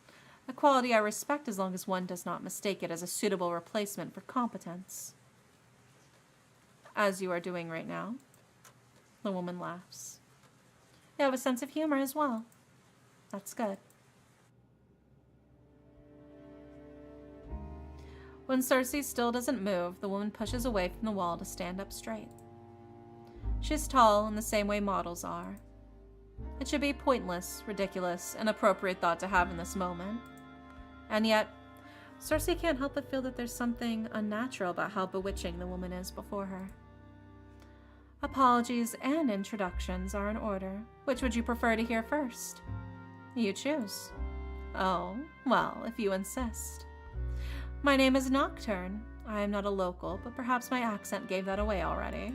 a quality I respect as long as one does not mistake it as a suitable replacement for competence. As you are doing right now. The woman laughs. You have a sense of humor as well. That's good. When Circe still doesn't move, the woman pushes away from the wall to stand up straight. She's tall in the same way models are. It should be a pointless, ridiculous, and appropriate thought to have in this moment. And yet, Circe can't help but feel that there's something unnatural about how bewitching the woman is before her. Apologies and introductions are in order. Which would you prefer to hear first? You choose. Oh, well, if you insist. My name is Nocturne. I am not a local, but perhaps my accent gave that away already.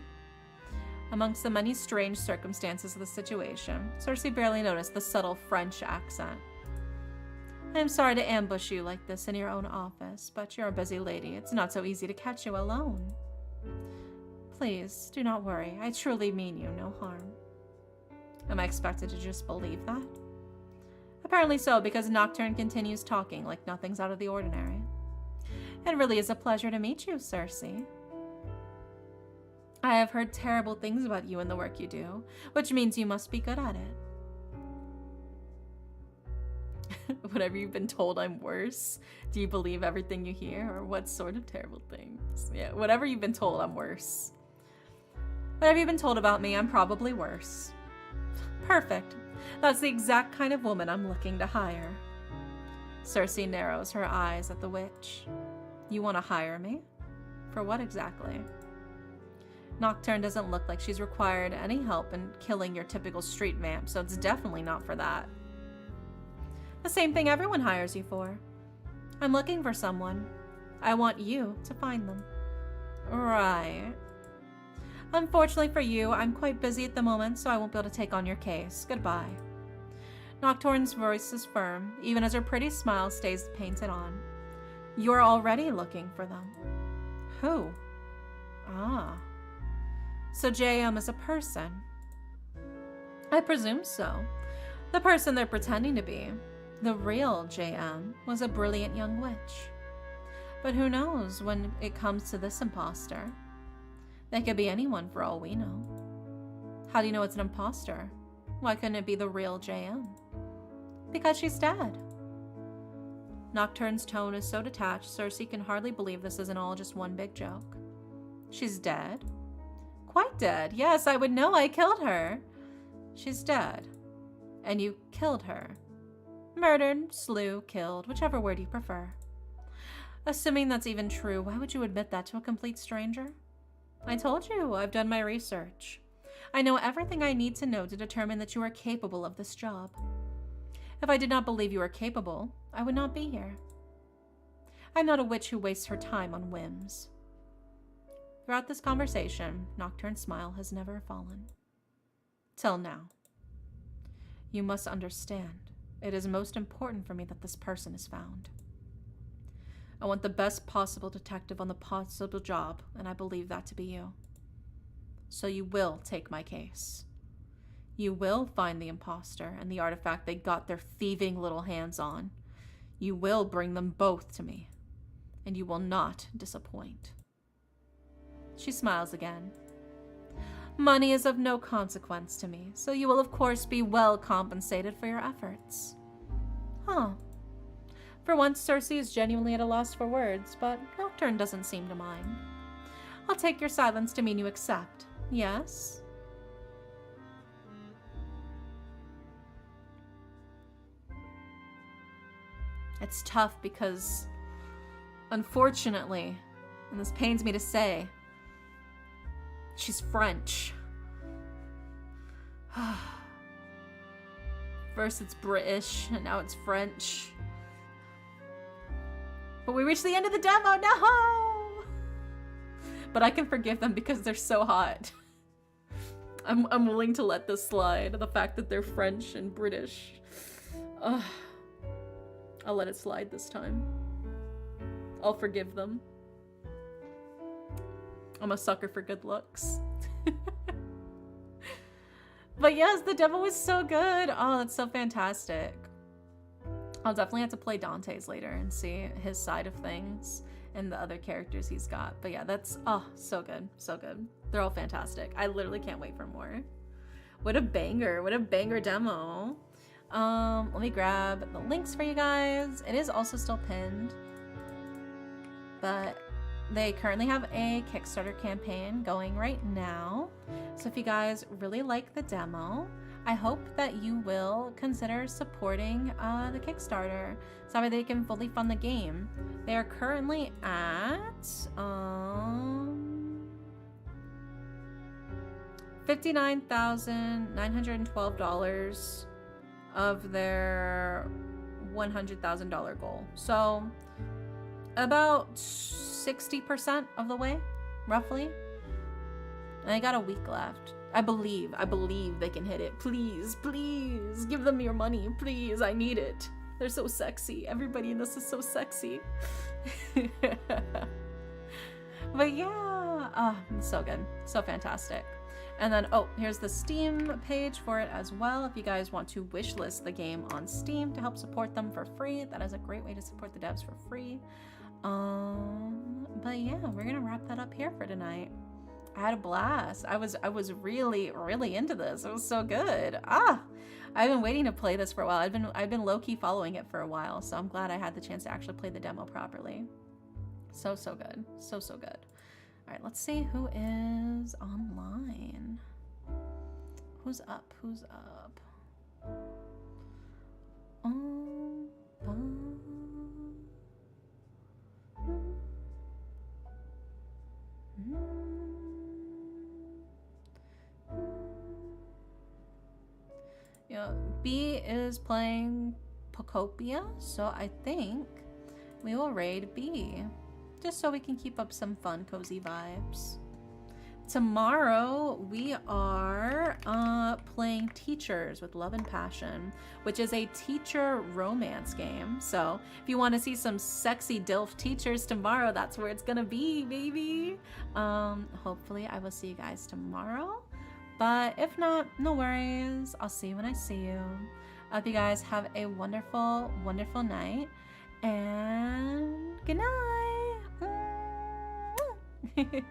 Amongst the many strange circumstances of the situation, Circe barely noticed the subtle French accent. I am sorry to ambush you like this in your own office, but you're a busy lady. It's not so easy to catch you alone. Please, do not worry. I truly mean you no harm. Am I expected to just believe that? Apparently so, because Nocturne continues talking like nothing's out of the ordinary. It really is a pleasure to meet you, Circe. I have heard terrible things about you and the work you do, which means you must be good at it. Whatever you've been told, I'm worse. Do you believe everything you hear, or what sort of terrible things? Yeah, whatever you've been told, I'm worse. Whatever you've been told about me, I'm probably worse. Perfect. That's the exact kind of woman I'm looking to hire. Circe narrows her eyes at the witch. You want to hire me? For what exactly? Nocturne doesn't look like she's required any help in killing your typical street vamp, so it's definitely not for that. The same thing everyone hires you for. I'm looking for someone. I want you to find them. Right. Unfortunately for you, I'm quite busy at the moment, so I won't be able to take on your case. Goodbye. Nocturne's voice is firm, even as her pretty smile stays painted on. You're already looking for them. Who? Ah. So JM is a person. I presume so. The person they're pretending to be, the real JM, was a brilliant young witch. But who knows when it comes to this imposter? They could be anyone for all we know. How do you know it's an imposter? Why couldn't it be the real JM? Because she's dead. Nocturne's tone is so detached, Circe can hardly believe this isn't all just one big joke. She's dead? Quite dead. Yes, I would know. I killed her. She's dead. And you killed her. Murdered, slew, killed, whichever word you prefer. Assuming that's even true, why would you admit that to a complete stranger? I told you, I've done my research. I know everything I need to know to determine that you are capable of this job. If I did not believe you were capable, I would not be here. I'm not a witch who wastes her time on whims. Throughout this conversation, Nocturne's smile has never fallen. Till now. You must understand, it is most important for me that this person is found. I want the best possible detective on the possible job, and I believe that to be you. So you will take my case. You will find the imposter and the artifact they got their thieving little hands on. You will bring them both to me, and you will not disappoint. She smiles again. Money is of no consequence to me, so you will of course be well compensated for your efforts. Huh. For once, Circe is genuinely at a loss for words, but Nocturne doesn't seem to mind. I'll take your silence to mean you accept. Yes? It's tough because, unfortunately, and this pains me to say, she's French. First it's British, and now it's French. But we reached the end of the demo, no! But I can forgive them because they're so hot. I'm willing to let this slide, the fact that they're French and British. I'll let it slide this time. I'll forgive them. I'm a sucker for good looks. But yes, the demo was so good. Oh, that's so fantastic. I'll definitely have to play Dante's later and see his side of things and the other characters he's got. But yeah, that's, oh, so good. So good. They're all fantastic. I literally can't wait for more. What a banger. What a banger demo. Let me grab the links for you guys. It is also still pinned. but they currently have a Kickstarter campaign going right now. So if you guys really like the demo, I hope that you will consider supporting the Kickstarter so that they can fully fund the game. They are currently at $59,912 of their $100,000 goal. So about 60% of the way, roughly. And I got a week left. I believe they can hit it. Please, please, give them your money. Please, I need it. They're so sexy. Everybody in this is so sexy. But yeah, so good. So fantastic. And then, oh, here's the Steam page for it as well. If you guys want to wishlist the game on Steam to help support them for free, that is a great way to support the devs for free. But yeah, we're gonna wrap that up here for tonight. I had a blast. I was really, really into this. It was so good. I've been waiting to play this for a while. I've been low-key following it for a while, so I'm glad I had the chance to actually play the demo properly. So good. So good. All right, let's see who is online. Who's up? Yeah, B is playing Pocopia, so I think we will raid B, just so we can keep up some fun, cozy vibes. Tomorrow we are playing Teachers with Love and Passion, which is a teacher romance game. So if you want to see some sexy DILF teachers tomorrow, that's where it's gonna be, baby. Hopefully I will see you guys tomorrow. But if not, no worries. I'll see you when I see you. I hope you guys have a wonderful, wonderful night. And good night.